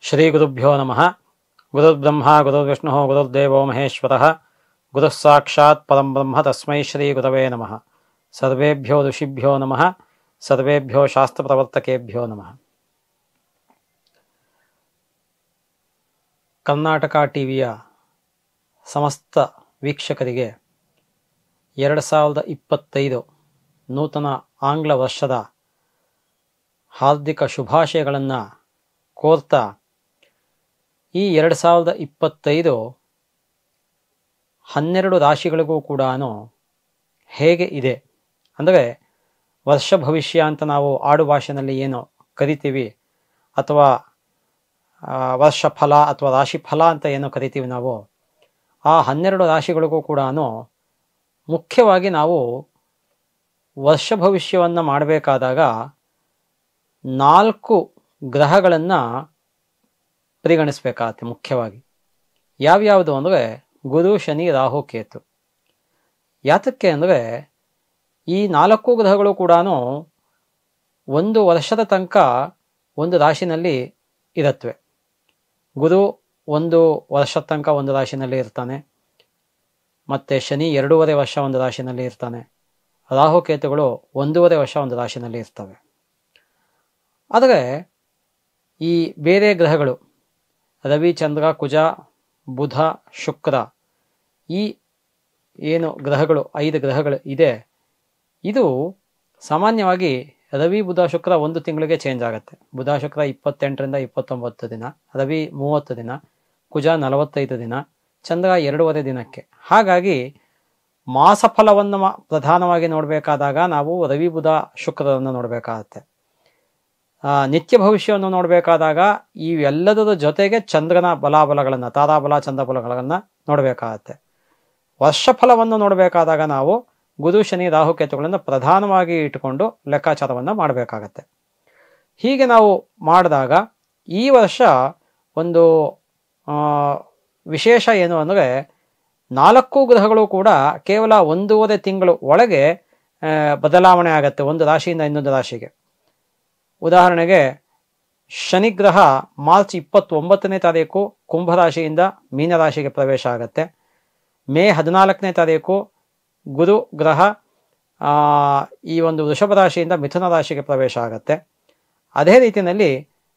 ಶ್ರೀ ಗುರುಭ್ಯೋ ನಮಃ. ಗುರುರ್ಬ್ರಹ್ಮ ಗುರುರ್ವಿಷ್ಣು ಗುರುರ್ದೇವೋ ಮಹೇಶ್ವರಃ. ಗುರುಃ ಸಾಕ್ಷಾತ್ ಪರಂ ಬ್ರಹ್ಮ ತಸ್ಮೈ ಶ್ರೀ ಗುರವೇ ನಮಃ. ಸರ್ವೇಭ್ಯೋ ಋಷಿಭ್ಯೋ ನಮಃ. ಸರ್ವೇಭ್ಯೋ ಶಾಸ್ತ್ರ ಪ್ರವರ್ತಕೇಭ್ಯೋ ನಮಃ. ಕರ್ನಾಟಕ ಟಿವಿಯ ಸಮಸ್ತ ವೀಕ್ಷಕರಿಗೆ 2025 ನೂತನ ಆಂಗ್ಲ ವರ್ಷದ ಹಾರ್ದಿಕ ಶುಭಾಶಯಗಳನ್ನು ಕೋರ್ತಾ, ಈ 2025 12 ರಾಶಿಗಳಿಗೂ ಕೂಡ ಹೇಗೆ ಇದೆ ಅಂದರೆ, ವರ್ಷ ಭವಿಷ್ಯ ಅಂತ ನಾವು ಆಡು ಭಾಷೆಯಲ್ಲಿ ಏನು ಕರಿತೀವಿ, ಅಥವಾ ವರ್ಷ ಫಲ ಅಥವಾ ರಾಶಿ ಫಲ ಅಂತ ಏನು ಕರಿತೀವಿ ನಾವು, ಆ 12 ರಾಶಿಗಳಿಗೂ ಕೂಡ ಮುಖ್ಯವಾಗಿ ನಾವು ವರ್ಷ ಭವಿಷ್ಯವನ್ನು ಮಾಡಬೇಕಾದಾಗ 4 ಗ್ರಹಗಳನ್ನು ಪರಿಗಣಿಸಬೇಕಾಗತ್ತೆ. ಮುಖ್ಯವಾಗಿ ಯಾವ್ಯಾವುದು ಅಂದರೆ ಗುರು, ಶನಿ, ರಾಹು, ಕೇತು. ಯಾತಕ್ಕೆ ಅಂದರೆ, ಈ 4 ಗ್ರಹಗಳು ಕೂಡ ಒಂದು ವರ್ಷದ ತನಕ ಒಂದು ರಾಶಿನಲ್ಲಿ ಇರುತ್ತವೆ. ಗುರು 1 ವರ್ಷದ ತನಕ ಒಂದು ರಾಶಿನಲ್ಲಿ ಇರ್ತಾನೆ, ಮತ್ತು ಶನಿ 2.5 ವರ್ಷ ಒಂದು ರಾಶಿನಲ್ಲಿ ಇರ್ತಾನೆ, ರಾಹುಕೇತುಗಳು 1.5 ವರ್ಷ ಒಂದು ರಾಶಿನಲ್ಲಿ ಇರ್ತವೆ. ಆದರೆ ಈ ಬೇರೆ ಗ್ರಹಗಳು ರವಿ, ಚಂದ್ರ, ಕುಜ, ಬುಧ, ಶುಕ್ರ, ಈ ಏನು ಗ್ರಹಗಳು 5 ಗ್ರಹಗಳು ಇದೆ, ಇದು ಸಾಮಾನ್ಯವಾಗಿ ರವಿ, ಬುಧ, ಶುಕ್ರ 1 ತಿಂಗಳಿಗೆ ಚೇಂಜ್ ಆಗುತ್ತೆ. ಬುಧ ಶುಕ್ರ 28ರಿಂದ 29 ದಿನ, ರವಿ 30 ದಿನ, ಕುಜ 45 ದಿನ, ಚಂದ್ರ 2.5 ದಿನಕ್ಕೆ. ಹಾಗಾಗಿ ಮಾಸ ಫಲವನ್ನು ಪ್ರಧಾನವಾಗಿ ನೋಡಬೇಕಾದಾಗ ನಾವು ರವಿ, ಬುಧ, ಶುಕ್ರರನ್ನು ನೋಡಬೇಕಾಗತ್ತೆ. ನಿತ್ಯ ಭವಿಷ್ಯವನ್ನು ನೋಡಬೇಕಾದಾಗ ಇವೆಲ್ಲದರ ಜೊತೆಗೆ ಚಂದ್ರನ ಬಲಾಬಲಗಳನ್ನು, ತಾರಾಬಲ, ಚಂದ್ರಬಲಗಳನ್ನು ನೋಡಬೇಕಾಗತ್ತೆ. ವರ್ಷ ಫಲವನ್ನು ನೋಡಬೇಕಾದಾಗ ನಾವು ಗುರು, ಶನಿ, ರಾಹುಕೇತುಗಳನ್ನು ಪ್ರಧಾನವಾಗಿ ಇಟ್ಟುಕೊಂಡು ಲೆಕ್ಕಾಚಾರವನ್ನು ಮಾಡಬೇಕಾಗತ್ತೆ. ಹೀಗೆ ನಾವು ಮಾಡಿದಾಗ ಈ ವರ್ಷ ಒಂದು ವಿಶೇಷ ಏನು ಅಂದರೆ, 4 ಗ್ರಹಗಳು ಕೂಡ ಕೇವಲ 1.5 ತಿಂಗಳು ಒಳಗೆ ಬದಲಾವಣೆ ಆಗುತ್ತೆ ಒಂದು ರಾಶಿಯಿಂದ ಇನ್ನೊಂದು ರಾಶಿಗೆ. ಉದಾಹರಣೆಗೆ, ಶನಿಗ್ರಹ ಮಾರ್ಚ್ 29ನೇ ತಾರೀಕು ಕುಂಭರಾಶಿಯಿಂದ ಮೀನರಾಶಿಗೆ ಪ್ರವೇಶ ಆಗುತ್ತೆ. ಮೇ 14ನೇ ತಾರೀಕು ಗುರು ಗ್ರಹ ಈ ಒಂದು ವೃಷಭ ರಾಶಿಯಿಂದ ಮಿಥುನ ರಾಶಿಗೆ ಪ್ರವೇಶ ಆಗುತ್ತೆ. ಅದೇ ರೀತಿಯಲ್ಲಿ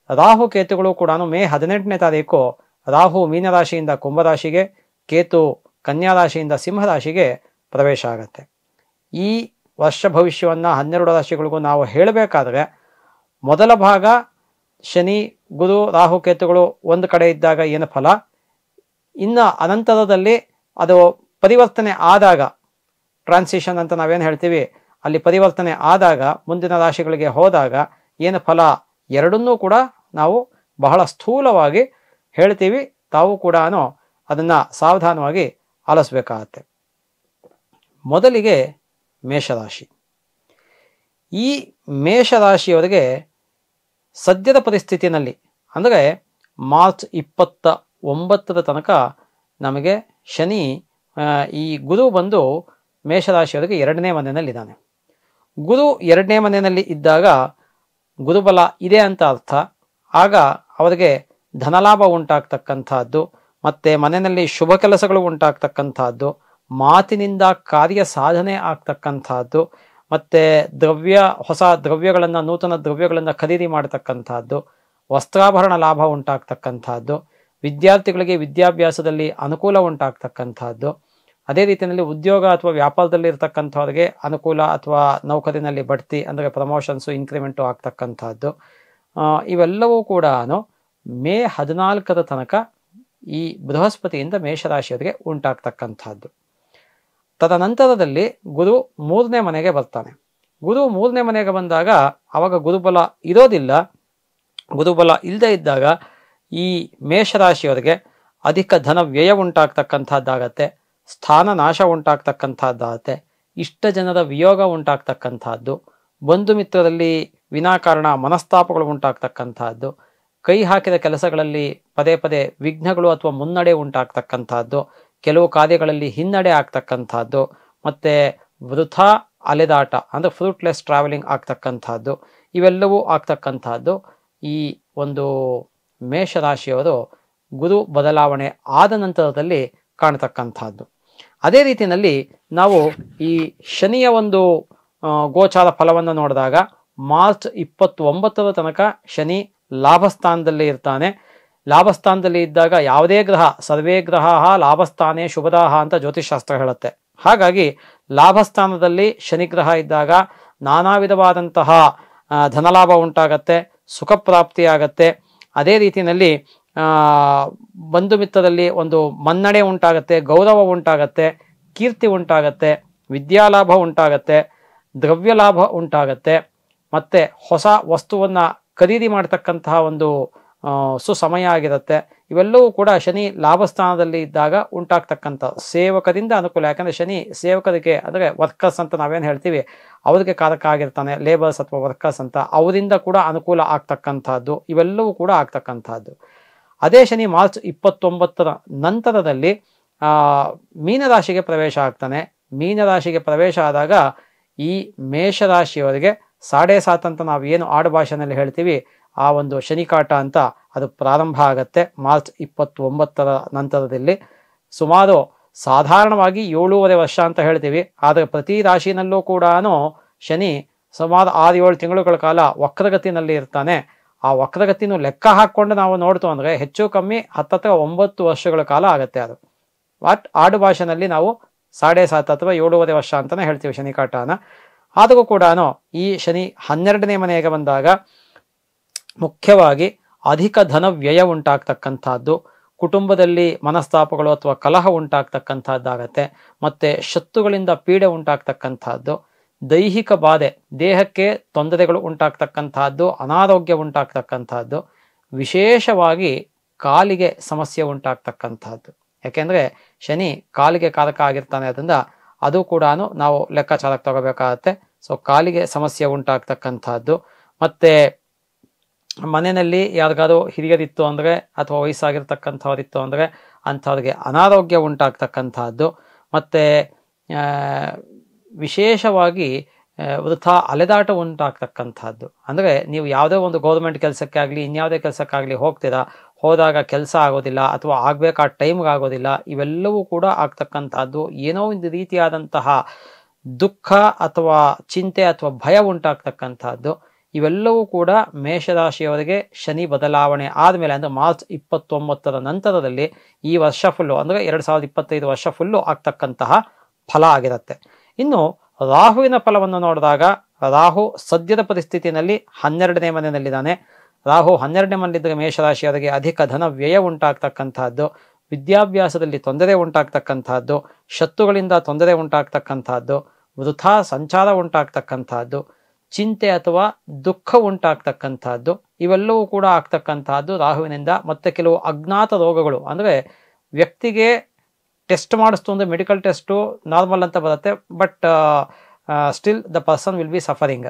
ರಾಹು ಕೇತುಗಳು ಕೂಡ ಮೇ 18ನೇ ತಾರೀಕು ರಾಹು ಮೀನರಾಶಿಯಿಂದ ಕುಂಭರಾಶಿಗೆ, ಕೇತು ಕನ್ಯಾ ರಾಶಿಯಿಂದ ಸಿಂಹರಾಶಿಗೆ ಪ್ರವೇಶ ಆಗುತ್ತೆ. ಈ ವರ್ಷ ಭವಿಷ್ಯವನ್ನು 12 ರಾಶಿಗಳಿಗೂ ನಾವು ಹೇಳಬೇಕಾದ್ರೆ, ಮೊದಲ ಭಾಗ ಶನಿ, ಗುರು, ರಾಹುಕೇತುಗಳು ಒಂದು ಕಡೆ ಇದ್ದಾಗ ಏನು ಫಲ, ಇನ್ನು ಅನಂತರದಲ್ಲಿ ಅದು ಪರಿವರ್ತನೆ ಆದಾಗ, ಟ್ರಾನ್ಸಿಷನ್ ಅಂತ ನಾವೇನು ಹೇಳ್ತೀವಿ, ಅಲ್ಲಿ ಪರಿವರ್ತನೆ ಆದಾಗ ಮುಂದಿನ ರಾಶಿಗಳಿಗೆ ಹೋದಾಗ ಏನು ಫಲ, ಎರಡನ್ನೂ ಕೂಡ ನಾವು ಬಹಳ ಸ್ಥೂಲವಾಗಿ ಹೇಳ್ತೀವಿ. ತಾವು ಕೂಡ ಅದನ್ನು ಸಾವಧಾನವಾಗಿ ಆಲಿಸಬೇಕಾಗತ್ತೆ. ಮೊದಲಿಗೆ ಮೇಷರಾಶಿ. ಈ ಮೇಷರಾಶಿಯವರಿಗೆ ಸದ್ಯದ ಪರಿಸ್ಥಿತಿಯಲ್ಲಿ ಅಂದರೆ ಮಾರ್ಚ್ 29 ತನಕ ನಮಗೆ ಶನಿ, ಈ ಗುರು ಬಂದು ಮೇಷರಾಶಿಯವರಿಗೆ 2ನೇ ಮನೆಯಲ್ಲಿದ್ದಾನೆ. ಗುರು 2ನೇ ಮನೆಯಲ್ಲಿ ಇದ್ದಾಗ ಗುರುಬಲ ಇದೆ ಅಂತ ಅರ್ಥ. ಆಗ ಅವರಿಗೆ ಧನಲಾಭ ಉಂಟಾಗ್ತಕ್ಕಂಥದ್ದು, ಮತ್ತು ಮನೆಯಲ್ಲಿ ಶುಭ ಕೆಲಸಗಳು ಉಂಟಾಗ್ತಕ್ಕಂಥದ್ದು, ಮಾತಿನಿಂದ ಕಾರ್ಯ ಸಾಧನೆ ಆಗ್ತಕ್ಕಂಥದ್ದು, ಮತ್ತು ಹೊಸ ದ್ರವ್ಯಗಳನ್ನು, ನೂತನ ದ್ರವ್ಯಗಳನ್ನು ಖರೀದಿ ಮಾಡತಕ್ಕಂಥದ್ದು, ವಸ್ತ್ರಾಭರಣ ಲಾಭ ಉಂಟಾಗ್ತಕ್ಕಂಥದ್ದು, ವಿದ್ಯಾರ್ಥಿಗಳಿಗೆ ವಿದ್ಯಾಭ್ಯಾಸದಲ್ಲಿ ಅನುಕೂಲ ಉಂಟಾಗ್ತಕ್ಕಂಥದ್ದು, ಅದೇ ರೀತಿಯಲ್ಲಿ ಉದ್ಯೋಗ ಅಥವಾ ವ್ಯಾಪಾರದಲ್ಲಿ ಇರ್ತಕ್ಕಂಥವ್ರಿಗೆ ಅನುಕೂಲ ಅಥವಾ ನೌಕರಿನಲ್ಲಿ ಬಡ್ತಿ ಅಂದರೆ ಪ್ರಮೋಷನ್ಸು, ಇನ್ಕ್ರಿಮೆಂಟು ಆಗ್ತಕ್ಕಂಥದ್ದು, ಇವೆಲ್ಲವೂ ಕೂಡ ಮೇ 14 ತನಕ ಈ ಬೃಹಸ್ಪತಿಯಿಂದ ಮೇಷರಾಶಿಯವರಿಗೆ ಉಂಟಾಗ್ತಕ್ಕಂಥದ್ದು. ತದನಂತರದಲ್ಲಿ ಗುರು 3ನೇ ಮನೆಗೆ ಬರ್ತಾನೆ. ಗುರು 3ನೇ ಮನೆಗೆ ಬಂದಾಗ ಆವಾಗ ಗುರುಬಲ ಇರೋದಿಲ್ಲ. ಗುರುಬಲ ಇಲ್ಲದೆ ಇದ್ದಾಗ ಈ ಮೇಷರಾಶಿಯವರಿಗೆ ಅಧಿಕ ಧನ ವ್ಯಯ ಉಂಟಾಗ್ತಕ್ಕಂಥದ್ದಾಗತ್ತೆ, ಸ್ಥಾನ ನಾಶ ಉಂಟಾಗ್ತಕ್ಕಂಥದ್ದಾಗತ್ತೆ, ಇಷ್ಟ ಜನರ ವಿಯೋಗ ಉಂಟಾಗ್ತಕ್ಕಂಥದ್ದು, ಬಂಧು ಮಿತ್ರರಲ್ಲಿ ವಿನಾಕಾರಣ ಮನಸ್ತಾಪಗಳು ಉಂಟಾಗ್ತಕ್ಕಂಥದ್ದು, ಕೈ ಹಾಕಿದ ಕೆಲಸಗಳಲ್ಲಿ ಪದೇ ಪದೇ ವಿಘ್ನಗಳು ಅಥವಾ ಮುನ್ನಡೆ ಉಂಟಾಗ್ತಕ್ಕಂಥದ್ದು, ಕೆಲವು ಕಾರ್ಯಗಳಲ್ಲಿ ಹಿನ್ನಡೆ ಆಗ್ತಕ್ಕಂಥದ್ದು, ಮತ್ತು ವೃಥಾ ಅಲೆದಾಟ ಅಂದರೆ ಫ್ರೂಟ್ಲೆಸ್ ಟ್ರಾವೆಲಿಂಗ್ ಆಗ್ತಕ್ಕಂಥದ್ದು, ಇವೆಲ್ಲವೂ ಆಗ್ತಕ್ಕಂಥದ್ದು ಈ ಒಂದು ಮೇಷರಾಶಿಯವರು ಗುರು ಬದಲಾವಣೆ ಆದ ನಂತರದಲ್ಲಿ ಕಾಣತಕ್ಕಂಥದ್ದು. ಅದೇ ರೀತಿಯಲ್ಲಿ ನಾವು ಈ ಶನಿಯ ಒಂದು ಗೋಚಾರ ಫಲವನ್ನು ನೋಡಿದಾಗ ಮಾರ್ಚ್ 29ರ ತನಕ ಶನಿ ಲಾಭಸ್ಥಾನದಲ್ಲಿ ಇರ್ತಾನೆ. ಲಾಭಸ್ಥಾನದಲ್ಲಿ ಇದ್ದಾಗ ಯಾವುದೇ ಗ್ರಹ, ಸರ್ವೇ ಗ್ರಹ ಲಾಭಸ್ಥಾನೇ ಶುಭದಾಹ ಅಂತ ಜ್ಯೋತಿಷಾಸ್ತ್ರ ಹೇಳುತ್ತೆ. ಹಾಗಾಗಿ ಲಾಭಸ್ಥಾನದಲ್ಲಿ ಶನಿಗ್ರಹ ಇದ್ದಾಗ ನಾನಾ ವಿಧವಾದಂತಹ ಧನಲಾಭ ಉಂಟಾಗತ್ತೆ, ಸುಖ ಪ್ರಾಪ್ತಿಯಾಗತ್ತೆ. ಅದೇ ರೀತಿಯಲ್ಲಿ ಬಂಧು ಮಿತ್ರದಲ್ಲಿ ಒಂದು ಮನ್ನಣೆ ಉಂಟಾಗತ್ತೆ, ಗೌರವ ಉಂಟಾಗತ್ತೆ, ಕೀರ್ತಿ ಉಂಟಾಗತ್ತೆ, ವಿದ್ಯಾಲಾಭ ಉಂಟಾಗತ್ತೆ, ದ್ರವ್ಯ ಲಾಭ ಉಂಟಾಗತ್ತೆ. ಮತ್ತೆ ಹೊಸ ವಸ್ತುವನ್ನ ಖರೀದಿ ಮಾಡತಕ್ಕಂತಹ ಒಂದು ಸುಸಮಯ ಆಗಿರುತ್ತೆ. ಇವೆಲ್ಲವೂ ಕೂಡ ಶನಿ ಲಾಭಸ್ಥಾನದಲ್ಲಿ ಇದ್ದಾಗ ಉಂಟಾಗ್ತಕ್ಕಂಥ ಸೇವಕರಿಂದ ಅನುಕೂಲ. ಯಾಕಂದ್ರೆ ಶನಿ ಸೇವಕರಿಗೆ ಅಂದರೆ ವರ್ಕರ್ಸ್ ಅಂತ ನಾವೇನು ಹೇಳ್ತೀವಿ ಅವ್ರಿಗೆ ಕಾರಕ ಆಗಿರ್ತಾನೆ, ಲೇಬರ್ಸ್ ಅಥವಾ ವರ್ಕರ್ಸ್ ಅಂತ, ಅವರಿಂದ ಕೂಡ ಅನುಕೂಲ ಆಗ್ತಕ್ಕಂಥದ್ದು, ಇವೆಲ್ಲವೂ ಕೂಡ ಆಗ್ತಕ್ಕಂಥದ್ದು. ಅದೇ ಶನಿ ಮಾರ್ಚ್ 29ರ ನಂತರದಲ್ಲಿ ಮೀನರಾಶಿಗೆ ಪ್ರವೇಶ ಆಗ್ತಾನೆ. ಮೀನರಾಶಿಗೆ ಪ್ರವೇಶ ಆದಾಗ ಈ ಮೇಷರಾಶಿಯವರಿಗೆ 7.5 ಅಂತ ನಾವು ಏನು ಆಡು ಭಾಷೆನಲ್ಲಿ ಹೇಳ್ತೀವಿ ಆ ಒಂದು ಶನಿಕಾಟ ಅಂತ ಅದು ಪ್ರಾರಂಭ ಆಗತ್ತೆ ಮಾರ್ಚ್ 29ರ ನಂತರದಲ್ಲಿ. ಸುಮಾರು ಸಾಧಾರಣವಾಗಿ 7.5 ವರ್ಷ ಅಂತ ಹೇಳ್ತೀವಿ. ಆದರೆ ಪ್ರತಿ ರಾಶಿನಲ್ಲೂ ಕೂಡ ಶನಿ ಸುಮಾರು 6-7 ತಿಂಗಳುಗಳ ಕಾಲ ವಕ್ರಗತಿನಲ್ಲಿ ಇರ್ತಾನೆ. ಆ ವಕ್ರಗತಿನೂ ಲೆಕ್ಕ ಹಾಕ್ಕೊಂಡು ನಾವು ನೋಡ್ತು ಅಂದರೆ ಹೆಚ್ಚು ಕಮ್ಮಿ 9 ವರ್ಷಗಳ ಕಾಲ ಆಗುತ್ತೆ. ಅದು ಬಟ್ ಆಡು ಭಾಷೆನಲ್ಲಿ ನಾವು 7.5 ಅಥವಾ 7.5 ವರ್ಷ ಅಂತಾನೆ ಹೇಳ್ತೀವಿ ಶನಿಕಾಟನ. ಆದರೂ ಕೂಡ ಈ ಶನಿ 12ನೇ ಮನೆಗೆ ಬಂದಾಗ ಮುಖ್ಯವಾಗಿ ಅಧಿಕ ಧನ ವ್ಯಯ ಉಂಟಾಗ್ತಕ್ಕಂಥದ್ದು, ಕುಟುಂಬದಲ್ಲಿ ಮನಸ್ತಾಪಗಳು ಅಥವಾ ಕಲಹ ಉಂಟಾಗ್ತಕ್ಕಂಥದ್ದಾಗತ್ತೆ, ಮತ್ತೆ ಶತ್ರುಗಳಿಂದ ಪೀಡೆ ಉಂಟಾಗ್ತಕ್ಕಂಥದ್ದು, ದೈಹಿಕ ಬಾಧೆ, ದೇಹಕ್ಕೆ ತೊಂದರೆಗಳು ಉಂಟಾಗ್ತಕ್ಕಂಥದ್ದು, ಅನಾರೋಗ್ಯ ಉಂಟಾಗ್ತಕ್ಕಂಥದ್ದು, ವಿಶೇಷವಾಗಿ ಕಾಲಿಗೆ ಸಮಸ್ಯೆ ಉಂಟಾಗ್ತಕ್ಕಂಥದ್ದು. ಯಾಕೆಂದ್ರೆ ಶನಿ ಕಾಲಿಗೆ ಕಾರಕ ಆಗಿರ್ತಾನೆ, ಅದರಿಂದ ಅದು ಕೂಡ ನಾವು ಲೆಕ್ಕಾಚಾರಕ್ಕೆ ತಗೋಬೇಕಾಗತ್ತೆ. ಸೊ ಕಾಲಿಗೆ ಸಮಸ್ಯೆ ಉಂಟಾಗ್ತಕ್ಕಂಥದ್ದು, ಮತ್ತೆ ಮನೆಯಲ್ಲಿ ಯಾರಿಗಾದ್ರು ಹಿರಿಯರಿತ್ತು ಅಂದರೆ ಅಥವಾ ವಯಸ್ಸಾಗಿರ್ತಕ್ಕಂಥವ್ರಿತ್ತು ಅಂದರೆ ಅಂಥವ್ರಿಗೆ ಅನಾರೋಗ್ಯ ಉಂಟಾಗ್ತಕ್ಕಂಥದ್ದು, ಮತ್ತೆ ವಿಶೇಷವಾಗಿ ವೃಥಾ ಅಲೆದಾಟ ಉಂಟಾಗ್ತಕ್ಕಂಥದ್ದು. ಅಂದರೆ ನೀವು ಯಾವುದೇ ಒಂದು ಗೌರ್ಮೆಂಟ್ ಕೆಲಸಕ್ಕೆ ಆಗಲಿ ಇನ್ಯಾವುದೇ ಕೆಲಸಕ್ಕಾಗಲಿ ಹೋಗ್ತೀರಾ, ಹೋದಾಗ ಕೆಲಸ ಆಗೋದಿಲ್ಲ ಅಥವಾ ಆಗಬೇಕಾದ ಟೈಮ್ಗೆ ಆಗೋದಿಲ್ಲ, ಇವೆಲ್ಲವೂ ಕೂಡ ಆಗ್ತಕ್ಕಂಥದ್ದು. ಏನೋ ಒಂದು ರೀತಿಯಾದಂತಹ ದುಃಖ ಅಥವಾ ಚಿಂತೆ ಅಥವಾ ಭಯ ಉಂಟಾಗ್ತಕ್ಕಂಥದ್ದು. ಇವೆಲ್ಲವೂ ಕೂಡ ಮೇಷರಾಶಿಯವರಿಗೆ ಶನಿ ಬದಲಾವಣೆ ಆದಮೇಲೆ ಅಂದರೆ ಮಾರ್ಚ್ 29ರ ನಂತರದಲ್ಲಿ ಈ ವರ್ಷ ಫುಲ್ಲು ಅಂದರೆ 2025 ವರ್ಷ ಫುಲ್ಲು ಆಗ್ತಕ್ಕಂತಹ ಫಲ ಆಗಿರುತ್ತೆ. ಇನ್ನು ರಾಹುವಿನ ಫಲವನ್ನು ನೋಡಿದಾಗ ರಾಹು ಸದ್ಯದ ಪರಿಸ್ಥಿತಿಯಲ್ಲಿ 12ನೇ ಮನೆಯಲ್ಲಿದ್ದಾನೆ. ರಾಹು 12ನೇ ಮನೆಯಲ್ಲಿದ್ದರೆ ಮೇಷರಾಶಿಯವರಿಗೆ ಅಧಿಕ ಧನ ವ್ಯಯ ಉಂಟಾಗ್ತಕ್ಕಂಥದ್ದು, ವಿದ್ಯಾಭ್ಯಾಸದಲ್ಲಿ ತೊಂದರೆ ಉಂಟಾಗ್ತಕ್ಕಂಥದ್ದು, ಶತ್ರುಗಳಿಂದ ತೊಂದರೆ ಉಂಟಾಗ್ತಕ್ಕಂಥದ್ದು, ವೃಥಾ ಸಂಚಾರ ಉಂಟಾಗ್ತಕ್ಕಂಥದ್ದು, ಚಿಂತೆ ಅಥವಾ ದುಃಖ ಉಂಟಾಗ್ತಕ್ಕಂಥದ್ದು, ಇವೆಲ್ಲವೂ ಕೂಡ ಆಗ್ತಕ್ಕಂಥದ್ದು ರಾಹುವಿನಿಂದ. ಮತ್ತೆ ಕೆಲವು ಅಜ್ಞಾತ ರೋಗಗಳು ಅಂದರೆ ವ್ಯಕ್ತಿಗೆ ಟೆಸ್ಟ್ ಮಾಡಿಸ್ತು ಅಂದರೆ ಮೆಡಿಕಲ್ ಟೆಸ್ಟು ನಾರ್ಮಲ್ ಅಂತ ಬರುತ್ತೆ, but still the person will be suffering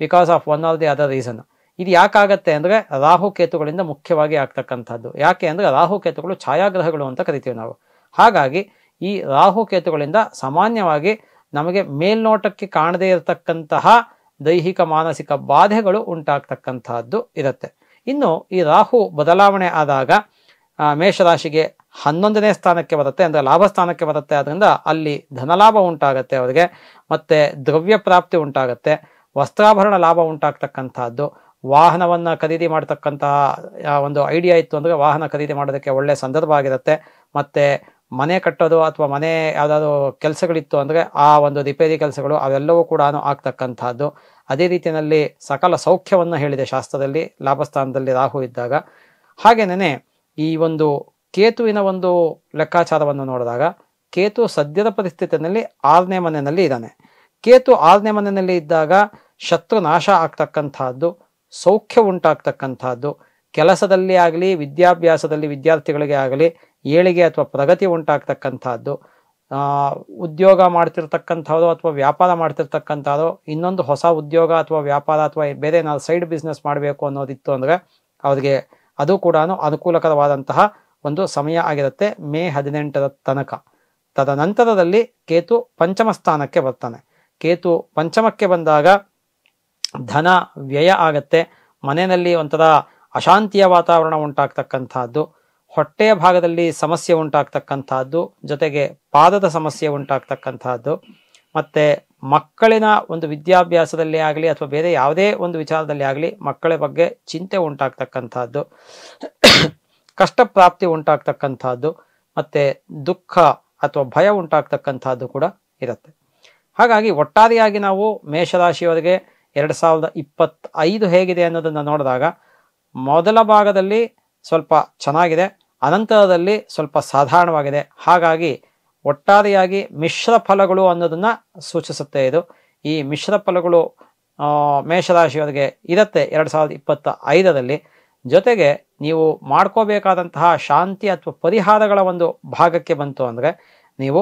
because of one R the other reason. ಇದು ಯಾಕಾಗತ್ತೆ ಅಂದರೆ ರಾಹುಕೇತುಗಳಿಂದ ಮುಖ್ಯವಾಗಿ ಆಗ್ತಕ್ಕಂಥದ್ದು. ಯಾಕೆ ಅಂದರೆ ರಾಹುಕೇತುಗಳು ಛಾಯಾಗ್ರಹಗಳು ಅಂತ ಕರಿತೀವಿ ನಾವು. ಹಾಗಾಗಿ ಈ ರಾಹುಕೇತುಗಳಿಂದ ಸಾಮಾನ್ಯವಾಗಿ ನಮಗೆ ಮೇಲ್ನೋಟಕ್ಕೆ ಕಾಣದೇ ಇರತಕ್ಕಂತಹ ದೈಹಿಕ ಮಾನಸಿಕ ಬಾಧೆಗಳು ಉಂಟಾಗ್ತಕ್ಕಂತಹದ್ದು ಇರುತ್ತೆ. ಇನ್ನು ಈ ರಾಹು ಬದಲಾವಣೆ ಆದಾಗ ಮೇಷರಾಶಿಗೆ 11ನೇ ಸ್ಥಾನಕ್ಕೆ ಬರುತ್ತೆ, ಅಂದರೆ ಲಾಭ ಸ್ಥಾನಕ್ಕೆ ಬರುತ್ತೆ. ಅದರಿಂದ ಅಲ್ಲಿ ಧನಲಾಭ ಉಂಟಾಗತ್ತೆ ಅವರಿಗೆ, ಮತ್ತೆ ದ್ರವ್ಯ ಪ್ರಾಪ್ತಿ ಉಂಟಾಗತ್ತೆ, ವಸ್ತ್ರಾಭರಣ ಲಾಭ ಉಂಟಾಗ್ತಕ್ಕಂತಹದ್ದು, ವಾಹನವನ್ನ ಖರೀದಿ ಮಾಡ್ತಕ್ಕಂತಹ ಒಂದು ಐಡಿಯಾ ಇತ್ತು ಅಂದ್ರೆ ವಾಹನ ಖರೀದಿ ಮಾಡೋದಕ್ಕೆ ಒಳ್ಳೆ ಸಂದರ್ಭ ಆಗಿರುತ್ತೆ. ಮತ್ತೆ ಮನೆ ಕಟ್ಟೋದು ಅಥವಾ ಮನೆ ಯಾವ್ದಾದ್ರು ಕೆಲಸಗಳಿತ್ತು ಅಂದ್ರೆ ಆ ಒಂದು ರಿಪೇರಿ ಕೆಲಸಗಳು ಅವೆಲ್ಲವೂ ಕೂಡ ಆಗ್ತಕ್ಕಂಥದ್ದು. ಅದೇ ರೀತಿಯಲ್ಲಿ ಸಕಲ ಸೌಖ್ಯವನ್ನ ಹೇಳಿದೆ ಶಾಸ್ತ್ರದಲ್ಲಿ ಲಾಭಸ್ಥಾನದಲ್ಲಿ ರಾಹು ಇದ್ದಾಗ. ಹಾಗೇನೆ ಈ ಒಂದು ಕೇತುವಿನ ಒಂದು ಲೆಕ್ಕಾಚಾರವನ್ನು ನೋಡಿದಾಗ ಕೇತು ಸದ್ಯದ ಪರಿಸ್ಥಿತಿಯಲ್ಲಿ 6ನೇ ಮನೆಯಲ್ಲಿ ಇದ್ದಾನೆ. ಕೇತು 6ನೇ ಮನೆಯಲ್ಲಿ ಇದ್ದಾಗ ಶತ್ರು ನಾಶ ಆಗ್ತಕ್ಕಂಥದ್ದು, ಸೌಖ್ಯ ಉಂಟಾಗ್ತಕ್ಕಂಥದ್ದು, ಕೆಲಸದಲ್ಲಿ ಆಗಲಿ ವಿದ್ಯಾಭ್ಯಾಸದಲ್ಲಿ ವಿದ್ಯಾರ್ಥಿಗಳಿಗೆ ಆಗಲಿ ಏಳಿಗೆ ಅಥವಾ ಪ್ರಗತಿ ಉಂಟಾಗ್ತಕ್ಕಂಥದ್ದು, ಉದ್ಯೋಗ ಮಾಡ್ತಿರ್ತಕ್ಕಂಥದ್ದು ಅಥವಾ ವ್ಯಾಪಾರ ಮಾಡ್ತಿರ್ತಕ್ಕಂಥದ್ದು ಇನ್ನೊಂದು ಹೊಸ ಉದ್ಯೋಗ ಅಥವಾ ವ್ಯಾಪಾರ ಅಥವಾ ಬೇರೆ ನಾವು ಸೈಡ್ ಬಿಸ್ನೆಸ್ ಮಾಡಬೇಕು ಅನ್ನೋದಿತ್ತು ಅಂದರೆ ಅವ್ರಿಗೆ ಅದು ಕೂಡ ಅನುಕೂಲಕರವಾದಂತಹ ಒಂದು ಸಮಯ ಆಗಿರುತ್ತೆ ಮೇ 18ರ ತನಕ. ತದನಂತರದಲ್ಲಿ ಕೇತು ಪಂಚಮ ಸ್ಥಾನಕ್ಕೆ ಬರ್ತಾನೆ. ಕೇತು ಪಂಚಮಕ್ಕೆ ಬಂದಾಗ ಧನ ವ್ಯಯ ಆಗತ್ತೆ, ಮನೆಯಲ್ಲಿ ಒಂಥರ ಅಶಾಂತಿಯ ವಾತಾವರಣ ಉಂಟಾಗ್ತಕ್ಕಂಥದ್ದು, ಹೊಟ್ಟೆಯ ಭಾಗದಲ್ಲಿ ಸಮಸ್ಯೆ ಉಂಟಾಗ್ತಕ್ಕಂಥದ್ದು, ಜೊತೆಗೆ ಪಾದದ ಸಮಸ್ಯೆ ಉಂಟಾಗ್ತಕ್ಕಂಥದ್ದು, ಮತ್ತು ಮಕ್ಕಳಿನ ಒಂದು ವಿದ್ಯಾಭ್ಯಾಸದಲ್ಲಿ ಆಗಲಿ ಅಥವಾ ಬೇರೆ ಯಾವುದೇ ಒಂದು ವಿಚಾರದಲ್ಲಿ ಆಗಲಿ ಮಕ್ಕಳ ಬಗ್ಗೆ ಚಿಂತೆ ಉಂಟಾಗ್ತಕ್ಕಂಥದ್ದು, ಕಷ್ಟಪ್ರಾಪ್ತಿ ಉಂಟಾಗ್ತಕ್ಕಂಥದ್ದು, ಮತ್ತು ದುಃಖ ಅಥವಾ ಭಯ ಉಂಟಾಗ್ತಕ್ಕಂಥದ್ದು ಕೂಡ ಇರುತ್ತೆ. ಹಾಗಾಗಿ ಒಟ್ಟಾರೆಯಾಗಿ ನಾವು ಮೇಷರಾಶಿಯವರಿಗೆ 2025 ಹೇಗಿದೆ ಅನ್ನೋದನ್ನು ನೋಡಿದಾಗ ಮೊದಲ ಭಾಗದಲ್ಲಿ ಸ್ವಲ್ಪ ಚೆನ್ನಾಗಿದೆ, ಅನಂತರದಲ್ಲಿ ಸ್ವಲ್ಪ ಸಾಧಾರಣವಾಗಿದೆ. ಹಾಗಾಗಿ ಒಟ್ಟಾರೆಯಾಗಿ ಮಿಶ್ರ ಫಲಗಳು ಅನ್ನೋದನ್ನು ಸೂಚಿಸುತ್ತೆ ಇದು. ಈ ಮಿಶ್ರ ಫಲಗಳು ಮೇಷರಾಶಿಯವರಿಗೆ ಇರುತ್ತೆ 2025ರಲ್ಲಿ. ಜೊತೆಗೆ ನೀವು ಮಾಡ್ಕೋಬೇಕಾದಂತಹ ಶಾಂತಿ ಅಥವಾ ಪರಿಹಾರಗಳ ಒಂದು ಭಾಗಕ್ಕೆ ಬಂತು ಅಂದರೆ ನೀವು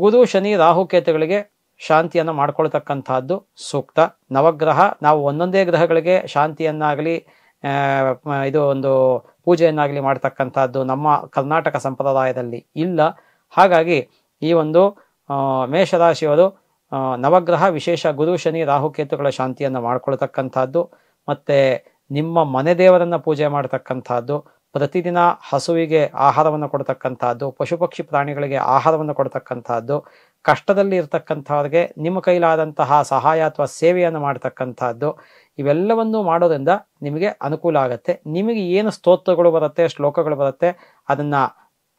ಗುರು ಶನಿ ರಾಹುಕೇತುಗಳಿಗೆ ಶಾಂತಿಯನ್ನು ಮಾಡ್ಕೊಳ್ತಕ್ಕಂಥದ್ದು ಸೂಕ್ತ. ನವಗ್ರಹ ನಾವು ಒಂದೊಂದೇ ಗ್ರಹಗಳಿಗೆ ಶಾಂತಿಯನ್ನಾಗಲಿ ಇದು ಒಂದು ಪೂಜೆಯನ್ನಾಗಲಿ ಮಾಡ್ತಕ್ಕಂಥದ್ದು ನಮ್ಮ ಕರ್ನಾಟಕ ಸಂಪ್ರದಾಯದಲ್ಲಿ ಇಲ್ಲ. ಹಾಗಾಗಿ ಈ ಒಂದು ಮೇಷರಾಶಿಯವರು ನವಗ್ರಹ ವಿಶೇಷ ಗುರು ಶನಿ ರಾಹುಕೇತುಗಳ ಶಾಂತಿಯನ್ನು ಮಾಡ್ಕೊಳ್ತಕ್ಕಂಥದ್ದು, ಮತ್ತು ನಿಮ್ಮ ಮನೆ ದೇವರನ್ನು ಪೂಜೆ ಮಾಡ್ತಕ್ಕಂಥದ್ದು, ಪ್ರತಿದಿನ ಹಸುವಿಗೆ ಆಹಾರವನ್ನು ಕೊಡ್ತಕ್ಕಂಥದ್ದು, ಪಶು ಪಕ್ಷಿ ಪ್ರಾಣಿಗಳಿಗೆ ಆಹಾರವನ್ನು ಕೊಡ್ತಕ್ಕಂಥದ್ದು, ಕಷ್ಟದಲ್ಲಿ ಇರ್ತಕ್ಕಂಥವ್ರಿಗೆ ನಿಮ್ಮ ಕೈಲಾದಂತಹ ಸಹಾಯ ಅಥವಾ ಸೇವೆಯನ್ನು ಮಾಡ್ತಕ್ಕಂಥದ್ದು, ಇವೆಲ್ಲವನ್ನು ಮಾಡೋದ್ರಿಂದ ನಿಮಗೆ ಅನುಕೂಲ ಆಗುತ್ತೆ. ನಿಮಗೆ ಏನು ಸ್ತೋತ್ರಗಳು ಬರುತ್ತೆ, ಶ್ಲೋಕಗಳು ಬರುತ್ತೆ, ಅದನ್ನು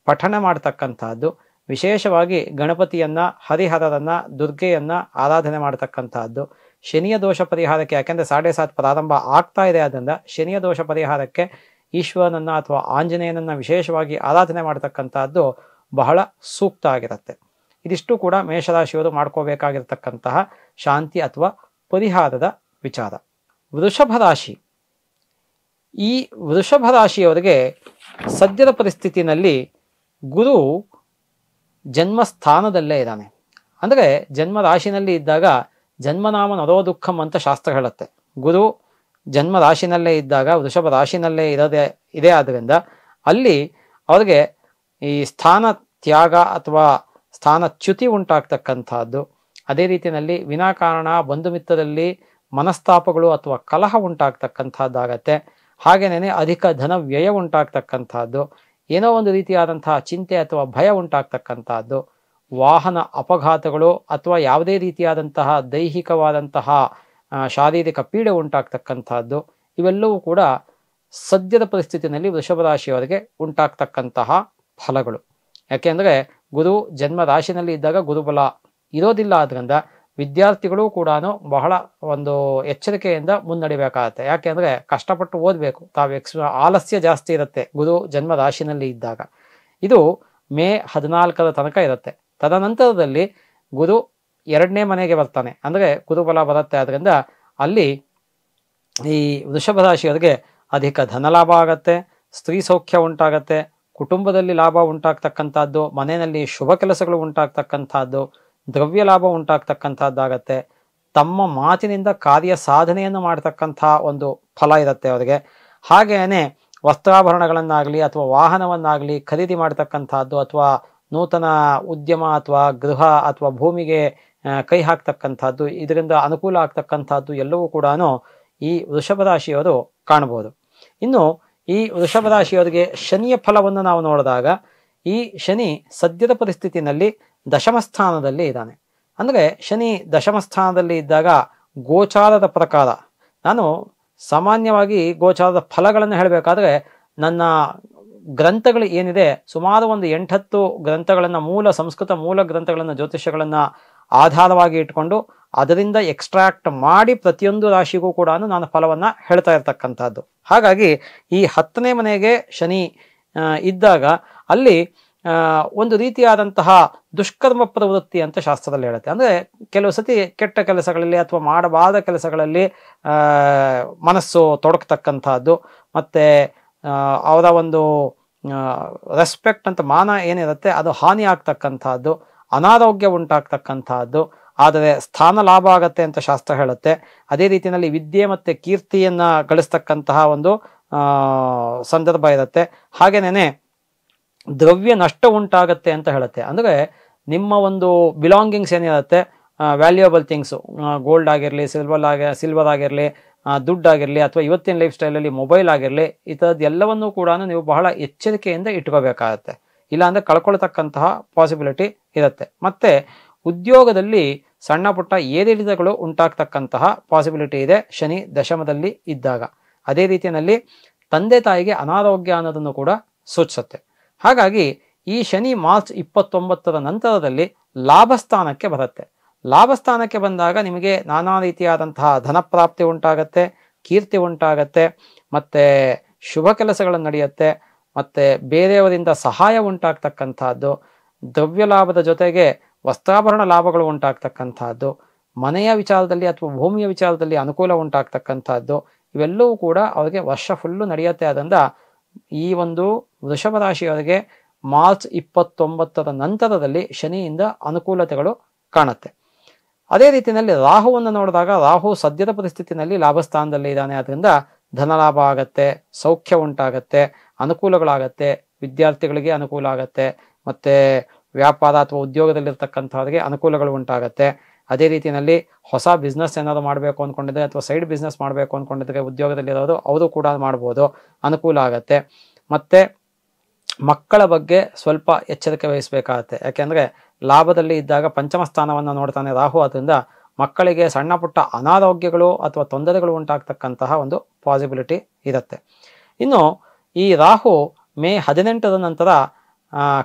ಪಠಣ ಮಾಡ್ತಕ್ಕಂಥದ್ದು, ವಿಶೇಷವಾಗಿ ಗಣಪತಿಯನ್ನು, ಹರಿಹರರನ್ನು, ದುರ್ಗೆಯನ್ನು ಆರಾಧನೆ ಮಾಡ್ತಕ್ಕಂಥದ್ದು, ಶನಿಯ ದೋಷ ಪರಿಹಾರಕ್ಕೆ, ಯಾಕೆಂದರೆ 7.5 ಪ್ರಾರಂಭ ಆಗ್ತಾ ಇದೆ, ಆದ್ದರಿಂದ ಶನಿಯ ದೋಷ ಪರಿಹಾರಕ್ಕೆ ಈಶ್ವರನನ್ನು ಅಥವಾ ಆಂಜನೇಯನನ್ನು ವಿಶೇಷವಾಗಿ ಆರಾಧನೆ ಮಾಡ್ತಕ್ಕಂಥದ್ದು ಬಹಳ ಸೂಕ್ತ ಆಗಿರುತ್ತೆ. ಇದಿಷ್ಟು ಕೂಡ ಮೇಷರಾಶಿಯವರು ಮಾಡ್ಕೋಬೇಕಾಗಿರ್ತಕ್ಕಂತಹ ಶಾಂತಿ ಅಥವಾ ಪರಿಹಾರದ ವಿಚಾರ. ವೃಷಭ ರಾಶಿ, ಈ ವೃಷಭ ರಾಶಿಯವರಿಗೆ ಸದ್ಯದ ಪರಿಸ್ಥಿತಿನಲ್ಲಿ ಗುರು ಜನ್ಮಸ್ಥಾನದಲ್ಲೇ ಇದ್ದಾನೆ. ಅಂದರೆ ಜನ್ಮ ರಾಶಿನಲ್ಲಿ ಇದ್ದಾಗ ಜನ್ಮನಾಮ ನರೋ ದುಃಖಂ ಅಂತ ಶಾಸ್ತ್ರ ಹೇಳುತ್ತೆ. ಗುರು ಜನ್ಮ ರಾಶಿನಲ್ಲೇ ಇದ್ದಾಗ ವೃಷಭ ರಾಶಿನಲ್ಲೇ ಇದೆ ಆದ್ದರಿಂದ ಅಲ್ಲಿ ಅವ್ರಿಗೆ ಈ ಸ್ಥಾನ ತ್ಯಾಗ ಅಥವಾ ಸ್ಥಾನಚ್ಯುತಿ ಉಂಟಾಗ್ತಕ್ಕಂಥದ್ದು, ಅದೇ ರೀತಿಯಲ್ಲಿ ವಿನಾಕಾರಣ ಬಂಧು ಮಿತ್ರರಲ್ಲಿ ಮನಸ್ತಾಪಗಳು ಅಥವಾ ಕಲಹ ಉಂಟಾಗ್ತಕ್ಕಂಥದ್ದಾಗತ್ತೆ. ಹಾಗೇನೇ ಅಧಿಕ ಧನ ವ್ಯಯ ಉಂಟಾಗ್ತಕ್ಕಂಥದ್ದು, ಏನೋ ಒಂದು ರೀತಿಯಾದಂತಹ ಚಿಂತೆ ಅಥವಾ ಭಯ ಉಂಟಾಗ್ತಕ್ಕಂಥದ್ದು, ವಾಹನ ಅಪಘಾತಗಳು ಅಥವಾ ಯಾವುದೇ ರೀತಿಯಾದಂತಹ ದೈಹಿಕವಾದಂತಹ ಶಾರೀರಿಕ ಪೀಡೆ ಉಂಟಾಗ್ತಕ್ಕಂಥದ್ದು, ಇವೆಲ್ಲವೂ ಕೂಡ ಸದ್ಯದ ಪರಿಸ್ಥಿತಿಯಲ್ಲಿ ವೃಷಭ ರಾಶಿಯವರಿಗೆ ಉಂಟಾಗ್ತಕ್ಕಂತಹ ಫಲಗಳು. ಯಾಕೆಂದರೆ ಗುರು ಜನ್ಮ ರಾಶಿನಲ್ಲಿ ಇದ್ದಾಗ ಗುರುಬಲ ಇರೋದಿಲ್ಲ. ಆದ್ದರಿಂದ ವಿದ್ಯಾರ್ಥಿಗಳು ಕೂಡ ಬಹಳ ಒಂದು ಎಚ್ಚರಿಕೆಯಿಂದ ಮುನ್ನಡಿಬೇಕಾಗತ್ತೆ. ಯಾಕೆಂದರೆ ಕಷ್ಟಪಟ್ಟು ಓದಬೇಕು, ಆಲಸ್ಯ ಜಾಸ್ತಿ ಇರುತ್ತೆ ಗುರು ಜನ್ಮ ರಾಶಿನಲ್ಲಿ ಇದ್ದಾಗ. ಇದು ಮೇ 14 ತನಕ ಇರುತ್ತೆ. ತದನಂತರದಲ್ಲಿ ಗುರು 2ನೇ ಮನೆಗೆ ಬರ್ತಾನೆ, ಅಂದರೆ ಗುರುಬಲ ಬರುತ್ತೆ. ಆದ್ದರಿಂದ ಅಲ್ಲಿ ಈ ವೃಷಭ ರಾಶಿಯವರಿಗೆ ಅಧಿಕ ಧನಲಾಭ ಆಗತ್ತೆ, ಸ್ತ್ರೀ ಸೌಖ್ಯ ಉಂಟಾಗತ್ತೆ, ಕುಟುಂಬದಲ್ಲಿ ಲಾಭ ಉಂಟಾಗ್ತಕ್ಕಂಥದ್ದು, ಮನೆಯಲ್ಲಿ ಶುಭ ಕೆಲಸಗಳು ಉಂಟಾಗ್ತಕ್ಕಂಥದ್ದು, ದ್ರವ್ಯ ಲಾಭ ಉಂಟಾಗ್ತಕ್ಕಂಥದ್ದಾಗತ್ತೆ. ತಮ್ಮ ಮಾತಿನಿಂದ ಕಾರ್ಯ ಸಾಧನೆಯನ್ನು ಮಾಡ್ತಕ್ಕಂಥ ಒಂದು ಫಲ ಇರುತ್ತೆ ಅವರಿಗೆ. ಹಾಗೆಯೇ ವಸ್ತ್ರಾಭರಣಗಳನ್ನಾಗಲಿ ಅಥವಾ ವಾಹನವನ್ನಾಗಲಿ ಖರೀದಿ ಮಾಡ್ತಕ್ಕಂಥದ್ದು, ಅಥವಾ ನೂತನ ಉದ್ಯಮ ಅಥವಾ ಗೃಹ ಅಥವಾ ಭೂಮಿಗೆ ಕೈ ಹಾಕ್ತಕ್ಕಂಥದ್ದು, ಇದರಿಂದ ಅನುಕೂಲ ಆಗ್ತಕ್ಕಂಥದ್ದು ಎಲ್ಲವೂ ಕೂಡ ಈ ವೃಷಭ ರಾಶಿಯವರು ಕಾಣಬಹುದು. ಇನ್ನು ಈ ವೃಷಭ ರಾಶಿಯವರಿಗೆ ಶನಿಯ ಫಲವನ್ನು ನಾವು ನೋಡಿದಾಗ ಈ ಶನಿ ಸದ್ಯದ ಪರಿಸ್ಥಿತಿನಲ್ಲಿ ದಶಮ ಸ್ಥಾನದಲ್ಲಿ ಇದ್ದಾನೆ. ಅಂದರೆ ಶನಿ ದಶಮ ಸ್ಥಾನದಲ್ಲಿ ಇದ್ದಾಗ ಗೋಚಾರದ ಪ್ರಕಾರ, ನಾನು ಸಾಮಾನ್ಯವಾಗಿ ಗೋಚಾರದ ಫಲಗಳನ್ನು ಹೇಳಬೇಕಾದ್ರೆ ನನ್ನ ಗ್ರಂಥಗಳು ಏನಿದೆ ಸುಮಾರು ಒಂದು 8-10 ಗ್ರಂಥಗಳನ್ನು, ಸಂಸ್ಕೃತ ಮೂಲ ಗ್ರಂಥಗಳನ್ನು, ಜ್ಯೋತಿಷ್ಯಗಳನ್ನು ಆಧಾರವಾಗಿ ಇಟ್ಕೊಂಡು ಅದರಿಂದ ಎಕ್ಸ್ಟ್ರಾಕ್ಟ್ ಮಾಡಿ ಪ್ರತಿಯೊಂದು ರಾಶಿಗೂ ಕೂಡ ನಾನು ಫಲವನ್ನು ಹೇಳ್ತಾ ಇರ್ತಕ್ಕಂಥದ್ದು. ಹಾಗಾಗಿ ಈ 10ನೇ ಮನೆಗೆ ಶನಿ ಇದ್ದಾಗ ಅಲ್ಲಿ ಒಂದು ರೀತಿಯಾದಂತಹ ದುಷ್ಕರ್ಮ ಪ್ರವೃತ್ತಿ ಅಂತ ಶಾಸ್ತ್ರದಲ್ಲಿ ಹೇಳುತ್ತೆ. ಅಂದರೆ ಕೆಲವು ಸತಿ ಕೆಟ್ಟ ಕೆಲಸಗಳಲ್ಲಿ ಅಥವಾ ಮಾಡಬಾರದ ಕೆಲಸಗಳಲ್ಲಿ ಮನಸ್ಸು ತೊಡಗ್ತಕ್ಕಂಥದ್ದು, ಮತ್ತು ಅವರ ಒಂದು ರೆಸ್ಪೆಕ್ಟ್ ಅಂತ ಮಾನ ಏನಿರುತ್ತೆ ಅದು ಹಾನಿ ಆಗ್ತಕ್ಕಂಥದ್ದು, ಅನಾರೋಗ್ಯ ಉಂಟಾಗ್ತಕ್ಕಂಥದ್ದು. ಆದರೆ ಸ್ಥಾನ ಲಾಭ ಆಗತ್ತೆ ಅಂತ ಶಾಸ್ತ್ರ ಹೇಳುತ್ತೆ. ಅದೇ ರೀತಿಯಲ್ಲಿ ವಿದ್ಯೆ ಮತ್ತು ಕೀರ್ತಿಯನ್ನು ಗಳಿಸ್ತಕ್ಕಂತಹ ಒಂದು ಸಂದರ್ಭ ಇರುತ್ತೆ. ಹಾಗೇನೇ ದ್ರವ್ಯ ನಷ್ಟ ಉಂಟಾಗತ್ತೆ ಅಂತ ಹೇಳುತ್ತೆ. ಅಂದರೆ ನಿಮ್ಮ ಒಂದು ಬಿಲಾಂಗಿಂಗ್ಸ್ ಏನಿರುತ್ತೆ, ವ್ಯಾಲ್ಯೂಯಬಲ್ ಥಿಂಗ್ಸು, ಗೋಲ್ಡ್ ಆಗಿರಲಿ, ಸಿಲ್ವರ್ ಆಗಿರಲಿ, ದುಡ್ಡಾಗಿರಲಿ ಅಥವಾ ಇವತ್ತಿನ ಲೈಫ್ ಸ್ಟೈಲಲ್ಲಿ ಮೊಬೈಲ್ ಆಗಿರಲಿ, ಈ ಥರದ್ದು ಎಲ್ಲವನ್ನೂ ಕೂಡ ನೀವು ಬಹಳ ಎಚ್ಚರಿಕೆಯಿಂದ ಇಟ್ಕೋಬೇಕಾಗತ್ತೆ. ಇಲ್ಲಾಂದರೆ ಕಳ್ಕೊಳ್ತಕ್ಕಂತಹ ಪಾಸಿಬಿಲಿಟಿ ಇರುತ್ತೆ. ಮತ್ತು ಉದ್ಯೋಗದಲ್ಲಿ ಸಣ್ಣ ಪುಟ್ಟ ಏರಿಳಿತಗಳು ಉಂಟಾಗ್ತಕ್ಕಂತಹ ಪಾಸಿಬಿಲಿಟಿ ಇದೆ ಶನಿ ದಶಮದಲ್ಲಿ ಇದ್ದಾಗ. ಅದೇ ರೀತಿಯಲ್ಲಿ ತಂದೆ ತಾಯಿಗೆ ಅನಾರೋಗ್ಯ ಅನ್ನೋದನ್ನು ಕೂಡ ಸೂಚಿಸುತ್ತೆ. ಹಾಗಾಗಿ ಈ ಶನಿ ಮಾರ್ಚ್ 29ರ ನಂತರದಲ್ಲಿ ಲಾಭಸ್ಥಾನಕ್ಕೆ ಬರುತ್ತೆ. ಲಾಭಸ್ಥಾನಕ್ಕೆ ಬಂದಾಗ ನಿಮಗೆ ನಾನಾ ರೀತಿಯಾದಂತಹ ಧನಪ್ರಾಪ್ತಿ ಉಂಟಾಗತ್ತೆ, ಕೀರ್ತಿ ಉಂಟಾಗತ್ತೆ, ಮತ್ತು ಶುಭ ಕೆಲಸಗಳು ನಡೆಯುತ್ತೆ, ಮತ್ತು ಬೇರೆಯವರಿಂದ ಸಹಾಯ ಉಂಟಾಗ್ತಕ್ಕಂಥದ್ದು, ದ್ರವ್ಯ ಲಾಭದ ಜೊತೆಗೆ ವಸ್ತ್ರಾಭರಣ ಲಾಭಗಳು ಉಂಟಾಗ್ತಕ್ಕಂಥದ್ದು, ಮನೆಯ ವಿಚಾರದಲ್ಲಿ ಅಥವಾ ಭೂಮಿಯ ವಿಚಾರದಲ್ಲಿ ಅನುಕೂಲ ಉಂಟಾಗ್ತಕ್ಕಂಥದ್ದು, ಇವೆಲ್ಲವೂ ಕೂಡ ಅವರಿಗೆ ವರ್ಷ ಫುಲ್ಲು ನಡೆಯುತ್ತೆ. ಅದರಿಂದ ಈ ಒಂದು ವೃಷಭ ರಾಶಿಯವರಿಗೆ ಮಾರ್ಚ್ 29ರ ನಂತರದಲ್ಲಿ ಶನಿಯಿಂದ ಅನುಕೂಲತೆಗಳು ಕಾಣುತ್ತೆ. ಅದೇ ರೀತಿಯಲ್ಲಿ ರಾಹುವನ್ನು ನೋಡಿದಾಗ ರಾಹು ಸದ್ಯದ ಪರಿಸ್ಥಿತಿನಲ್ಲಿ ಲಾಭಸ್ಥಾನದಲ್ಲಿ ಇದ್ದಾನೆ. ಅದರಿಂದ ಧನಲಾಭ ಆಗತ್ತೆ, ಸೌಖ್ಯ ಉಂಟಾಗತ್ತೆ, ಅನುಕೂಲಗಳಾಗತ್ತೆ, ವಿದ್ಯಾರ್ಥಿಗಳಿಗೆ ಅನುಕೂಲ ಆಗತ್ತೆ, ಮತ್ತು ವ್ಯಾಪಾರ ಅಥವಾ ಉದ್ಯೋಗದಲ್ಲಿರ್ತಕ್ಕಂಥವ್ರಿಗೆ ಅನುಕೂಲಗಳು ಉಂಟಾಗತ್ತೆ. ಅದೇ ರೀತಿಯಲ್ಲಿ ಹೊಸ ಬಿಸ್ನೆಸ್ ಏನಾದ್ರು ಮಾಡಬೇಕು ಅಂದ್ಕೊಂಡಿದ್ರೆ ಅಥವಾ ಸೈಡ್ ಬಿಸ್ನೆಸ್ ಮಾಡಬೇಕು ಅಂದ್ಕೊಂಡಿದ್ರೆ ಉದ್ಯೋಗದಲ್ಲಿರೋರು ಅವರು ಕೂಡ ಮಾಡ್ಬೋದು, ಅನುಕೂಲ ಆಗತ್ತೆ. ಮತ್ತು ಮಕ್ಕಳ ಬಗ್ಗೆ ಸ್ವಲ್ಪ ಎಚ್ಚರಿಕೆ ವಹಿಸಬೇಕಾಗತ್ತೆ. ಯಾಕೆಂದರೆ ಲಾಭದಲ್ಲಿ ಇದ್ದಾಗ ಪಂಚಮ ಸ್ಥಾನವನ್ನು ನೋಡ್ತಾನೆ ರಾಹು. ಅದರಿಂದ ಮಕ್ಕಳಿಗೆ ಸಣ್ಣ ಪುಟ್ಟ ಅನಾರೋಗ್ಯಗಳು ಅಥವಾ ತೊಂದರೆಗಳು ಉಂಟಾಗ್ತಕ್ಕಂತಹ ಒಂದು ಪಾಸಿಬಿಲಿಟಿ ಇರುತ್ತೆ. ಇನ್ನು ಈ ರಾಹು ಮೇ 18ರ ನಂತರ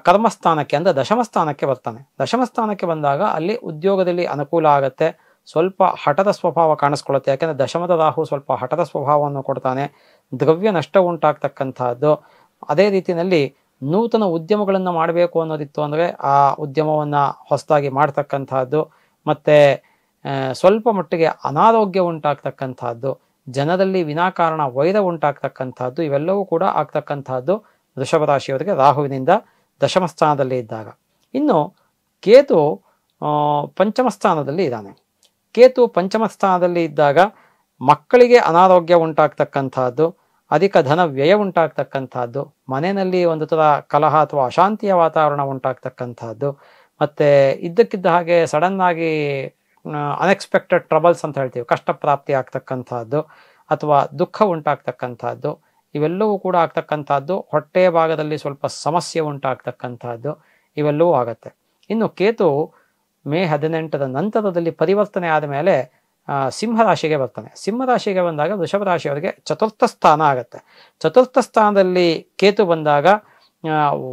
ಕರ್ಮಸ್ಥಾನಕ್ಕೆ ಅಂದರೆ ದಶಮ ಸ್ಥಾನಕ್ಕೆ ಬರ್ತಾನೆ. ದಶಮ ಸ್ಥಾನಕ್ಕೆ ಬಂದಾಗ ಅಲ್ಲಿ ಉದ್ಯೋಗದಲ್ಲಿ ಅನುಕೂಲ ಆಗುತ್ತೆ, ಸ್ವಲ್ಪ ಹಠದ ಸ್ವಭಾವ ಕಾಣಿಸ್ಕೊಳ್ಳುತ್ತೆ. ಯಾಕೆಂದರೆ ದಶಮದ ರಾಹು ಸ್ವಲ್ಪ ಹಠದ ಸ್ವಭಾವವನ್ನು ಕೊಡ್ತಾನೆ, ದ್ರವ್ಯ ನಷ್ಟ ಉಂಟಾಗ್ತಕ್ಕಂಥದ್ದು. ಅದೇ ರೀತಿಯಲ್ಲಿ ನೂತನ ಉದ್ಯಮಗಳನ್ನು ಮಾಡಬೇಕು ಅನ್ನೋದಿತ್ತು ಅಂದರೆ ಆ ಉದ್ಯಮವನ್ನು ಹೊಸದಾಗಿ ಮಾಡ್ತಕ್ಕಂಥದ್ದು, ಮತ್ತು ಸ್ವಲ್ಪ ಮಟ್ಟಿಗೆ ಅನಾರೋಗ್ಯ ಉಂಟಾಗ್ತಕ್ಕಂಥದ್ದು, ಜನರಲ್ಲಿ ವಿನಾಕಾರಣ ವೈರ ಉಂಟಾಗ್ತಕ್ಕಂಥದ್ದು, ಇವೆಲ್ಲವೂ ಕೂಡ ಆಗ್ತಕ್ಕಂಥದ್ದು ವೃಷಭ ರಾಶಿಯವರಿಗೆ ರಾಹುವಿನಿಂದ ದಶಮ ಸ್ಥಾನದಲ್ಲಿ ಇದ್ದಾಗ. ಇನ್ನು ಕೇತು ಪಂಚಮ ಸ್ಥಾನದಲ್ಲಿ ಇದ್ದಾನೆ. ಕೇತು ಪಂಚಮ ಸ್ಥಾನದಲ್ಲಿ ಇದ್ದಾಗ ಮಕ್ಕಳಿಗೆ ಅನಾರೋಗ್ಯ ಉಂಟಾಗ್ತಕ್ಕಂಥದ್ದು, ಅಧಿಕ ಧನ ವ್ಯಯ ಉಂಟಾಗ್ತಕ್ಕಂಥದ್ದು, ಮನೆಯಲ್ಲಿ ಒಂದು ಥರ ಕಲಹ ಅಥವಾ ಅಶಾಂತಿಯ ವಾತಾವರಣ ಉಂಟಾಗ್ತಕ್ಕಂಥದ್ದು, ಮತ್ತು ಇದ್ದಕ್ಕಿದ್ದ ಹಾಗೆ ಸಡನ್ನಾಗಿ ಅನ್ಎಕ್ಸ್ಪೆಕ್ಟೆಡ್ ಟ್ರಬಲ್ಸ್ ಅಂತ ಹೇಳ್ತೀವಿ, ಕಷ್ಟ ಪ್ರಾಪ್ತಿ ಆಗ್ತಕ್ಕಂಥದ್ದು ಅಥವಾ ದುಃಖ ಉಂಟಾಗ್ತಕ್ಕಂಥದ್ದು, ಇವೆಲ್ಲವೂ ಕೂಡ ಆಗ್ತಕ್ಕಂಥದ್ದು. ಹೊಟ್ಟೆಯ ಭಾಗದಲ್ಲಿ ಸ್ವಲ್ಪ ಸಮಸ್ಯೆ ಉಂಟಾಗ್ತಕ್ಕಂಥದ್ದು, ಇವೆಲ್ಲವೂ ಆಗುತ್ತೆ. ಇನ್ನು ಕೇತು ಮೇ 18ರ ನಂತರದಲ್ಲಿ ಪರಿವರ್ತನೆ ಆದ ಮೇಲೆ ಸಿಂಹರಾಶಿಗೆ ಬರ್ತಾನೆ. ಸಿಂಹರಾಶಿಗೆ ಬಂದಾಗ ವೃಷಭ ರಾಶಿಯವರಿಗೆ ಚತುರ್ಥ ಸ್ಥಾನ ಆಗುತ್ತೆ. ಚತುರ್ಥ ಸ್ಥಾನದಲ್ಲಿ ಕೇತು ಬಂದಾಗ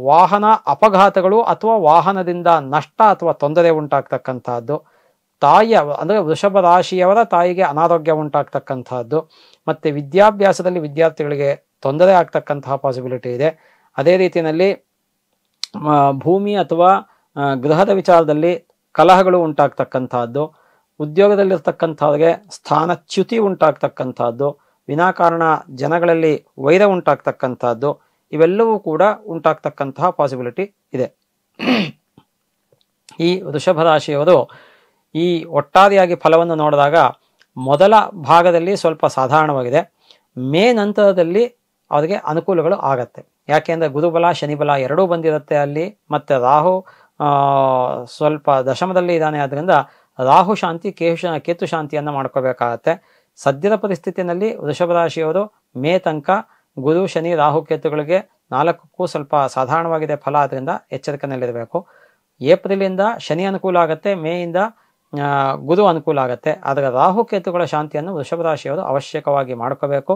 ವಾಹನ ಅಪಘಾತಗಳು ಅಥವಾ ವಾಹನದಿಂದ ನಷ್ಟ ಅಥವಾ ತೊಂದರೆ ಉಂಟಾಗ್ತಕ್ಕಂಥದ್ದು, ತಾಯಿಯ ಅಂದರೆ ವೃಷಭ ರಾಶಿಯವರ ತಾಯಿಗೆ ಅನಾರೋಗ್ಯ ಉಂಟಾಗ್ತಕ್ಕಂಥದ್ದು, ಮತ್ತು ವಿದ್ಯಾಭ್ಯಾಸದಲ್ಲಿ ವಿದ್ಯಾರ್ಥಿಗಳಿಗೆ ತೊಂದರೆ ಆಗ್ತಕ್ಕಂತಹ ಪಾಸಿಬಿಲಿಟಿ ಇದೆ. ಅದೇ ರೀತಿಯಲ್ಲಿ ಭೂಮಿ ಅಥವಾ ಗೃಹದ ವಿಚಾರದಲ್ಲಿ ಕಲಹಗಳು ಉಂಟಾಗ್ತಕ್ಕಂಥದ್ದು, ಉದ್ಯೋಗದಲ್ಲಿರ್ತಕ್ಕಂಥವ್ರಿಗೆ ಸ್ಥಾನಚ್ಯುತಿ ಉಂಟಾಗ್ತಕ್ಕಂಥದ್ದು, ವಿನಾಕಾರಣ ಜನಗಳಲ್ಲಿ ವೈರ ಉಂಟಾಗ್ತಕ್ಕಂಥದ್ದು, ಇವೆಲ್ಲವೂ ಕೂಡ ಉಂಟಾಗ್ತಕ್ಕಂತಹ ಪಾಸಿಬಿಲಿಟಿ ಇದೆ. ಈ ವೃಷಭ ರಾಶಿಯವರು ಈ ಒಟ್ಟಾರೆಯಾಗಿ ಫಲವನ್ನು ನೋಡಿದಾಗ ಮೊದಲ ಭಾಗದಲ್ಲಿ ಸ್ವಲ್ಪ ಸಾಧಾರಣವಾಗಿದೆ. ಮೇ ನಂತರದಲ್ಲಿ ಅವರಿಗೆ ಅನುಕೂಲಗಳು ಆಗತ್ತೆ. ಯಾಕೆಂದರೆ ಗುರುಬಲ ಶನಿಬಲ ಎರಡೂ ಬಂದಿರುತ್ತೆ ಅಲ್ಲಿ, ಮತ್ತು ರಾಹು ಸ್ವಲ್ಪ ದಶಮದಲ್ಲಿ ಇದ್ದಾನೆ. ಆದ್ದರಿಂದ ರಾಹು ಶಾಂತಿ ಕೇತು ಶಾಂತಿಯನ್ನು ಮಾಡ್ಕೋಬೇಕಾಗತ್ತೆ. ಸದ್ಯದ ಪರಿಸ್ಥಿತಿಯಲ್ಲಿ ವೃಷಭ ರಾಶಿಯವರು ಮೇ ತನಕ ಗುರು ಶನಿ ರಾಹು ಕೇತುಗಳಿಗೆ 4ಕ್ಕೂ ಸ್ವಲ್ಪ ಸಾಧಾರಣವಾಗಿದೆ ಫಲ. ಅದರಿಂದ ಎಚ್ಚರಿಕೆಯಲ್ಲಿರಬೇಕು. ಏಪ್ರಿಲಿಂದ ಶನಿ ಅನುಕೂಲ ಆಗುತ್ತೆ, ಮೇಯಿಂದ ಗುರು ಅನುಕೂಲ ಆಗುತ್ತೆ. ಆದರೆ ರಾಹು ಕೇತುಗಳ ಶಾಂತಿಯನ್ನು ವೃಷಭ ರಾಶಿಯವರು ಅವಶ್ಯಕವಾಗಿ ಮಾಡ್ಕೋಬೇಕು.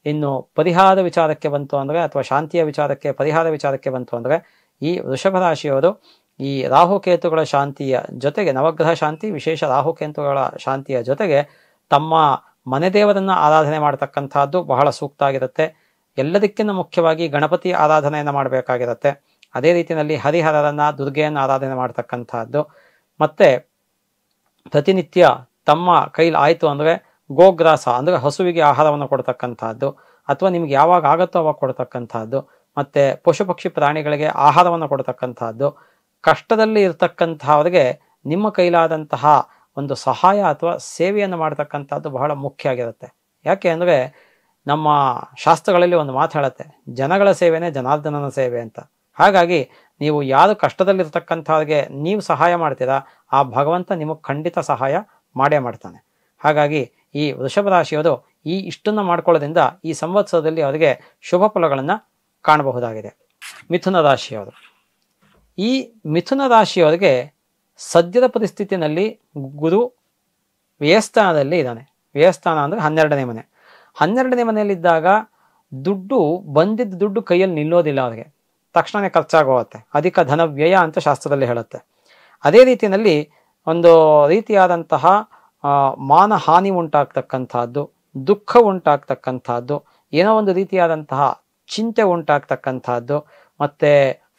ಇನ್ನು ಪರಿಹಾರದ ವಿಚಾರಕ್ಕೆ ಬಂತು ಅಂದರೆ ಅಥವಾ ಶಾಂತಿಯ ವಿಚಾರಕ್ಕೆ ಪರಿಹಾರ ವಿಚಾರಕ್ಕೆ ಬಂತು ಅಂದರೆ ಈ ವೃಷಭ ರಾಶಿಯವರು ಈ ರಾಹುಕೇತುಗಳ ಶಾಂತಿಯ ಜೊತೆಗೆ ನವಗ್ರಹ ಶಾಂತಿ, ವಿಶೇಷ ರಾಹುಕೇತುಗಳ ಶಾಂತಿಯ ಜೊತೆಗೆ ತಮ್ಮ ಮನೆ ದೇವರನ್ನು ಆರಾಧನೆ ಮಾಡ್ತಕ್ಕಂಥದ್ದು ಬಹಳ ಸೂಕ್ತ ಆಗಿರುತ್ತೆ. ಎಲ್ಲದಕ್ಕಿಂತ ಮುಖ್ಯವಾಗಿ ಗಣಪತಿ ಆರಾಧನೆಯನ್ನು ಮಾಡಬೇಕಾಗಿರುತ್ತೆ. ಅದೇ ರೀತಿಯಲ್ಲಿ ಹರಿಹರರನ್ನು ದುರ್ಗೆಯನ್ನು ಆರಾಧನೆ ಮಾಡ್ತಕ್ಕಂಥದ್ದು, ಮತ್ತು ಪ್ರತಿನಿತ್ಯ ತಮ್ಮ ಕೈಲಿ ಆಯಿತು ಅಂದರೆ ಗೋಗ್ರಾಸ ಅಂದರೆ ಹಸುವಿಗೆ ಆಹಾರವನ್ನು ಕೊಡ್ತಕ್ಕಂಥದ್ದು, ಅಥವಾ ನಿಮ್ಗೆ ಯಾವಾಗ ಆಗುತ್ತೋ ಅವಾಗ ಕೊಡ್ತಕ್ಕಂಥದ್ದು, ಮತ್ತು ಪಶು ಪಕ್ಷಿ ಪ್ರಾಣಿಗಳಿಗೆ ಆಹಾರವನ್ನು ಕೊಡ್ತಕ್ಕಂಥದ್ದು, ಕಷ್ಟದಲ್ಲಿ ಇರ್ತಕ್ಕಂಥವ್ರಿಗೆ ನಿಮ್ಮ ಕೈಲಾದಂತಹ ಒಂದು ಸಹಾಯ ಅಥವಾ ಸೇವೆಯನ್ನು ಮಾಡ್ತಕ್ಕಂಥದ್ದು ಬಹಳ ಮುಖ್ಯ ಆಗಿರುತ್ತೆ. ಯಾಕೆ ಅಂದರೆ ನಮ್ಮ ಶಾಸ್ತ್ರಗಳಲ್ಲಿ ಒಂದು ಮಾತು ಹೇಳುತ್ತೆ, ಜನಗಳ ಸೇವೆನೇ ಜನಾರ್ದನನ ಸೇವೆ ಅಂತ. ಹಾಗಾಗಿ ನೀವು ಯಾರು ಕಷ್ಟದಲ್ಲಿರ್ತಕ್ಕಂಥವ್ರಿಗೆ ನೀವು ಸಹಾಯ ಮಾಡ್ತೀರಾ, ಆ ಭಗವಂತ ನಿಮಗೆ ಖಂಡಿತ ಸಹಾಯ ಮಾಡೇ ಮಾಡ್ತಾನೆ. ಹಾಗಾಗಿ ಈ ವೃಷಭ ರಾಶಿಯವರು ಇಷ್ಟನ್ನು ಮಾಡ್ಕೊಳ್ಳೋದ್ರಿಂದ ಈ ಸಂವತ್ಸರದಲ್ಲಿ ಅವರಿಗೆ ಶುಭ ಫಲಗಳನ್ನು ಕಾಣಬಹುದಾಗಿದೆ. ಮಿಥುನ ರಾಶಿಯವರು, ಈ ಮಿಥುನ ರಾಶಿಯವರಿಗೆ ಸದ್ಯದ ಪರಿಸ್ಥಿತಿಯಲ್ಲಿ ಗುರು ವ್ಯಯಸ್ಥಾನದಲ್ಲಿ ಇದ್ದಾನೆ. ವ್ಯಯಸ್ಥಾನ ಅಂದರೆ 12ನೇ ಮನೆ. 12ನೇ ಮನೆಯಲ್ಲಿದ್ದಾಗ ಬಂದಿದ್ದ ದುಡ್ಡು ಕೈಯಲ್ಲಿ ನಿಲ್ಲೋದಿಲ್ಲ, ಅವರಿಗೆ ತಕ್ಷಣವೇ ಖರ್ಚಾಗೋಗುತ್ತೆ. ಅಧಿಕ ಧನ ವ್ಯಯ ಅಂತ ಶಾಸ್ತ್ರದಲ್ಲಿ ಹೇಳುತ್ತೆ. ಅದೇ ರೀತಿಯಲ್ಲಿ ಒಂದು ರೀತಿಯಾದಂತಹ ಮಾನಹಾನಿ ಉಂಟಾಗ್ತಕ್ಕಂಥದ್ದು, ದುಃಖ ಉಂಟಾಗ್ತಕ್ಕಂಥದ್ದು, ಏನೋ ಒಂದು ರೀತಿಯಾದಂತಹ ಚಿಂತೆ ಉಂಟಾಗ್ತಕ್ಕಂಥದ್ದು, ಮತ್ತೆ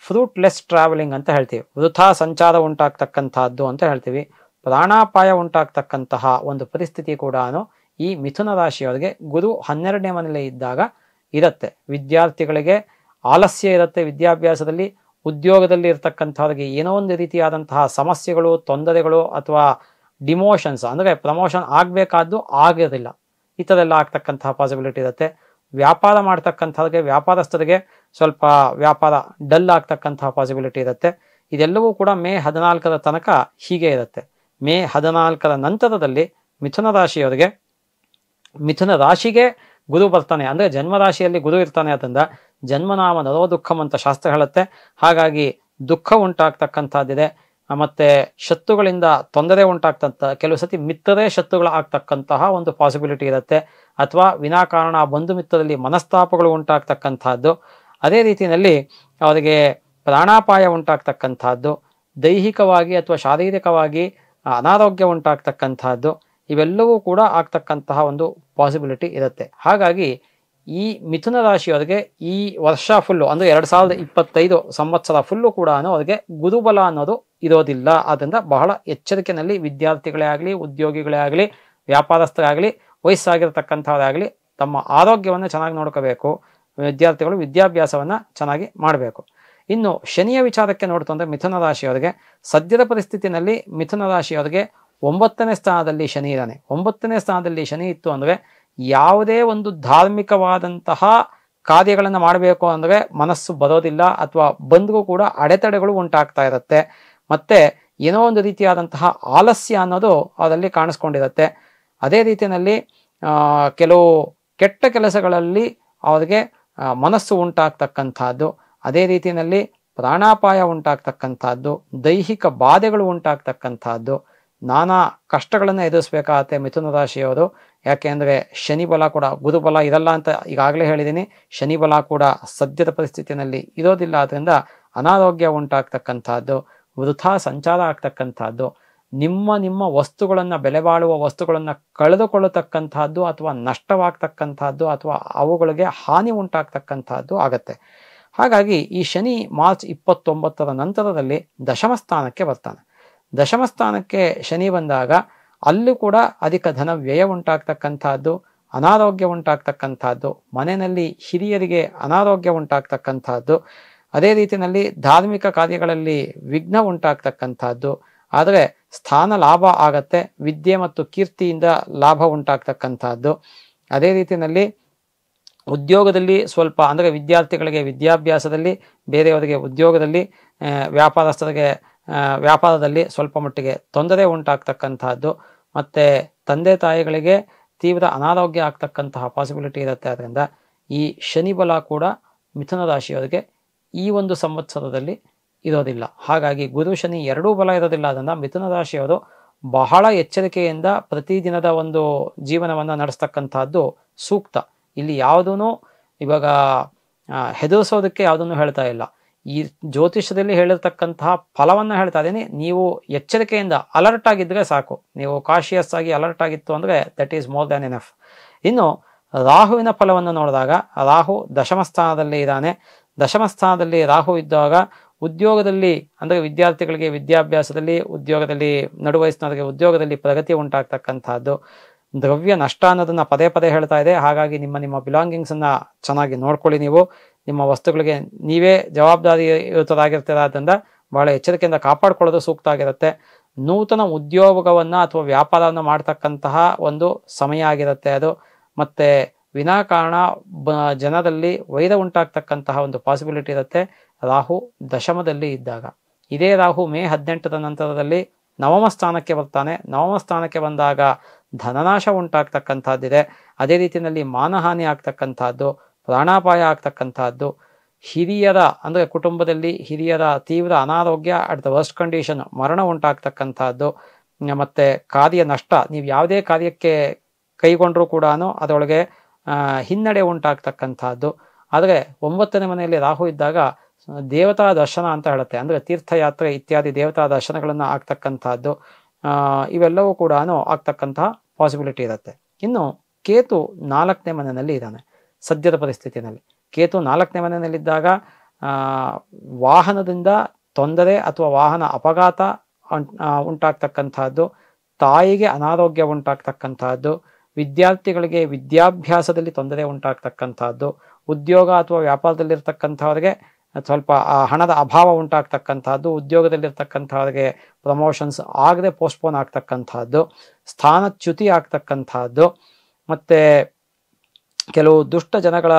ಫ್ರೂಟ್ಲೆಸ್ ಟ್ರಾವೆಲಿಂಗ್ ಅಂತ ಹೇಳ್ತೀವಿ, ವೃಥಾ ಸಂಚಾರ ಉಂಟಾಗ್ತಕ್ಕಂಥದ್ದು ಅಂತ ಹೇಳ್ತೀವಿ, ಪ್ರಾಣಾಪಾಯ ಉಂಟಾಗ್ತಕ್ಕಂತಹ ಒಂದು ಪರಿಸ್ಥಿತಿ ಕೂಡ ಈ ಮಿಥುನ ರಾಶಿಯವರಿಗೆ ಗುರು 12ನೇ ಮನೆಯಲ್ಲಿ ಇದ್ದಾಗ ಇರುತ್ತೆ. ವಿದ್ಯಾರ್ಥಿಗಳಿಗೆ ಆಲಸ್ಯ ಇರುತ್ತೆ ವಿದ್ಯಾಭ್ಯಾಸದಲ್ಲಿ. ಉದ್ಯೋಗದಲ್ಲಿ ಇರ್ತಕ್ಕಂಥವ್ರಿಗೆ ಏನೋ ಒಂದು ರೀತಿಯಾದಂತಹ ಸಮಸ್ಯೆಗಳು, ತೊಂದರೆಗಳು ಅಥವಾ ಡಿಮೋಷನ್ಸ್ ಅಂದರೆ ಪ್ರಮೋಷನ್ ಆಗಬೇಕಾದ್ದು ಆಗಿರೋದಿಲ್ಲ, ಈ ಥರ ಎಲ್ಲ ಆಗ್ತಕ್ಕಂತಹ ಪಾಸಿಬಿಲಿಟಿ ಇರುತ್ತೆ. ವ್ಯಾಪಾರ ಮಾಡ್ತಕ್ಕಂಥವ್ರಿಗೆ, ವ್ಯಾಪಾರಸ್ಥರಿಗೆ ಸ್ವಲ್ಪ ವ್ಯಾಪಾರ ಡಲ್ ಆಗ್ತಕ್ಕಂತಹ ಪಾಸಿಬಿಲಿಟಿ ಇರುತ್ತೆ. ಇದೆಲ್ಲವೂ ಕೂಡ ಮೇ 14ರ ತನಕ ಹೀಗೆ ಇರುತ್ತೆ. ಮೇ 14ರ ನಂತರದಲ್ಲಿ ಮಿಥುನ ರಾಶಿಯವರಿಗೆ, ಮಿಥುನ ರಾಶಿಗೆ ಗುರು ಬರ್ತಾನೆ, ಅಂದರೆ ಜನ್ಮರಾಶಿಯಲ್ಲಿ ಗುರು ಇರ್ತಾನೆ. ಅದರಿಂದ ಜನ್ಮನಾಮ ನರೋ ದುಃಖಂ ಅಂತ ಶಾಸ್ತ್ರ ಹೇಳುತ್ತೆ. ಹಾಗಾಗಿ ದುಃಖ ಉಂಟಾಗ್ತಕ್ಕಂಥದ್ದಿದೆ. ಮತ್ತೆ ಶತ್ರುಗಳಿಂದ ತೊಂದರೆ ಉಂಟಾಗ್ತಂಥ, ಕೆಲವು ಸತಿ ಮಿತ್ರರೇ ಶತ್ರುಗಳು ಆಗ್ತಕ್ಕಂತಹ ಒಂದು ಪಾಸಿಬಿಲಿಟಿ ಇರುತ್ತೆ. ಅಥವಾ ವಿನಾಕಾರಣ ಬಂಧು ಮಿತ್ರರಲ್ಲಿ ಮನಸ್ತಾಪಗಳು ಉಂಟಾಗ್ತಕ್ಕಂಥದ್ದು. ಅದೇ ರೀತಿಯಲ್ಲಿ ಅವರಿಗೆ ಪ್ರಾಣಾಪಾಯ ಉಂಟಾಗ್ತಕ್ಕಂಥದ್ದು, ದೈಹಿಕವಾಗಿ ಅಥವಾ ಶಾರೀರಿಕವಾಗಿ ಅನಾರೋಗ್ಯ ಉಂಟಾಗ್ತಕ್ಕಂಥದ್ದು, ಇವೆಲ್ಲವೂ ಕೂಡ ಆಗ್ತಕ್ಕಂತಹ ಒಂದು ಪಾಸಿಬಿಲಿಟಿ ಇರುತ್ತೆ. ಹಾಗಾಗಿ ಈ ಮಿಥುನ ರಾಶಿಯವರಿಗೆ ಈ ವರ್ಷ ಫುಲ್ಲು ಅಂದರೆ 2025 ಸಂವತ್ಸರ ಫುಲ್ಲು ಕೂಡ ಅವರಿಗೆ ಗುರುಬಲ ಅನ್ನೋದು ಇರೋದಿಲ್ಲ. ಆದ್ದರಿಂದ ಬಹಳ ಎಚ್ಚರಿಕೆಯಲ್ಲಿ ವಿದ್ಯಾರ್ಥಿಗಳೇ ಆಗಲಿ, ಉದ್ಯೋಗಿಗಳೇ ಆಗಲಿ, ವ್ಯಾಪಾರಸ್ಥರಾಗಲಿ, ವಯಸ್ಸಾಗಿರ್ತಕ್ಕಂಥವರಾಗಲಿ ತಮ್ಮ ಆರೋಗ್ಯವನ್ನು ಚೆನ್ನಾಗಿ ನೋಡ್ಕೋಬೇಕು. ವಿದ್ಯಾರ್ಥಿಗಳು ವಿದ್ಯಾಭ್ಯಾಸವನ್ನು ಚೆನ್ನಾಗಿ ಮಾಡಬೇಕು. ಇನ್ನು ಶನಿಯ ವಿಚಾರಕ್ಕೆ ನೋಡ್ತಂದ್ರೆ ಮಿಥುನ ರಾಶಿಯವರಿಗೆ ಸದ್ಯದ ಪರಿಸ್ಥಿತಿನಲ್ಲಿ ಮಿಥುನ ರಾಶಿಯವರಿಗೆ 9ನೇ ಸ್ಥಾನದಲ್ಲಿ ಶನಿ ಇದ್ದಾನೆ. 9ನೇ ಸ್ಥಾನದಲ್ಲಿ ಶನಿ ಇತ್ತು ಅಂದರೆ ಯಾವುದೇ ಒಂದು ಧಾರ್ಮಿಕವಾದಂತಹ ಕಾರ್ಯಗಳನ್ನು ಮಾಡಬೇಕು ಅಂದರೆ ಮನಸ್ಸು ಬರೋದಿಲ್ಲ, ಅಥವಾ ಬಂದರೂ ಕೂಡ ಅಡೆತಡೆಗಳು ಉಂಟಾಗ್ತಾ ಇರುತ್ತೆ. ಮತ್ತೆ ಏನೋ ಒಂದು ರೀತಿಯಾದಂತಹ ಆಲಸ್ಯ ಅನ್ನೋದು ಅದರಲ್ಲಿ ಕಾಣಿಸ್ಕೊಂಡಿರುತ್ತೆ. ಅದೇ ರೀತಿಯಲ್ಲಿ ಕೆಲವು ಕೆಟ್ಟ ಕೆಲಸಗಳಲ್ಲಿ ಅವರಿಗೆ ಮನಸ್ಸು ಉಂಟಾಗ್ತಕ್ಕಂಥದ್ದು, ಅದೇ ರೀತಿಯಲ್ಲಿ ಪ್ರಾಣಾಪಾಯ ಉಂಟಾಗ್ತಕ್ಕಂಥದ್ದು, ದೈಹಿಕ ಬಾಧೆಗಳು ಉಂಟಾಗ್ತಕ್ಕಂಥದ್ದು, ನಾನಾ ಕಷ್ಟಗಳನ್ನು ಎದುರಿಸ್ಬೇಕಾಗತ್ತೆ ಮಿಥುನ ರಾಶಿಯವರು. ಯಾಕೆಂದರೆ ಶನಿ ಬಲ ಕೂಡ ಗುರುಬಲ ಇರಲ್ಲ ಅಂತ ಈಗಾಗಲೇ ಹೇಳಿದ್ದೀನಿ. ಶನಿ ಬಲ ಕೂಡ ಸದ್ಯದ ಪರಿಸ್ಥಿತಿಯಲ್ಲಿ ಇರೋದಿಲ್ಲ. ಅದರಿಂದ ಅನಾರೋಗ್ಯ ಉಂಟಾಗ್ತಕ್ಕಂಥದ್ದು, ವೃಥಾ ಸಂಚಾರ ಆಗ್ತಕ್ಕಂಥದ್ದು, ನಿಮ್ಮ ವಸ್ತುಗಳನ್ನು, ಬೆಲೆ ಬಾಳುವ ವಸ್ತುಗಳನ್ನು ಕಳೆದುಕೊಳ್ಳತಕ್ಕಂಥದ್ದು ಅಥವಾ ನಷ್ಟವಾಗ್ತಕ್ಕಂಥದ್ದು ಅಥವಾ ಅವುಗಳಿಗೆ ಹಾನಿ ಉಂಟಾಗ್ತಕ್ಕಂಥದ್ದು ಆಗತ್ತೆ. ಹಾಗಾಗಿ ಈ ಶನಿ ಮಾರ್ಚ್ 29ರ ನಂತರದಲ್ಲಿ ದಶಮ ಸ್ಥಾನಕ್ಕೆ ಬರ್ತಾನೆ. ದಶಮ ಸ್ಥಾನಕ್ಕೆ ಶನಿ ಬಂದಾಗ ಅಲ್ಲೂ ಕೂಡ ಅಧಿಕ ಧನ ವ್ಯಯ ಉಂಟಾಗ್ತಕ್ಕಂಥದ್ದು, ಅನಾರೋಗ್ಯ ಉಂಟಾಗ್ತಕ್ಕಂಥದ್ದು, ಮನೆಯಲ್ಲಿ ಹಿರಿಯರಿಗೆ ಅನಾರೋಗ್ಯ ಉಂಟಾಗ್ತಕ್ಕಂಥದ್ದು, ಅದೇ ರೀತಿಯಲ್ಲಿ ಧಾರ್ಮಿಕ ಕಾರ್ಯಗಳಲ್ಲಿ ವಿಘ್ನ ಉಂಟಾಗ್ತಕ್ಕಂಥದ್ದು. ಆದರೆ ಸ್ಥಾನ ಲಾಭ ಆಗತ್ತೆ, ವಿದ್ಯೆ ಮತ್ತು ಕೀರ್ತಿಯಿಂದ ಲಾಭ ಉಂಟಾಗ್ತಕ್ಕಂಥದ್ದು. ಅದೇ ರೀತಿಯಲ್ಲಿ ಉದ್ಯೋಗದಲ್ಲಿ ಸ್ವಲ್ಪ ಅಂದರೆ ವಿದ್ಯಾರ್ಥಿಗಳಿಗೆ ವಿದ್ಯಾಭ್ಯಾಸದಲ್ಲಿ, ಬೇರೆಯವರಿಗೆ ಉದ್ಯೋಗದಲ್ಲಿ, ವ್ಯಾಪಾರಸ್ಥರಿಗೆ ವ್ಯಾಪಾರದಲ್ಲಿ ಸ್ವಲ್ಪ ಮಟ್ಟಿಗೆ ತೊಂದರೆ ಉಂಟಾಗ್ತಕ್ಕಂಥದ್ದು, ಮತ್ತು ತಂದೆ ತಾಯಿಗಳಿಗೆ ತೀವ್ರ ಅನಾರೋಗ್ಯ ಆಗ್ತಕ್ಕಂತಹ ಪಾಸಿಬಿಲಿಟಿ ಇರುತ್ತೆ. ಅದರಿಂದ ಈ ಶನಿ ಬಲ ಕೂಡ ಮಿಥುನ ರಾಶಿಯವರಿಗೆ ಈ ಒಂದು ಸಂವತ್ಸರದಲ್ಲಿ ಇರೋದಿಲ್ಲ. ಹಾಗಾಗಿ ಗುರು ಶನಿ ಎರಡೂ ಬಲ ಇರೋದಿಲ್ಲ. ಅದನ್ನು ಮಿಥುನ ರಾಶಿಯವರು ಬಹಳ ಎಚ್ಚರಿಕೆಯಿಂದ ಪ್ರತಿದಿನದ ಒಂದು ಜೀವನವನ್ನು ನಡೆಸ್ತಕ್ಕಂಥದ್ದು ಸೂಕ್ತ. ಇಲ್ಲಿ ಯಾವುದೂ ಇವಾಗ ಹೆದರಿಸೋದಕ್ಕೆ ಯಾವುದನ್ನು ಹೇಳ್ತಾ ಇಲ್ಲ. ಈ ಜ್ಯೋತಿಷ್ಯದಲ್ಲಿ ಹೇಳಿರ್ತಕ್ಕಂತಹ ಫಲವನ್ನು ಹೇಳ್ತಾ ಇದ್ದೀನಿ. ನೀವು ಎಚ್ಚರಿಕೆಯಿಂದ ಅಲರ್ಟ್ ಆಗಿದ್ದರೆ ಸಾಕು. ನೀವು ಕಾಶಿಯಸ್ ಆಗಿ ಅಲರ್ಟ್ ಆಗಿತ್ತು ಅಂದರೆ that is more than enough. ಇನ್ನು ರಾಹುವಿನ ಫಲವನ್ನು ನೋಡಿದಾಗ ರಾಹು ದಶಮ ಸ್ಥಾನದಲ್ಲಿ ಇದ್ದಾನೆ. ದಶಮ ಸ್ಥಾನದಲ್ಲಿ ರಾಹು ಇದ್ದಾಗ ಉದ್ಯೋಗದಲ್ಲಿ ಅಂದರೆ ವಿದ್ಯಾರ್ಥಿಗಳಿಗೆ ವಿದ್ಯಾಭ್ಯಾಸದಲ್ಲಿ, ಉದ್ಯೋಗದಲ್ಲಿ ನಡುವಯಸ್ಸಿನವರಿಗೆ ಉದ್ಯೋಗದಲ್ಲಿ ಪ್ರಗತಿ ಉಂಟಾಗ್ತಕ್ಕಂಥದ್ದು, ದ್ರವ್ಯ ನಷ್ಟ ಅನ್ನೋದನ್ನು ಪದೇ ಪದೇ ಹೇಳ್ತಾ ಇದೆ. ಹಾಗಾಗಿ ನಿಮ್ಮ ಬಿಲಾಂಗಿಂಗ್ಸನ್ನು ಚೆನ್ನಾಗಿ ನೋಡ್ಕೊಳ್ಳಿ. ನೀವು ನಿಮ್ಮ ವಸ್ತುಗಳಿಗೆ ನೀವೇ ಜವಾಬ್ದಾರಿಯುತರಾಗಿರ್ತೀರಾದ್ರಿಂದ ಬಹಳ ಎಚ್ಚರಿಕೆಯಿಂದ ಕಾಪಾಡ್ಕೊಳ್ಳೋದು ಸೂಕ್ತ ಆಗಿರುತ್ತೆ. ನೂತನ ಉದ್ಯೋಗವನ್ನು ಅಥವಾ ವ್ಯಾಪಾರವನ್ನು ಮಾಡ್ತಕ್ಕಂತಹ ಒಂದು ಸಮಯ ಆಗಿರುತ್ತೆ ಅದು. ಮತ್ತು ವಿನಾಕಾರಣ ಜನರಲ್ಲಿ ವೈರ ಉಂಟಾಗ್ತಕ್ಕಂತಹ ಒಂದು ಪಾಸಿಬಿಲಿಟಿ ಇರುತ್ತೆ ರಾಹು ದಶಮದಲ್ಲಿ ಇದ್ದಾಗ. ಇದೇ ರಾಹು ಮೇ 18ರ ನಂತರದಲ್ಲಿ ನವಮ ಸ್ಥಾನಕ್ಕೆ ಬರ್ತಾನೆ. ನವಮ ಸ್ಥಾನಕ್ಕೆ ಬಂದಾಗ ಧನನಾಶ ಉಂಟಾಗ್ತಕ್ಕಂಥದ್ದಿದೆ. ಅದೇ ರೀತಿಯಲ್ಲಿ ಮಾನಹಾನಿ ಆಗ್ತಕ್ಕಂಥದ್ದು, ಪ್ರಾಣಾಪಾಯ ಆಗ್ತಕ್ಕಂಥದ್ದು, ಹಿರಿಯರ ಅಂದರೆ ಕುಟುಂಬದಲ್ಲಿ ಹಿರಿಯರ ತೀವ್ರ ಅನಾರೋಗ್ಯ ಅಟ್ ದ ವರ್ಸ್ಟ್ ಕಂಡೀಷನ್ ಮರಣ ಉಂಟಾಗ್ತಕ್ಕಂಥದ್ದು, ಮತ್ತು ಕಾರ್ಯ ನಷ್ಟ, ನೀವು ಯಾವುದೇ ಕಾರ್ಯಕ್ಕೆ ಕೈಗೊಂಡ್ರೂ ಕೂಡ ಅದರೊಳಗೆ ಹಿನ್ನಡೆ ಉಂಟಾಗ್ತಕ್ಕಂಥದ್ದು. ಆದರೆ 9ನೇ ಮನೆಯಲ್ಲಿ ರಾಹು ಇದ್ದಾಗ ದೇವತಾ ದರ್ಶನ ಅಂತ ಹೇಳುತ್ತೆ, ಅಂದರೆ ತೀರ್ಥಯಾತ್ರೆ ಇತ್ಯಾದಿ ದೇವತಾ ದರ್ಶನಗಳನ್ನು ಆಗ್ತಕ್ಕಂಥದ್ದು, ಇವೆಲ್ಲವೂ ಕೂಡ ಆಗ್ತಕ್ಕಂತಹ ಪಾಸಿಬಿಲಿಟಿ ಇರುತ್ತೆ. ಇನ್ನು ಕೇತು 4ನೇ ಮನೆಯಲ್ಲಿ ಇದ್ದಾನೆ ಸದ್ಯದ ಪರಿಸ್ಥಿತಿನಲ್ಲಿ. ಕೇತು 4ನೇ ಮನೆಯಲ್ಲಿದ್ದಾಗ ವಾಹನದಿಂದ ತೊಂದರೆ ಅಥವಾ ವಾಹನ ಅಪಘಾತ ಉಂಟಾಗ್ತಕ್ಕಂಥದ್ದು, ತಾಯಿಗೆ ಅನಾರೋಗ್ಯ ಉಂಟಾಗ್ತಕ್ಕಂಥದ್ದು, ವಿದ್ಯಾರ್ಥಿಗಳಿಗೆ ವಿದ್ಯಾಭ್ಯಾಸದಲ್ಲಿ ತೊಂದರೆ ಉಂಟಾಗ್ತಕ್ಕಂಥದ್ದು, ಉದ್ಯೋಗ ಅಥವಾ ವ್ಯಾಪಾರದಲ್ಲಿರ್ತಕ್ಕಂಥವ್ರಿಗೆ ಸ್ವಲ್ಪ ಹಣದ ಅಭಾವ ಉಂಟಾಗ್ತಕ್ಕಂಥದ್ದು, ಉದ್ಯೋಗದಲ್ಲಿರ್ತಕ್ಕಂಥವ್ರಿಗೆ ಪ್ರಮೋಷನ್ಸ್ ಆಗದೆ ಪೋಸ್ಟ್ಪೋನ್ ಆಗ್ತಕ್ಕಂಥದ್ದು, ಸ್ಥಾನಚ್ಯುತಿ ಆಗ್ತಕ್ಕಂಥದ್ದು, ಮತ್ತು ಕೆಲವು ದುಷ್ಟ ಜನಗಳ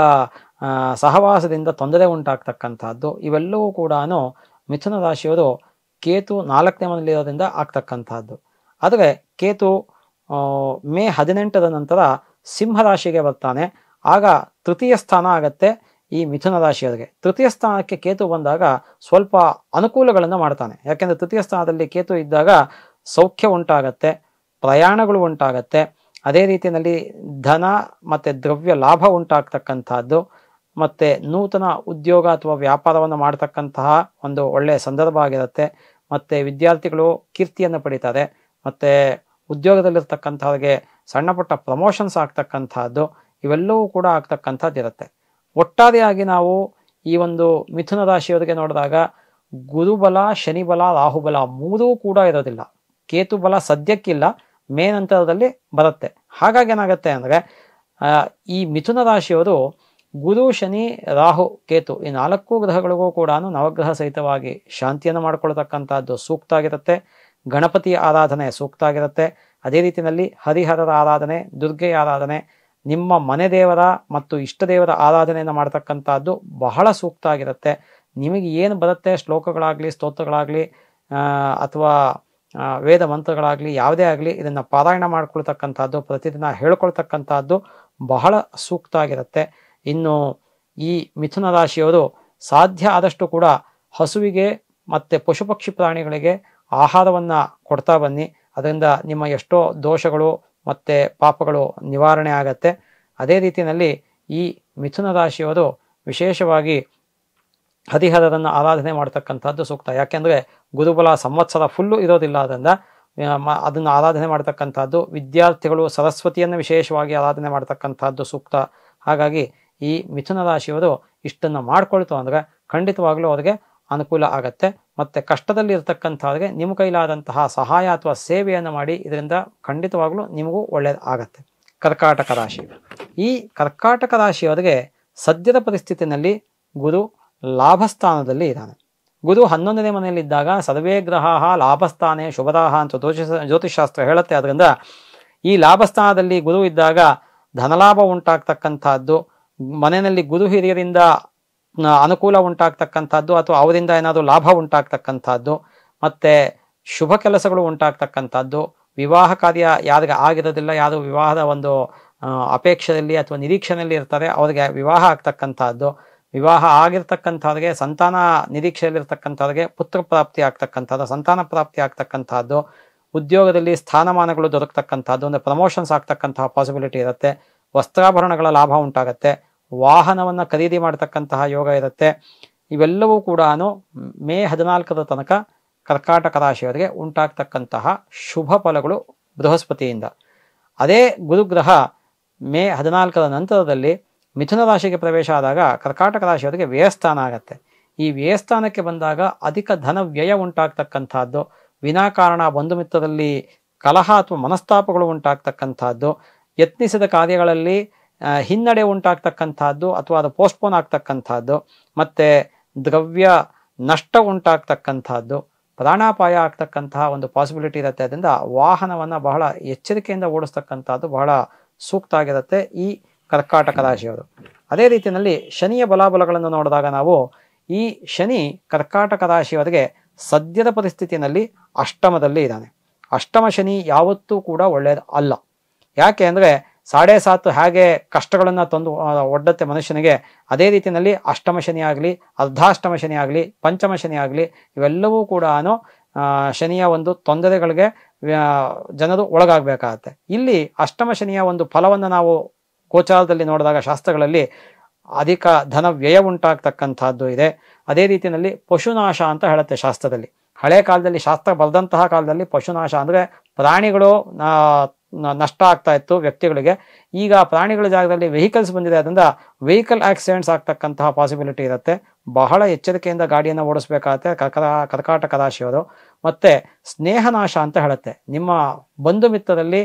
ಸಹವಾಸದಿಂದ ತೊಂದರೆ ಉಂಟಾಗ್ತಕ್ಕಂಥದ್ದು, ಇವೆಲ್ಲವೂ ಕೂಡ ಮಿಥುನ ರಾಶಿಯವರು ಕೇತು 4ನೇ ಮನೆಯಲ್ಲಿರೋದ್ರಿಂದ ಆಗ್ತಕ್ಕಂಥದ್ದು. ಆದರೆ ಕೇತು ಮೇ 18ರ ನಂತರ ಸಿಂಹರಾಶಿಗೆ ಬರ್ತಾನೆ. ಆಗ ತೃತೀಯ ಸ್ಥಾನ ಆಗತ್ತೆ ಈ ಮಿಥುನ ರಾಶಿಯವರಿಗೆ. ತೃತೀಯ ಸ್ಥಾನಕ್ಕೆ ಕೇತು ಬಂದಾಗ ಸ್ವಲ್ಪ ಅನುಕೂಲಗಳನ್ನು ಮಾಡ್ತಾನೆ. ಯಾಕೆಂದರೆ ತೃತೀಯ ಸ್ಥಾನದಲ್ಲಿ ಕೇತು ಇದ್ದಾಗ ಸೌಖ್ಯ ಉಂಟಾಗತ್ತೆ, ಪ್ರಯಾಣಗಳು ಉಂಟಾಗತ್ತೆ, ಅದೇ ರೀತಿಯಲ್ಲಿ ಧನ ಮತ್ತು ದ್ರವ್ಯ ಲಾಭ ಉಂಟಾಗ್ತಕ್ಕಂಥದ್ದು, ಮತ್ತು ನೂತನ ಉದ್ಯೋಗ ಅಥವಾ ವ್ಯಾಪಾರವನ್ನು ಮಾಡ್ತಕ್ಕಂತಹ ಒಂದು ಒಳ್ಳೆಯ ಸಂದರ್ಭ ಆಗಿರುತ್ತೆ. ಮತ್ತು ವಿದ್ಯಾರ್ಥಿಗಳು ಕೀರ್ತಿಯನ್ನು ಪಡಿತಾರೆ, ಮತ್ತು ಉದ್ಯೋಗದಲ್ಲಿರ್ತಕ್ಕಂಥವ್ರಿಗೆ ಸಣ್ಣ ಪುಟ್ಟ ಪ್ರಮೋಷನ್ಸ್ ಆಗ್ತಕ್ಕಂಥದ್ದು, ಇವೆಲ್ಲವೂ ಕೂಡ ಆಗ್ತಕ್ಕಂಥದ್ದು ಇರುತ್ತೆ. ಒಟ್ಟಾರೆಯಾಗಿ ನಾವು ಈ ಒಂದು ಮಿಥುನ ರಾಶಿಯವರಿಗೆ ನೋಡಿದಾಗ ಗುರುಬಲ, ಶನಿಬಲ, ರಾಹುಬಲ ಮೂರೂ ಕೂಡ ಇರೋದಿಲ್ಲ. ಕೇತು ಬಲ ಸದ್ಯಕ್ಕಿಲ್ಲ, ಮೇ ನಂತರದಲ್ಲಿ ಬರುತ್ತೆ. ಹಾಗಾಗಿ ಏನಾಗುತ್ತೆ ಅಂದರೆ ಈ ಮಿಥುನ ರಾಶಿಯವರು ಗುರು, ಶನಿ, ರಾಹು, ಕೇತು ಈ 4 ಗ್ರಹಗಳಿಗೂ ಕೂಡ ನವಗ್ರಹ ಸಹಿತವಾಗಿ ಶಾಂತಿಯನ್ನು ಮಾಡ್ಕೊಳ್ತಕ್ಕಂಥದ್ದು ಸೂಕ್ತ ಆಗಿರುತ್ತೆ. ಗಣಪತಿಯ ಆರಾಧನೆ ಸೂಕ್ತ ಆಗಿರುತ್ತೆ. ಅದೇ ರೀತಿಯಲ್ಲಿ ಹರಿಹರರ ಆರಾಧನೆ, ದುರ್ಗೆಯ ಆರಾಧನೆ, ನಿಮ್ಮ ಮನೆ ದೇವರ ಮತ್ತು ಇಷ್ಟ ದೇವರ ಆರಾಧನೆಯನ್ನು ಮಾಡ್ತಕ್ಕಂಥದ್ದು ಬಹಳ ಸೂಕ್ತ ಆಗಿರುತ್ತೆ. ನಿಮಗೆ ಏನು ಬರುತ್ತೆ, ಶ್ಲೋಕಗಳಾಗಲಿ, ಸ್ತೋತ್ರಗಳಾಗಲಿ, ಅಥವಾ ವೇದ ಮಂತ್ರಗಳಾಗಲಿ, ಯಾವುದೇ ಆಗಲಿ, ಇದನ್ನು ಪಾರಾಯಣ ಮಾಡ್ಕೊಳ್ತಕ್ಕಂಥದ್ದು, ಪ್ರತಿದಿನ ಹೇಳ್ಕೊಳ್ತಕ್ಕಂಥದ್ದು ಬಹಳ ಸೂಕ್ತ ಆಗಿರುತ್ತೆ. ಇನ್ನು ಈ ಮಿಥುನ ರಾಶಿಯವರು ಸಾಧ್ಯ ಆದಷ್ಟು ಕೂಡ ಹಸುವಿಗೆ ಮತ್ತು ಪಶು ಪಕ್ಷಿ ಪ್ರಾಣಿಗಳಿಗೆ ಆಹಾರವನ್ನು ಕೊಡ್ತಾ ಬನ್ನಿ. ಅದರಿಂದ ನಿಮ್ಮ ಎಷ್ಟೋ ದೋಷಗಳು ಮತ್ತು ಪಾಪಗಳು ನಿವಾರಣೆ ಆಗತ್ತೆ. ಅದೇ ರೀತಿಯಲ್ಲಿ ಈ ಮಿಥುನ ರಾಶಿಯವರು ವಿಶೇಷವಾಗಿ ಹರಿಹರರನ್ನು ಆರಾಧನೆ ಮಾಡ್ತಕ್ಕಂಥದ್ದು ಸೂಕ್ತ. ಯಾಕೆಂದರೆ ಗುರುಬಲ ಸಂವತ್ಸರ ಫುಲ್ಲು ಇರೋದಿಲ್ಲ, ಅದರಿಂದ ಅದನ್ನು ಆರಾಧನೆ ಮಾಡ್ತಕ್ಕಂಥದ್ದು. ವಿದ್ಯಾರ್ಥಿಗಳು ಸರಸ್ವತಿಯನ್ನು ವಿಶೇಷವಾಗಿ ಆರಾಧನೆ ಮಾಡ್ತಕ್ಕಂಥದ್ದು ಸೂಕ್ತ. ಹಾಗಾಗಿ ಈ ಮಿಥುನ ರಾಶಿಯವರು ಇಷ್ಟನ್ನು ಮಾಡ್ಕೊಳ್ತು ಅಂದರೆ ಖಂಡಿತವಾಗ್ಲೂ ಅವರಿಗೆ ಅನುಕೂಲ ಆಗತ್ತೆ. ಮತ್ತು ಕಷ್ಟದಲ್ಲಿ ಇರ್ತಕ್ಕಂಥವ್ರಿಗೆ ನಿಮ್ಮ ಕೈಲಾದಂತಹ ಸಹಾಯ ಅಥವಾ ಸೇವೆಯನ್ನು ಮಾಡಿ, ಇದರಿಂದ ಖಂಡಿತವಾಗ್ಲೂ ನಿಮಗೂ ಒಳ್ಳೆಯದು ಆಗತ್ತೆ. ಕರ್ಕಾಟಕ ರಾಶಿ. ಈ ಕರ್ಕಾಟಕ ರಾಶಿಯವರಿಗೆ ಸದ್ಯದ ಪರಿಸ್ಥಿತಿಯಲ್ಲಿ ಗುರು ಲಾಭಸ್ಥಾನದಲ್ಲಿ ಇದ್ದಾನೆ. ಗುರು 11ನೇ ಮನೆಯಲ್ಲಿದ್ದಾಗ ಸರ್ವೇ ಗ್ರಹ ಲಾಭಸ್ಥಾನೇ ಶುಭದಾಹ ಅಂತ ಜ್ಯೋತಿಷಾಸ್ತ್ರ ಹೇಳುತ್ತೆ. ಅದರಿಂದ ಈ ಲಾಭಸ್ಥಾನದಲ್ಲಿ ಗುರು ಇದ್ದಾಗ ಧನಲಾಭ ಉಂಟಾಗ್ತಕ್ಕಂಥದ್ದು, ಮನೆಯಲ್ಲಿ ಗುರು ಹಿರಿಯರಿಂದ ಅನುಕೂಲ ಉಂಟಾಗ್ತಕ್ಕಂಥದ್ದು ಅಥವಾ ಅವರಿಂದ ಏನಾದರೂ ಲಾಭ ಉಂಟಾಗ್ತಕ್ಕಂಥದ್ದು, ಮತ್ತು ಶುಭ ಕೆಲಸಗಳು ಉಂಟಾಗ್ತಕ್ಕಂಥದ್ದು, ವಿವಾಹ ಕಾರ್ಯ ಯಾರಿಗೆ ಆಗಿರೋದಿಲ್ಲ, ಯಾರು ವಿವಾಹದ ಒಂದು ಅಪೇಕ್ಷೆಯಲ್ಲಿ ಅಥವಾ ನಿರೀಕ್ಷೆಯಲ್ಲಿ ಇರ್ತಾರೆ ಅವರಿಗೆ ವಿವಾಹ ಆಗ್ತಕ್ಕಂಥದ್ದು, ವಿವಾಹ ಆಗಿರ್ತಕ್ಕಂಥವ್ರಿಗೆ ಸಂತಾನ ನಿರೀಕ್ಷೆಯಲ್ಲಿರ್ತಕ್ಕಂಥವ್ರಿಗೆ ಪುತ್ರ ಪ್ರಾಪ್ತಿ ಆಗ್ತಕ್ಕಂಥದ್ದು, ಸಂತಾನ ಪ್ರಾಪ್ತಿ ಆಗ್ತಕ್ಕಂಥದ್ದು, ಉದ್ಯೋಗದಲ್ಲಿ ಸ್ಥಾನಮಾನಗಳು ದೊರಕತಕ್ಕಂಥದ್ದು, ಅಂದರೆ ಪ್ರಮೋಷನ್ಸ್ ಆಗ್ತಕ್ಕಂತಹ ಪಾಸಿಬಿಲಿಟಿ ಇರುತ್ತೆ. ವಸ್ತ್ರಾಭರಣಗಳ ಲಾಭ ಉಂಟಾಗತ್ತೆ. ವಾಹನವನ್ನು ಖರೀದಿ ಮಾಡ್ತಕ್ಕಂತಹ ಯೋಗ ಇರುತ್ತೆ. ಇವೆಲ್ಲವೂ ಕೂಡ ಮೇ 14ರ ತನಕ ಕರ್ಕಾಟಕ ರಾಶಿಯವರಿಗೆ ಉಂಟಾಗ್ತಕ್ಕಂತಹ ಶುಭ ಫಲಗಳು ಬೃಹಸ್ಪತಿಯಿಂದ. ಅದೇ ಗುರುಗ್ರಹ ಮೇ 14ರ ನಂತರದಲ್ಲಿ ಮಿಥುನ ರಾಶಿಗೆ ಪ್ರವೇಶ ಆದಾಗ ಕರ್ಕಾಟಕ ರಾಶಿಯವರಿಗೆ ವ್ಯಯಸ್ಥಾನ ಆಗತ್ತೆ. ಈ ವ್ಯಯಸ್ಥಾನಕ್ಕೆ ಬಂದಾಗ ಅಧಿಕ ಧನ ವ್ಯಯ ಉಂಟಾಗ್ತಕ್ಕಂಥದ್ದು, ವಿನಾಕಾರಣ ಬಂಧು ಮಿತ್ರರಲ್ಲಿ ಕಲಹ ಅಥವಾ ಮನಸ್ತಾಪಗಳು ಉಂಟಾಗ್ತಕ್ಕಂಥದ್ದು, ಯತ್ನಿಸಿದ ಕಾರ್ಯಗಳಲ್ಲಿ ಹಿನ್ನಡೆ ಉಂಟಾಗ್ತಕ್ಕಂಥದ್ದು ಅಥವಾ ಅದು ಪೋಸ್ಟ್ಪೋನ್ ಆಗ್ತಕ್ಕಂಥದ್ದು, ಮತ್ತು ದ್ರವ್ಯ ನಷ್ಟ ಉಂಟಾಗ್ತಕ್ಕಂಥದ್ದು, ಪ್ರಾಣಾಪಾಯ ಆಗ್ತಕ್ಕಂತಹ ಒಂದು ಪಾಸಿಬಿಲಿಟಿ ಇರುತ್ತೆ. ಅದರಿಂದ ವಾಹನವನ್ನು ಬಹಳ ಎಚ್ಚರಿಕೆಯಿಂದ ಓಡಿಸ್ತಕ್ಕಂಥದ್ದು ಬಹಳ ಸೂಕ್ತ ಆಗಿರುತ್ತೆ ಈ ಕರ್ಕಾಟಕ ರಾಶಿಯವರು. ಅದೇ ರೀತಿಯಲ್ಲಿ ಶನಿಯ ಬಲಾಬಲಗಳನ್ನು ನೋಡಿದಾಗ ನಾವು ಈ ಶನಿ ಕರ್ಕಾಟಕ ರಾಶಿಯವರಿಗೆ ಸದ್ಯದ ಪರಿಸ್ಥಿತಿಯಲ್ಲಿ ಅಷ್ಟಮದಲ್ಲಿ ಇದ್ದಾನೆ. ಅಷ್ಟಮ ಶನಿ ಯಾವತ್ತೂ ಕೂಡ ಒಳ್ಳೆಯದು ಅಲ್ಲ. ಯಾಕೆ ಅಂದರೆ 7.5 ಹೇಗೆ ಕಷ್ಟಗಳನ್ನು ತಂದು ಒಡ್ಡತ್ತೆ ಮನುಷ್ಯನಿಗೆ, ಅದೇ ರೀತಿಯಲ್ಲಿ ಅಷ್ಟಮ ಶನಿ ಆಗಲಿ, ಅರ್ಧಾಷ್ಟಮ ಶನಿ ಆಗಲಿ, ಪಂಚಮ ಶನಿ ಆಗಲಿ, ಇವೆಲ್ಲವೂ ಕೂಡ ಶನಿಯ ಒಂದು ತೊಂದರೆಗಳಿಗೆ ಜನರು ಒಳಗಾಗಬೇಕಾಗತ್ತೆ. ಇಲ್ಲಿ ಅಷ್ಟಮ ಶನಿಯ ಒಂದು ಫಲವನ್ನು ನಾವು ಗೋಚಾರದಲ್ಲಿ ನೋಡಿದಾಗ ಶಾಸ್ತ್ರಗಳಲ್ಲಿ ಅಧಿಕ ಧನ ವ್ಯಯ ಉಂಟಾಗ್ತಕ್ಕಂಥದ್ದು ಇದೆ. ಅದೇ ರೀತಿಯಲ್ಲಿ ಪಶುನಾಶ ಅಂತ ಹೇಳುತ್ತೆ ಶಾಸ್ತ್ರದಲ್ಲಿ. ಹಳೆ ಕಾಲದಲ್ಲಿ ಶಾಸ್ತ್ರ ಬರೆದಂತಹ ಕಾಲದಲ್ಲಿ ಪಶುನಾಶ ಅಂದರೆ ಪ್ರಾಣಿಗಳು ನಷ್ಟ ಆಗ್ತಾ ಇತ್ತು ವ್ಯಕ್ತಿಗಳಿಗೆ. ಈಗ ಪ್ರಾಣಿಗಳ ಜಾಗದಲ್ಲಿ ವೆಹಿಕಲ್ಸ್ ಬಂದಿದೆ, ಅದರಿಂದ ವೆಹಿಕಲ್ ಆಕ್ಸಿಡೆಂಟ್ಸ್ ಆಗ್ತಕ್ಕಂತಹ ಪಾಸಿಬಿಲಿಟಿ ಇರುತ್ತೆ. ಬಹಳ ಎಚ್ಚರಿಕೆಯಿಂದ ಗಾಡಿಯನ್ನು ಓಡಿಸ್ಬೇಕಾಗತ್ತೆ ಕರ್ಕಾಟಕ ರಾಶಿಯವರು. ಮತ್ತೆ ಸ್ನೇಹನಾಶ ಅಂತ ಹೇಳುತ್ತೆ. ನಿಮ್ಮ ಬಂಧು ಮಿತ್ರರಲ್ಲಿ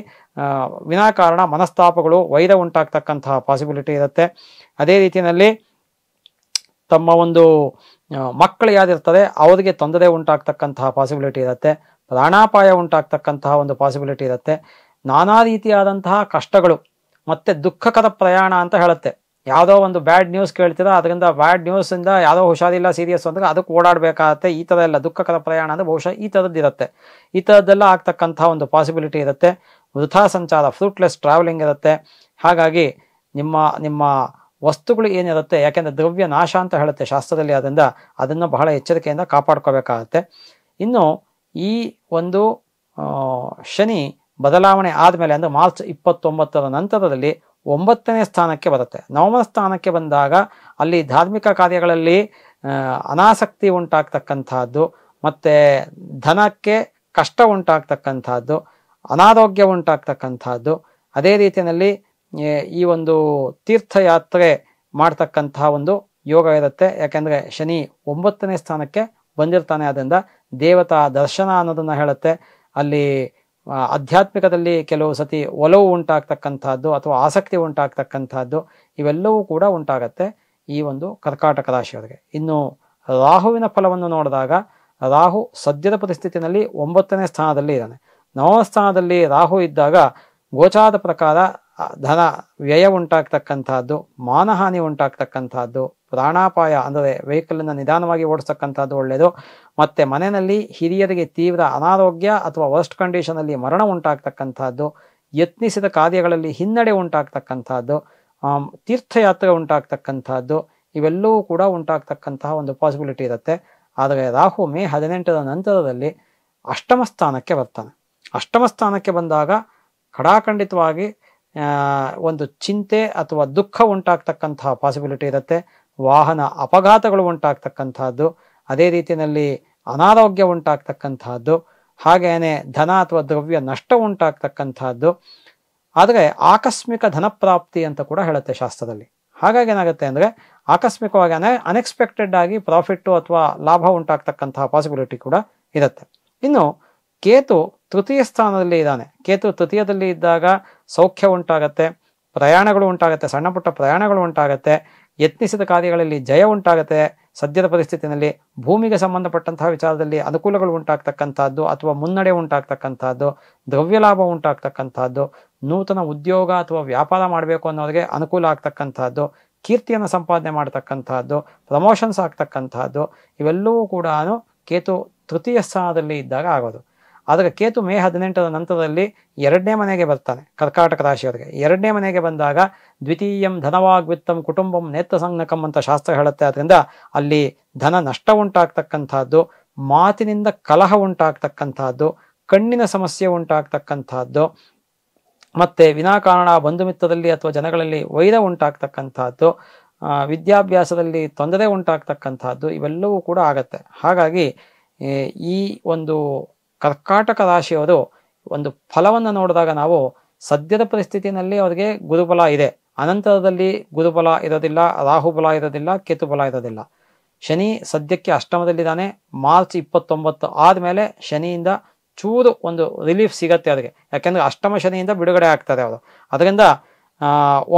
ವಿನಾಕಾರಣ ಮನಸ್ತಾಪಗಳು, ವೈರ ಉಂಟಾಗ್ತಕ್ಕಂತಹ ಪಾಸಿಬಿಲಿಟಿ ಇರುತ್ತೆ. ಅದೇ ರೀತಿಯಲ್ಲಿ ತಮ್ಮ ಒಂದು ಮಕ್ಕಳು ಯಾವ್ದಿರ್ತದೆ ಅವರಿಗೆ ತೊಂದರೆ ಉಂಟಾಗ್ತಕ್ಕಂತಹ ಪಾಸಿಬಿಲಿಟಿ ಇರುತ್ತೆ. ಪ್ರಾಣಾಪಾಯ ಉಂಟಾಗ್ತಕ್ಕಂತಹ ಒಂದು ಪಾಸಿಬಿಲಿಟಿ ಇರುತ್ತೆ. ನಾನಾ ರೀತಿಯಾದಂತಹ ಕಷ್ಟಗಳು ಮತ್ತೆ ದುಃಖಕರ ಪ್ರಯಾಣ ಅಂತ ಹೇಳುತ್ತೆ. ಯಾವುದೋ ಒಂದು ಬ್ಯಾಡ್ ನ್ಯೂಸ್ ಕೇಳ್ತೀರಾ, ಅದರಿಂದ ಬ್ಯಾಡ್ ನ್ಯೂಸಿಂದ ಯಾವುದೋ ಹುಷಾರಿಲ್ಲ ಸೀರಿಯಸ್ ಅಂದ್ರೆ ಅದಕ್ಕೆ ಓಡಾಡಬೇಕಾಗತ್ತೆ. ಈ ಥರ ಎಲ್ಲ ದುಃಖಕರ ಪ್ರಯಾಣ ಅಂದರೆ ಬಹುಶಃ ಈ ಥರದ್ದಿರುತ್ತೆ. ಈ ಥರದ್ದೆಲ್ಲ ಆಗ್ತಕ್ಕಂತಹ ಒಂದು ಪಾಸಿಬಿಲಿಟಿ ಇರುತ್ತೆ. ವೃಥಾ ಸಂಚಾರ, ಫ್ರೂಟ್ಲೆಸ್ ಟ್ರಾವೆಲಿಂಗ್ ಇರುತ್ತೆ. ಹಾಗಾಗಿ ನಿಮ್ಮ ವಸ್ತುಗಳು ಏನಿರುತ್ತೆ, ಯಾಕೆಂದರೆ ದ್ರವ್ಯ ನಾಶ ಅಂತ ಹೇಳುತ್ತೆ ಶಾಸ್ತ್ರದಲ್ಲಿ, ಅದರಿಂದ ಅದನ್ನು ಬಹಳ ಎಚ್ಚರಿಕೆಯಿಂದ ಕಾಪಾಡ್ಕೋಬೇಕಾಗತ್ತೆ. ಇನ್ನು ಈ ಒಂದು ಶನಿ ಬದಲಾವಣೆ ಆದಮೇಲೆ ಅಂದರೆ ಮಾರ್ಚ್ 29ರ ನಂತರದಲ್ಲಿ 9ನೇ ಸ್ಥಾನಕ್ಕೆ ಬರುತ್ತೆ. 9ನೇ ಸ್ಥಾನಕ್ಕೆ ಬಂದಾಗ ಅಲ್ಲಿ ಧಾರ್ಮಿಕ ಕಾರ್ಯಗಳಲ್ಲಿ ಅನಾಸಕ್ತಿ ಉಂಟಾಗ್ತಕ್ಕಂಥದ್ದು, ಮತ್ತು ಧನಕ್ಕೆ ಕಷ್ಟ ಉಂಟಾಗ್ತಕ್ಕಂಥದ್ದು, ಅನಾರೋಗ್ಯ ಉಂಟಾಗ್ತಕ್ಕಂಥದ್ದು. ಅದೇ ರೀತಿಯಲ್ಲಿ ಈ ಒಂದು ತೀರ್ಥಯಾತ್ರೆ ಮಾಡ್ತಕ್ಕಂತಹ ಒಂದು ಯೋಗ ಇರುತ್ತೆ. ಯಾಕೆಂದರೆ ಶನಿ 9ನೇ ಸ್ಥಾನಕ್ಕೆ ಬಂದಿರ್ತಾನೆ. ಅದರಿಂದ ದೇವತಾ ದರ್ಶನ ಅನ್ನೋದನ್ನು ಹೇಳುತ್ತೆ. ಅಲ್ಲಿ ಆಧ್ಯಾತ್ಮಿಕದಲ್ಲಿ ಕೆಲವು ಸತಿ ಒಲವು ಉಂಟಾಗ್ತಕ್ಕಂಥದ್ದು ಅಥವಾ ಆಸಕ್ತಿ ಉಂಟಾಗ್ತಕ್ಕಂಥದ್ದು ಇವೆಲ್ಲವೂ ಕೂಡ ಉಂಟಾಗತ್ತೆ ಈ ಒಂದು ಕರ್ಕಾಟಕ ರಾಶಿಯವರಿಗೆ. ಇನ್ನು ರಾಹುವಿನ ಫಲವನ್ನು ನೋಡಿದಾಗ ರಾಹು ಸದ್ಯದ ಪರಿಸ್ಥಿತಿಯಲ್ಲಿ 9ನೇ ಸ್ಥಾನದಲ್ಲಿ ಇದ್ದಾನೆ. 9ನೇ ಸ್ಥಾನದಲ್ಲಿ ರಾಹು ಇದ್ದಾಗ ಗೋಚಾರದ ಪ್ರಕಾರ ಧನ ವ್ಯಯ ಉಂಟಾಗ್ತಕ್ಕಂಥದ್ದು, ಮಾನಹಾನಿ ಉಂಟಾಗ್ತಕ್ಕಂಥದ್ದು, ಪ್ರಾಣಾಪಾಯ ಅಂದರೆ ವೆಹಿಕಲನ್ನು ನಿಧಾನವಾಗಿ ಓಡಿಸ್ತಕ್ಕಂಥದ್ದು ಒಳ್ಳೆಯದು. ಮತ್ತು ಮನೆಯಲ್ಲಿ ಹಿರಿಯರಿಗೆ ತೀವ್ರ ಅನಾರೋಗ್ಯ ಅಥವಾ ವರ್ಸ್ಟ್ ಕಂಡೀಷನಲ್ಲಿ ಮರಣ ಉಂಟಾಗ್ತಕ್ಕಂಥದ್ದು, ಯತ್ನಿಸಿದ ಕಾರ್ಯಗಳಲ್ಲಿ ಹಿನ್ನಡೆ ಉಂಟಾಗ್ತಕ್ಕಂಥದ್ದು, ತೀರ್ಥಯಾತ್ರೆ ಉಂಟಾಗ್ತಕ್ಕಂಥದ್ದು, ಇವೆಲ್ಲವೂ ಕೂಡ ಉಂಟಾಗ್ತಕ್ಕಂತಹ ಒಂದು ಪಾಸಿಬಿಲಿಟಿ ಇರುತ್ತೆ. ಆದರೆ ರಾಹು ಮೇ 18ರ ನಂತರದಲ್ಲಿ ಅಷ್ಟಮ ಸ್ಥಾನಕ್ಕೆ ಬರ್ತಾನೆ. ಅಷ್ಟಮ ಸ್ಥಾನಕ್ಕೆ ಬಂದಾಗ ಖಡಾಖಂಡಿತವಾಗಿ ಒಂದು ಚಿಂತೆ ಅಥವಾ ದುಃಖ ಉಂಟಾಗ್ತಕ್ಕಂತಹ ಪಾಸಿಬಿಲಿಟಿ ಇರುತ್ತೆ. ವಾಹನ ಅಪಘಾತಗಳು ಉಂಟಾಗ್ತಕ್ಕಂಥದ್ದು, ಅದೇ ರೀತಿಯಲ್ಲಿ ಅನಾರೋಗ್ಯ ಉಂಟಾಗ್ತಕ್ಕಂಥದ್ದು, ಹಾಗೇನೆ ಧನ ಅಥವಾ ದ್ರವ್ಯ ನಷ್ಟ ಉಂಟಾಗ್ತಕ್ಕಂಥದ್ದು. ಆದರೆ ಆಕಸ್ಮಿಕ ಧನಪ್ರಾಪ್ತಿ ಅಂತ ಕೂಡ ಹೇಳುತ್ತೆ ಶಾಸ್ತ್ರದಲ್ಲಿ. ಹಾಗಾಗಿ ಏನಾಗುತ್ತೆ ಅಂದರೆ ಆಕಸ್ಮಿಕವಾಗಿ ಅನ್ಎಕ್ಸ್ಪೆಕ್ಟೆಡ್ ಆಗಿ ಪ್ರಾಫಿಟ್ಟು ಅಥವಾ ಲಾಭ ಉಂಟಾಗ್ತಕ್ಕಂತಹ ಪಾಸಿಬಿಲಿಟಿ ಕೂಡ ಇರುತ್ತೆ. ಇನ್ನು ಕೇತು ತೃತೀಯ ಸ್ಥಾನದಲ್ಲಿ ಇದ್ದಾನೆ. ಕೇತು ತೃತೀಯದಲ್ಲಿ ಇದ್ದಾಗ ಸೌಖ್ಯ ಉಂಟಾಗತ್ತೆ, ಪ್ರಯಾಣಗಳು ಉಂಟಾಗತ್ತೆ, ಸಣ್ಣ ಪುಟ್ಟ ಪ್ರಯಾಣಗಳು ಉಂಟಾಗತ್ತೆ, ಯತ್ನಿಸಿದ ಕಾರ್ಯಗಳಲ್ಲಿ ಜಯ ಉಂಟಾಗತ್ತೆ. ಸದ್ಯದ ಪರಿಸ್ಥಿತಿಯಲ್ಲಿ ಭೂಮಿಗೆ ಸಂಬಂಧಪಟ್ಟಂತಹ ವಿಚಾರದಲ್ಲಿ ಅನುಕೂಲಗಳು ಉಂಟಾಗ್ತಕ್ಕಂಥದ್ದು ಅಥವಾ ಮುನ್ನಡೆ ಉಂಟಾಗ್ತಕ್ಕಂಥದ್ದು, ದ್ರವ್ಯ ಲಾಭ ಉಂಟಾಗ್ತಕ್ಕಂಥದ್ದು, ನೂತನ ಉದ್ಯೋಗ ಅಥವಾ ವ್ಯಾಪಾರ ಮಾಡಬೇಕು ಅನ್ನೋರಿಗೆ ಅನುಕೂಲ ಆಗ್ತಕ್ಕಂಥದ್ದು, ಕೀರ್ತಿಯನ್ನು ಸಂಪಾದನೆ ಮಾಡ್ತಕ್ಕಂಥದ್ದು, ಪ್ರಮೋಷನ್ಸ್ ಆಗ್ತಕ್ಕಂಥದ್ದು, ಇವೆಲ್ಲವೂ ಕೂಡ ಕೇತು ತೃತೀಯ ಸ್ಥಾನದಲ್ಲಿ ಇದ್ದಾಗ ಆಗೋದು. ಆದರೆ ಕೇತು ಮೇ 18ರ ನಂತರದಲ್ಲಿ 2ನೇ ಮನೆಗೆ ಬರ್ತಾನೆ ಕರ್ಕಾಟಕ ರಾಶಿಯವರಿಗೆ. 2ನೇ ಮನೆಗೆ ಬಂದಾಗ ದ್ವಿತೀಯಂ ಧನವಾಗ್ವಿತ್ತಂ ಕುಟುಂಬಂ ನೇತ್ರ ಸಂಜ್ಞಕಂ ಅಂತ ಶಾಸ್ತ್ರ ಹೇಳುತ್ತೆ. ಅದರಿಂದ ಅಲ್ಲಿ ಧನ ನಷ್ಟ ಉಂಟಾಗ್ತಕ್ಕಂಥದ್ದು, ಮಾತಿನಿಂದ ಕಲಹ ಉಂಟಾಗ್ತಕ್ಕಂಥದ್ದು, ಕಣ್ಣಿನ ಸಮಸ್ಯೆ ಉಂಟಾಗ್ತಕ್ಕಂಥದ್ದು, ಮತ್ತು ವಿನಾಕಾರಣ ಬಂಧು ಮಿತ್ರದಲ್ಲಿ ಅಥವಾ ಜನಗಳಲ್ಲಿ ವೈರ ಉಂಟಾಗ್ತಕ್ಕಂಥದ್ದು, ವಿದ್ಯಾಭ್ಯಾಸದಲ್ಲಿ ತೊಂದರೆ ಉಂಟಾಗ್ತಕ್ಕಂಥದ್ದು, ಇವೆಲ್ಲವೂ ಕೂಡ ಆಗತ್ತೆ. ಹಾಗಾಗಿ ಈ ಒಂದು ಕರ್ಕಾಟಕ ರಾಶಿಯವರು ಒಂದು ಫಲವನ್ನು ನೋಡಿದಾಗ ನಾವು ಸದ್ಯದ ಪರಿಸ್ಥಿತಿಯಲ್ಲಿ ಅವರಿಗೆ ಗುರುಬಲ ಇದೆ, ಅನಂತರದಲ್ಲಿ ಗುರುಬಲ ಇರೋದಿಲ್ಲ, ರಾಹುಬಲ ಇರೋದಿಲ್ಲ, ಕೇತುಬಲ ಇರೋದಿಲ್ಲ. ಶನಿ ಸದ್ಯಕ್ಕೆ ಅಷ್ಟಮದಲ್ಲಿದ್ದಾನೆ. ಮಾರ್ಚ್ 29 ಆದಮೇಲೆ ಶನಿಯಿಂದ ಚೂರು ಒಂದು ರಿಲೀಫ್ ಸಿಗತ್ತೆ ಅವರಿಗೆ. ಯಾಕೆಂದರೆ ಅಷ್ಟಮ ಶನಿಯಿಂದ ಬಿಡುಗಡೆ ಆಗ್ತಾರೆ ಅವರು. ಅದರಿಂದ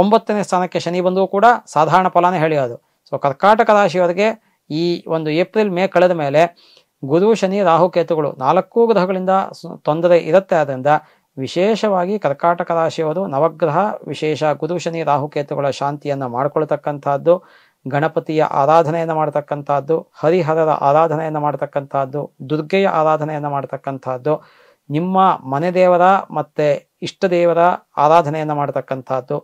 9ನೇ ಸ್ಥಾನಕ್ಕೆ ಶನಿ ಬಂದರೂ ಕೂಡ ಸಾಧಾರಣ ಫಲನೇ ಹೇಳಿರೋದು. ಸೊ ಕರ್ಕಾಟಕ ರಾಶಿಯವರಿಗೆ ಈ ಒಂದು ಏಪ್ರಿಲ್ ಮೇ ಕಳೆದ ಮೇಲೆ ಗುರು ಶನಿ ರಾಹುಕೇತುಗಳು 4 ಗ್ರಹಗಳಿಂದ ತೊಂದರೆ ಇರುತ್ತೆ. ಆದ್ದರಿಂದ ವಿಶೇಷವಾಗಿ ಕರ್ಕಾಟಕ ರಾಶಿಯವರು ನವಗ್ರಹ ವಿಶೇಷ ಗುರು ಶನಿ ರಾಹುಕೇತುಗಳ ಶಾಂತಿಯನ್ನು ಮಾಡ್ಕೊಳ್ತಕ್ಕಂಥದ್ದು, ಗಣಪತಿಯ ಆರಾಧನೆಯನ್ನು ಮಾಡ್ತಕ್ಕಂಥದ್ದು, ಹರಿಹರರ ಆರಾಧನೆಯನ್ನು ಮಾಡ್ತಕ್ಕಂಥದ್ದು, ದುರ್ಗೆಯ ಆರಾಧನೆಯನ್ನು ಮಾಡ್ತಕ್ಕಂಥದ್ದು, ನಿಮ್ಮ ಮನೆ ದೇವರ ಮತ್ತು ಇಷ್ಟ ದೇವರ ಆರಾಧನೆಯನ್ನು ಮಾಡತಕ್ಕಂಥದ್ದು,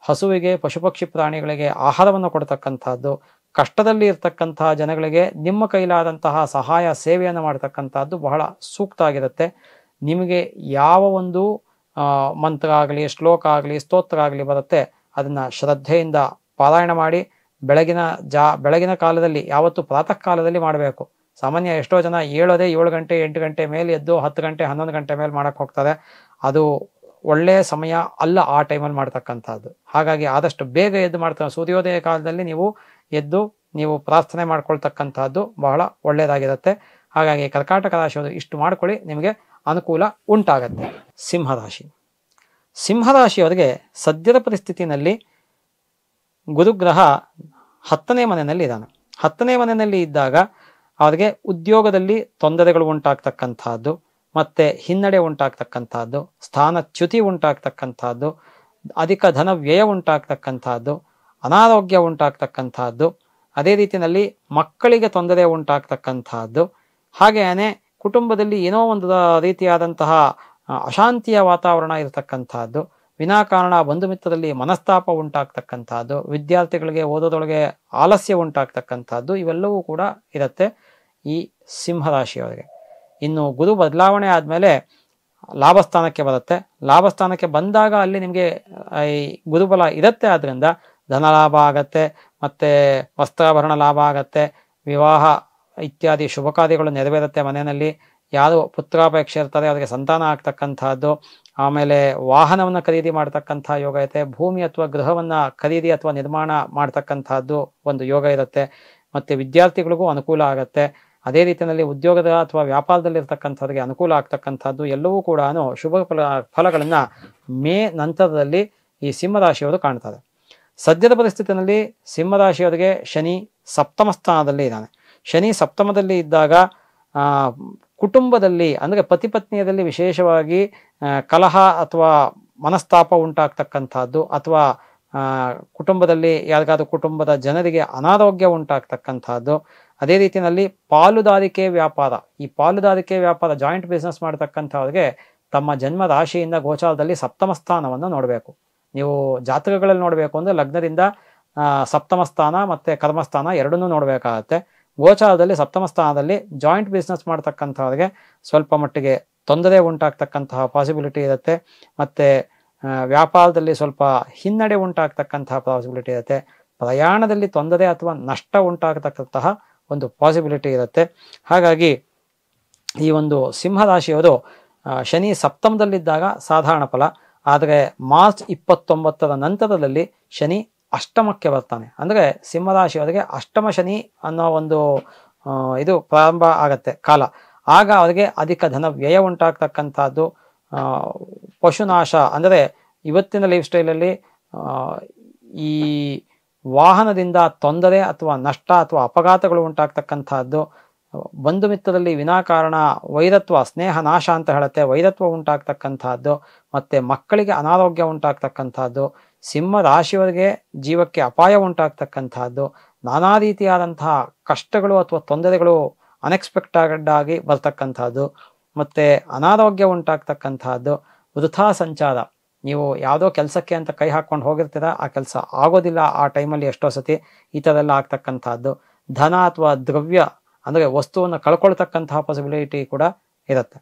ಹಸುವಿಗೆ ಪಶುಪಕ್ಷಿ ಪ್ರಾಣಿಗಳಿಗೆ ಆಹಾರವನ್ನು ಕೊಡ್ತಕ್ಕಂಥದ್ದು, ಕಷ್ಟದಲ್ಲಿ ಇರ್ತಕ್ಕಂತಹ ಜನಗಳಿಗೆ ನಿಮ್ಮ ಕೈಲಾದಂತಹ ಸಹಾಯ ಸೇವೆಯನ್ನು ಮಾಡತಕ್ಕಂಥದ್ದು ಬಹಳ ಸೂಕ್ತ ಆಗಿರುತ್ತೆ. ನಿಮಗೆ ಯಾವ ಒಂದು ಮಂತ್ರ ಆಗಲಿ, ಶ್ಲೋಕ ಆಗಲಿ, ಸ್ತೋತ್ರ ಆಗಲಿ ಬರುತ್ತೆ, ಅದನ್ನು ಶ್ರದ್ಧೆಯಿಂದ ಪಾರಾಯಣ ಮಾಡಿ ಬೆಳಗಿನ ಕಾಲದಲ್ಲಿ, ಯಾವತ್ತು ಪ್ರಾತಃ ಕಾಲದಲ್ಲಿ ಮಾಡಬೇಕು. ಸಾಮಾನ್ಯ ಎಷ್ಟೋ ಜನ ಏಳೋದೇ 7 ಗಂಟೆ 8 ಗಂಟೆ ಮೇಲೆ ಎದ್ದು 10 ಗಂಟೆ 11 ಗಂಟೆ ಮೇಲೆ ಮಾಡಕ್ಕೆ ಹೋಗ್ತಾರೆ. ಅದು ಒಳ್ಳೆಯ ಸಮಯ ಅಲ್ಲ ಆ ಟೈಮಲ್ಲಿ ಮಾಡ್ತಕ್ಕಂಥದ್ದು. ಹಾಗಾಗಿ ಆದಷ್ಟು ಬೇಗ ಎದ್ದು ಮಾಡ್ತಾರೆ. ಸೂರ್ಯೋದಯ ಕಾಲದಲ್ಲಿ ನೀವು ಪ್ರಾರ್ಥನೆ ಮಾಡ್ಕೊಳ್ತಕ್ಕಂಥದ್ದು ಬಹಳ ಒಳ್ಳೆಯದಾಗಿರುತ್ತೆ. ಹಾಗಾಗಿ ಕರ್ಕಾಟಕ ರಾಶಿಯವರು ಇಷ್ಟು ಮಾಡ್ಕೊಳ್ಳಿ, ನಿಮಗೆ ಅನುಕೂಲ ಉಂಟಾಗತ್ತೆ. ಸಿಂಹರಾಶಿಯವರಿಗೆ ಸದ್ಯದ ಪರಿಸ್ಥಿತಿನಲ್ಲಿ ಗುರುಗ್ರಹ 10ನೇ ಮನೆಯಲ್ಲಿ ಇದ್ದಾನೆ. 10ನೇ ಮನೆಯಲ್ಲಿ ಇದ್ದಾಗ ಅವರಿಗೆ ಉದ್ಯೋಗದಲ್ಲಿ ತೊಂದರೆಗಳು ಉಂಟಾಗ್ತಕ್ಕಂಥದ್ದು, ಮತ್ತೆ ಹಿನ್ನಡೆ ಉಂಟಾಗ್ತಕ್ಕಂಥದ್ದು, ಸ್ಥಾನಚ್ಯುತಿ ಉಂಟಾಗ್ತಕ್ಕಂಥದ್ದು, ಅಧಿಕ ಧನ ವ್ಯಯ ಉಂಟಾಗ್ತಕ್ಕಂಥದ್ದು, ಅನಾರೋಗ್ಯ ಉಂಟಾಗ್ತಕ್ಕಂಥದ್ದು, ಅದೇ ರೀತಿಯಲ್ಲಿ ಮಕ್ಕಳಿಗೆ ತೊಂದರೆ ಉಂಟಾಗ್ತಕ್ಕಂಥದ್ದು, ಹಾಗೆಯೇ ಕುಟುಂಬದಲ್ಲಿ ಏನೋ ಒಂದು ರೀತಿಯಾದಂತಹ ಅಶಾಂತಿಯ ವಾತಾವರಣ ಇರತಕ್ಕಂಥದ್ದು, ವಿನಾಕಾರಣ ಬಂಧು ಮಿತ್ರರಲ್ಲಿ ಮನಸ್ತಾಪ ಉಂಟಾಗ್ತಕ್ಕಂಥದ್ದು, ವಿದ್ಯಾರ್ಥಿಗಳಿಗೆ ಓದೋದೊಳಗೆ ಆಲಸ್ಯ ಉಂಟಾಗ್ತಕ್ಕಂಥದ್ದು, ಇವೆಲ್ಲವೂ ಕೂಡ ಇರುತ್ತೆ ಈ ಸಿಂಹರಾಶಿಯವರಿಗೆ. ಇನ್ನು ಗುರು ಬದಲಾವಣೆ ಆದಮೇಲೆ ಲಾಭಸ್ಥಾನಕ್ಕೆ ಬರುತ್ತೆ. ಲಾಭಸ್ಥಾನಕ್ಕೆ ಬಂದಾಗ ಅಲ್ಲಿ ನಿಮಗೆ ಈ ಗುರುಬಲ ಇರುತ್ತೆ. ಆದ್ದರಿಂದ ಧನ ಲಾಭ ಆಗತ್ತೆ, ಮತ್ತೆ ವಸ್ತ್ರಾಭರಣ ಲಾಭ ಆಗತ್ತೆ, ವಿವಾಹ ಇತ್ಯಾದಿ ಶುಭ ಕಾರ್ಯಗಳು ನೆರವೇರುತ್ತೆ. ಮನೆಯಲ್ಲಿ ಯಾರು ಪುತ್ರಾಪೇಕ್ಷೆ ಇರ್ತಾರೆ ಅವರಿಗೆ ಸಂತಾನ ಆಗ್ತಕ್ಕಂಥದ್ದು, ಆಮೇಲೆ ವಾಹನವನ್ನು ಖರೀದಿ ಮಾಡ್ತಕ್ಕಂಥ ಯೋಗ ಇರುತ್ತೆ, ಭೂಮಿ ಅಥವಾ ಗೃಹವನ್ನು ಖರೀದಿ ಅಥವಾ ನಿರ್ಮಾಣ ಮಾಡ್ತಕ್ಕಂಥದ್ದು ಒಂದು ಯೋಗ ಇರುತ್ತೆ, ಮತ್ತು ವಿದ್ಯಾರ್ಥಿಗಳಿಗೂ ಅನುಕೂಲ ಆಗುತ್ತೆ. ಅದೇ ರೀತಿಯಲ್ಲಿ ಉದ್ಯೋಗದ ಅಥವಾ ವ್ಯಾಪಾರದಲ್ಲಿರ್ತಕ್ಕಂಥವ್ರಿಗೆ ಅನುಕೂಲ ಆಗ್ತಕ್ಕಂಥದ್ದು ಎಲ್ಲವೂ ಕೂಡ ಶುಭ ಫಲಗಳನ್ನು ಮೇ ನಂತರದಲ್ಲಿ ಈ ಸಿಂಹರಾಶಿಯವರು ಕಾಣ್ತಾರೆ. ಸದ್ಯದ ಪರಿಸ್ಥಿತಿಯಲ್ಲಿ ಸಿಂಹರಾಶಿಯವರಿಗೆ ಶನಿ ಸಪ್ತಮ ಸ್ಥಾನದಲ್ಲಿ ಇದ್ದಾನೆ. ಶನಿ ಸಪ್ತಮದಲ್ಲಿ ಇದ್ದಾಗ ಕುಟುಂಬದಲ್ಲಿ ಅಂದರೆ ಪತಿ ಪತ್ನಿಯರಲ್ಲಿ ವಿಶೇಷವಾಗಿ ಕಲಹ ಅಥವಾ ಮನಸ್ತಾಪ ಉಂಟಾಗ್ತಕ್ಕಂಥದ್ದು, ಅಥವಾ ಕುಟುಂಬದಲ್ಲಿ ಯಾರಿಗಾದ್ರೂ ಕುಟುಂಬದ ಜನರಿಗೆ ಅನಾರೋಗ್ಯ ಉಂಟಾಗ್ತಕ್ಕಂಥದ್ದು, ಅದೇ ರೀತಿಯಲ್ಲಿ ಪಾಲುದಾರಿಕೆ ವ್ಯಾಪಾರ, ಈ ಪಾಲುದಾರಿಕೆ ವ್ಯಾಪಾರ ಜಾಯಿಂಟ್ ಬಿಸ್ನೆಸ್ ಮಾಡ್ತಕ್ಕಂಥವ್ರಿಗೆ ತಮ್ಮ ಜನ್ಮ ರಾಶಿಯಿಂದ ಗೋಚಾರದಲ್ಲಿ ಸಪ್ತಮ ಸ್ಥಾನವನ್ನು ನೋಡಬೇಕು. ನೀವು ಜಾತಕಗಳಲ್ಲಿ ನೋಡಬೇಕು ಅಂದರೆ ಲಗ್ನದಿಂದ ಸಪ್ತಮ ಸ್ಥಾನ ಮತ್ತು ಕರ್ಮಸ್ಥಾನ ಎರಡನ್ನೂ ನೋಡಬೇಕಾಗತ್ತೆ. ಗೋಚಾರದಲ್ಲಿ ಸಪ್ತಮ ಸ್ಥಾನದಲ್ಲಿ ಜಾಯಿಂಟ್ ಬಿಸ್ನೆಸ್ ಮಾಡ್ತಕ್ಕಂಥವ್ರಿಗೆ ಸ್ವಲ್ಪ ಮಟ್ಟಿಗೆ ತೊಂದರೆ ಉಂಟಾಗ್ತಕ್ಕಂತಹ ಪಾಸಿಬಿಲಿಟಿ ಇರುತ್ತೆ, ಮತ್ತು ವ್ಯಾಪಾರದಲ್ಲಿ ಸ್ವಲ್ಪ ಹಿನ್ನಡೆ ಉಂಟಾಗ್ತಕ್ಕಂತಹ ಪಾಸಿಬಿಲಿಟಿ ಇರುತ್ತೆ, ಪ್ರಯಾಣದಲ್ಲಿ ತೊಂದರೆ ಅಥವಾ ನಷ್ಟ ಉಂಟಾಗತಕ್ಕಂತಹ ಒಂದು ಪಾಸಿಬಿಲಿಟಿ ಇರುತ್ತೆ. ಹಾಗಾಗಿ ಈ ಒಂದು ಸಿಂಹರಾಶಿಯವರು ಶನಿ ಸಪ್ತಮದಲ್ಲಿದ್ದಾಗ ಸಾಧಾರಣ ಫಲ, ಆದರೆ ಮಾರ್ಚ್ 29ರ ನಂತರದಲ್ಲಿ ಶನಿ ಅಷ್ಟಮಕ್ಕೆ ಬರ್ತಾನೆ. ಅಂದರೆ ಸಿಂಹರಾಶಿಯವರಿಗೆ ಅಷ್ಟಮ ಶನಿ ಅನ್ನೋ ಒಂದು ಇದು ಪ್ರಾರಂಭ ಆಗತ್ತೆ ಕಾಲ. ಆಗ ಅವರಿಗೆ ಅಧಿಕ ಧನ ವ್ಯಯ ಉಂಟಾಗ್ತಕ್ಕಂಥದ್ದು, ಪಶುನಾಶ ಅಂದರೆ ಇವತ್ತಿನ ಲೈಫ್ ಸ್ಟೈಲಲ್ಲಿ ಈ ವಾಹನದಿಂದ ತೊಂದರೆ ಅಥವಾ ನಷ್ಟ ಅಥವಾ ಅಪಘಾತಗಳು ಉಂಟಾಗ್ತಕ್ಕಂಥದ್ದು, ಬಂಧು ಮಿತ್ರದಲ್ಲಿ ವಿನಾಕಾರಣ ವೈರತ್ವ, ಸ್ನೇಹ ನಾಶ ಅಂತ ಹೇಳುತ್ತೆ, ವೈರತ್ವ ಉಂಟಾಗ್ತಕ್ಕಂಥದ್ದು, ಮತ್ತು ಮಕ್ಕಳಿಗೆ ಅನಾರೋಗ್ಯ ಉಂಟಾಗ್ತಕ್ಕಂಥದ್ದು, ಸಿಂಹ ರಾಶಿಯವರಿಗೆ ಜೀವಕ್ಕೆ ಅಪಾಯ ಉಂಟಾಗ್ತಕ್ಕಂಥದ್ದು, ನಾನಾ ರೀತಿಯಾದಂತಹ ಕಷ್ಟಗಳು ಅಥವಾ ತೊಂದರೆಗಳು ಅನ್ಎಕ್ಸ್ಪೆಕ್ಟೆಡ್ ಆಗಿ ಬರ್ತಕ್ಕಂಥದ್ದು, ಮತ್ತು ಅನಾರೋಗ್ಯ ಉಂಟಾಗ್ತಕ್ಕಂಥದ್ದು, ವೃಥಾ ಸಂಚಾರ, ನೀವು ಯಾವುದೋ ಕೆಲಸಕ್ಕೆ ಅಂತ ಕೈ ಹಾಕ್ಕೊಂಡು ಹೋಗಿರ್ತೀರ, ಆ ಕೆಲಸ ಆಗೋದಿಲ್ಲ ಆ ಟೈಮಲ್ಲಿ ಎಷ್ಟೋ ಸತಿ, ಈ ಥರ ಎಲ್ಲ ಆಗ್ತಕ್ಕಂಥದ್ದು, ಧನ ಅಥವಾ ದ್ರವ್ಯ ಅಂದರೆ ವಸ್ತುವನ್ನು ಕಳ್ಕೊಳ್ತಕ್ಕಂತಹ ಪಾಸಿಬಿಲಿಟಿ ಕೂಡ ಇರುತ್ತೆ.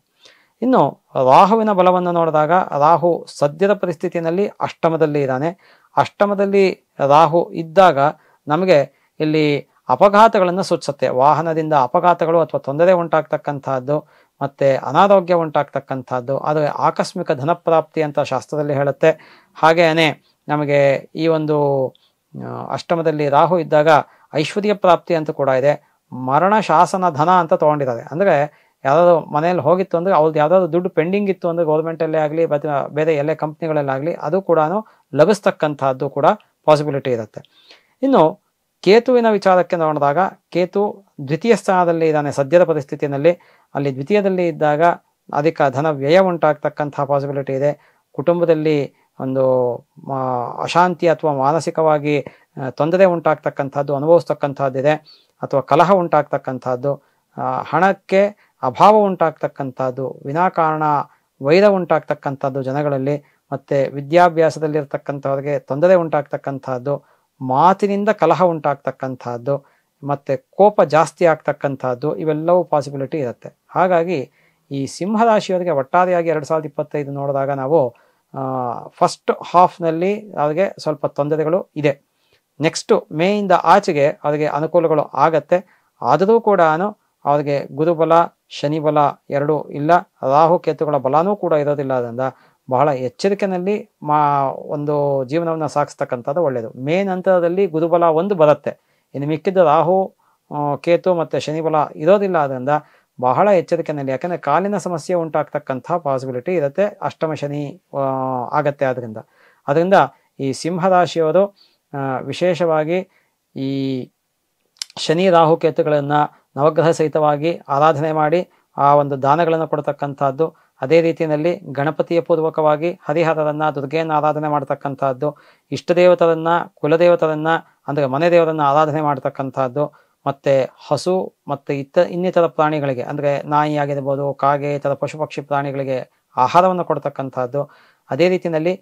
ಇನ್ನು ರಾಹುವಿನ ಬಲವನ್ನು ನೋಡಿದಾಗ ರಾಹು ಸದ್ಯದ ಪರಿಸ್ಥಿತಿಯಲ್ಲಿ ಅಷ್ಟಮದಲ್ಲಿ ಇದ್ದಾನೆ. ಅಷ್ಟಮದಲ್ಲಿ ರಾಹು ಇದ್ದಾಗ ನಮಗೆ ಇಲ್ಲಿ ಅಪಘಾತಗಳನ್ನು ಸೂಚಿಸುತ್ತೆ. ವಾಹನದಿಂದ ಅಪಘಾತಗಳು ಅಥವಾ ತೊಂದರೆ ಉಂಟಾಗ್ತಕ್ಕಂಥದ್ದು, ಮತ್ತು ಅನಾರೋಗ್ಯ ಉಂಟಾಗ್ತಕ್ಕಂಥದ್ದು, ಆದರೆ ಆಕಸ್ಮಿಕ ಧನಪ್ರಾಪ್ತಿ ಅಂತ ಶಾಸ್ತ್ರದಲ್ಲಿ ಹೇಳುತ್ತೆ. ಹಾಗೆಯೇ ನಮಗೆ ಈ ಒಂದು ಅಷ್ಟಮದಲ್ಲಿ ರಾಹು ಇದ್ದಾಗ ಐಶ್ವರ್ಯ ಪ್ರಾಪ್ತಿ ಅಂತ ಕೂಡ ಇದೆ. ಮರಣ ಶಾಸನ ಧನ ಅಂತ ತೊಗೊಂಡಿದ್ದಾರೆ. ಅಂದರೆ ಯಾವುದಾದ್ರು ಮನೆಯಲ್ಲಿ ಹೋಗಿತ್ತು ಅಂದರೆ ಅವ್ರದ್ದು ಯಾವುದಾದ್ರು ದುಡ್ಡು ಪೆಂಡಿಂಗ್ ಇತ್ತು ಅಂದರೆ ಗೌರ್ಮೆಂಟಲ್ಲೇ ಆಗಲಿ ಬೇರೆ ಎಲ್ಲೇ ಕಂಪ್ನಿಗಳಲ್ಲಾಗಲಿ ಅದು ಕೂಡ ಲಭಿಸ್ತಕ್ಕಂಥದ್ದು ಕೂಡ ಪಾಸಿಬಿಲಿಟಿ ಇರುತ್ತೆ. ಇನ್ನು ಕೇತುವಿನ ವಿಚಾರಕ್ಕೆ ನೋಡಿದಾಗ ಕೇತು ದ್ವಿತೀಯ ಸ್ಥಾನದಲ್ಲಿ ಇದ್ದಾನೆ ಸದ್ಯದ ಪರಿಸ್ಥಿತಿಯಲ್ಲಿ. ಅಲ್ಲಿ ದ್ವಿತೀಯದಲ್ಲಿ ಇದ್ದಾಗ ಅಧಿಕ ಧನ ವ್ಯಯ ಉಂಟಾಗ್ತಕ್ಕಂಥ ಪಾಸಿಬಿಲಿಟಿ ಇದೆ. ಕುಟುಂಬದಲ್ಲಿ ಒಂದು ಅಶಾಂತಿ ಅಥವಾ ಮಾನಸಿಕವಾಗಿ ತೊಂದರೆ ಉಂಟಾಗ್ತಕ್ಕಂಥದ್ದು ಅನುಭವಿಸ್ತಕ್ಕಂಥದ್ದಿದೆ, ಅಥವಾ ಕಲಹ ಉಂಟಾಗ್ತಕ್ಕಂಥದ್ದು, ಹಣಕ್ಕೆ ಅಭಾವ ಉಂಟಾಗ್ತಕ್ಕಂಥದ್ದು, ವಿನಾಕಾರಣ ವೈರ ಉಂಟಾಗ್ತಕ್ಕಂಥದ್ದು ಜನಗಳಲ್ಲಿ, ಮತ್ತು ವಿದ್ಯಾಭ್ಯಾಸದಲ್ಲಿರ್ತಕ್ಕಂಥವ್ರಿಗೆ ತೊಂದರೆ ಉಂಟಾಗ್ತಕ್ಕಂಥದ್ದು, ಮಾತಿನಿಂದ ಕಲಹ ಉಂಟಾಗ್ತಕ್ಕಂಥದ್ದು, ಮತ್ತು ಕೋಪ ಜಾಸ್ತಿ ಆಗ್ತಕ್ಕಂಥದ್ದು, ಇವೆಲ್ಲವೂ ಪಾಸಿಬಿಲಿಟಿ ಇರುತ್ತೆ. ಹಾಗಾಗಿ ಈ ಸಿಂಹರಾಶಿಯವರಿಗೆ ಒಟ್ಟಾರೆಯಾಗಿ 2025 ನೋಡಿದಾಗ ನಾವು ಫಸ್ಟ್ ಹಾಫ್ನಲ್ಲಿ ಅವ್ರಿಗೆ ಸ್ವಲ್ಪ ತೊಂದರೆಗಳು ಇದೆ. ನೆಕ್ಸ್ಟು ಮೇಯಿಂದ ಆಚೆಗೆ ಅವರಿಗೆ ಅನುಕೂಲಗಳು ಆಗತ್ತೆ. ಆದರೂ ಕೂಡ ಅವರಿಗೆ ಗುರುಬಲ ಶನಿ ಬಲ ಎರಡೂ ಇಲ್ಲ, ರಾಹುಕೇತುಗಳ ಬಲನೂ ಕೂಡ ಇರೋದಿಲ್ಲ. ಅದರಿಂದ ಬಹಳ ಎಚ್ಚರಿಕೆಯಲ್ಲಿ ಒಂದು ಜೀವನವನ್ನು ಸಾಗಿಸ್ತಕ್ಕಂಥದ್ದು ಒಳ್ಳೆಯದು. ಮೇನ್ ಹಂತದಲ್ಲಿ ಗುರುಬಲ ಒಂದು ಬರುತ್ತೆ, ಇನ್ನು ಮಿಕ್ಕಿದ್ದು ರಾಹು ಕೇತು ಮತ್ತು ಶನಿ ಬಲ ಇರೋದಿಲ್ಲ. ಅದರಿಂದ ಬಹಳ ಎಚ್ಚರಿಕೆಯಲ್ಲಿ, ಯಾಕಂದರೆ ಕಾಲಿನ ಸಮಸ್ಯೆ ಉಂಟಾಗ್ತಕ್ಕಂಥ ಪಾಸಿಬಿಲಿಟಿ ಇರುತ್ತೆ, ಅಷ್ಟಮ ಶನಿ ಆಗತ್ತೆ. ಅದರಿಂದ ಈ ಸಿಂಹರಾಶಿಯವರು ವಿಶೇಷವಾಗಿ ಈ ಶನಿ ರಾಹುಕೇತುಗಳನ್ನು ನವಗ್ರಹ ಸಹಿತವಾಗಿ ಆರಾಧನೆ ಮಾಡಿ ಆ ಒಂದು ದಾನಗಳನ್ನು ಕೊಡ್ತಕ್ಕಂಥದ್ದು, ಅದೇ ರೀತಿಯಲ್ಲಿ ಗಣಪತಿಯ ಪೂರ್ವಕವಾಗಿ ಹರಿಹರರನ್ನು ದುರ್ಗೆಯನ್ನು ಆರಾಧನೆ ಮಾಡ್ತಕ್ಕಂಥದ್ದು, ಇಷ್ಟದೇವತರನ್ನು ಕುಲದೇವತರನ್ನು ಅಂದರೆ ಮನೆ ದೇವರನ್ನು ಆರಾಧನೆ ಮಾಡ್ತಕ್ಕಂಥದ್ದು, ಮತ್ತು ಹಸು ಮತ್ತು ಇನ್ನಿತರ ಪ್ರಾಣಿಗಳಿಗೆ ಅಂದರೆ ನಾಯಿ ಆಗಿರ್ಬೋದು, ಕಾಗೆ, ಇತರ ಪಶು ಪಕ್ಷಿ ಪ್ರಾಣಿಗಳಿಗೆ ಆಹಾರವನ್ನು ಕೊಡ್ತಕ್ಕಂಥದ್ದು. ಅದೇ ರೀತಿಯಲ್ಲಿ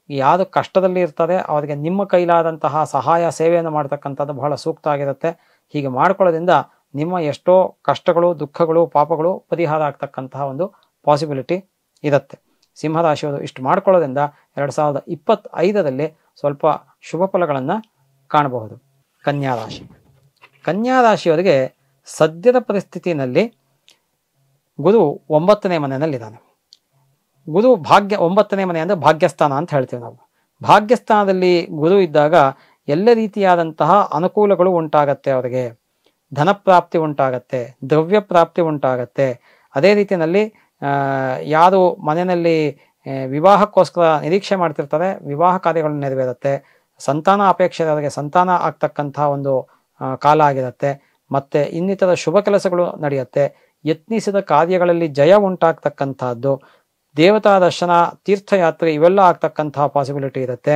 ಯಾರು ಕಷ್ಟದಲ್ಲಿ ಇರ್ತಾರೆ ಅವರಿಗೆ ನಿಮ್ಮ ಕೈಲಾದಂತಹ ಸಹಾಯ ಸೇವೆಯನ್ನು ಮಾಡ್ತಕ್ಕಂಥದ್ದು ಬಹಳ ಸೂಕ್ತ ಆಗಿರುತ್ತೆ. ಹೀಗೆ ಮಾಡ್ಕೊಳ್ಳೋದ್ರಿಂದ ನಿಮ್ಮ ಎಷ್ಟೋ ಕಷ್ಟಗಳು, ದುಃಖಗಳು, ಪಾಪಗಳು ಪರಿಹಾರ ಆಗ್ತಕ್ಕಂತಹ ಒಂದು ಪಾಸಿಬಿಲಿಟಿ ಇರುತ್ತೆ. ಸಿಂಹರಾಶಿಯವರು ಇಷ್ಟು ಮಾಡ್ಕೊಳ್ಳೋದ್ರಿಂದ 2025ರಲ್ಲಿ ಸ್ವಲ್ಪ ಶುಭ ಫಲಗಳನ್ನು ಕಾಣಬಹುದು. ಕನ್ಯಾರಾಶಿಯವರಿಗೆ ಸದ್ಯದ ಪರಿಸ್ಥಿತಿಯಲ್ಲಿ ಗುರು 9ನೇ ಮನೆಯಲ್ಲಿದ್ದಾನೆ. ಗುರು 9ನೇ ಮನೆ ಅಂದರೆ ಭಾಗ್ಯಸ್ಥಾನ ಅಂತ ಹೇಳ್ತೀವಿ ನಾವು. ಭಾಗ್ಯಸ್ಥಾನದಲ್ಲಿ ಗುರು ಇದ್ದಾಗ ಎಲ್ಲ ರೀತಿಯಾದಂತಹ ಅನುಕೂಲಗಳು ಉಂಟಾಗತ್ತೆ. ಅವರಿಗೆ ಧನಪ್ರಾಪ್ತಿ ಉಂಟಾಗತ್ತೆ, ದ್ರವ್ಯ ಪ್ರಾಪ್ತಿ ಉಂಟಾಗತ್ತೆ. ಅದೇ ರೀತಿಯಲ್ಲಿ ಯಾರು ಮನೆಯಲ್ಲಿ ವಿವಾಹಕ್ಕೋಸ್ಕರ ನಿರೀಕ್ಷೆ ಮಾಡ್ತಿರ್ತಾರೆ, ವಿವಾಹ ಕಾರ್ಯಗಳು ನೆರವೇರುತ್ತೆ. ಸಂತಾನ ಅಪೇಕ್ಷೆ ಅವರಿಗೆ ಸಂತಾನ ಆಗ್ತಕ್ಕಂಥ ಒಂದು ಕಾಲ ಆಗಿರುತ್ತೆ. ಮತ್ತು ಇನ್ನಿತರ ಶುಭ ಕೆಲಸಗಳು ನಡೆಯುತ್ತೆ. ಯತ್ನಿಸಿದ ಕಾರ್ಯಗಳಲ್ಲಿ ಜಯ ಉಂಟಾಗ್ತಕ್ಕಂಥದ್ದು, ದೇವತಾ ದರ್ಶನ, ತೀರ್ಥಯಾತ್ರೆ ಇವೆಲ್ಲ ಆಗ್ತಕ್ಕಂತಹ ಪಾಸಿಬಿಲಿಟಿ ಇರುತ್ತೆ.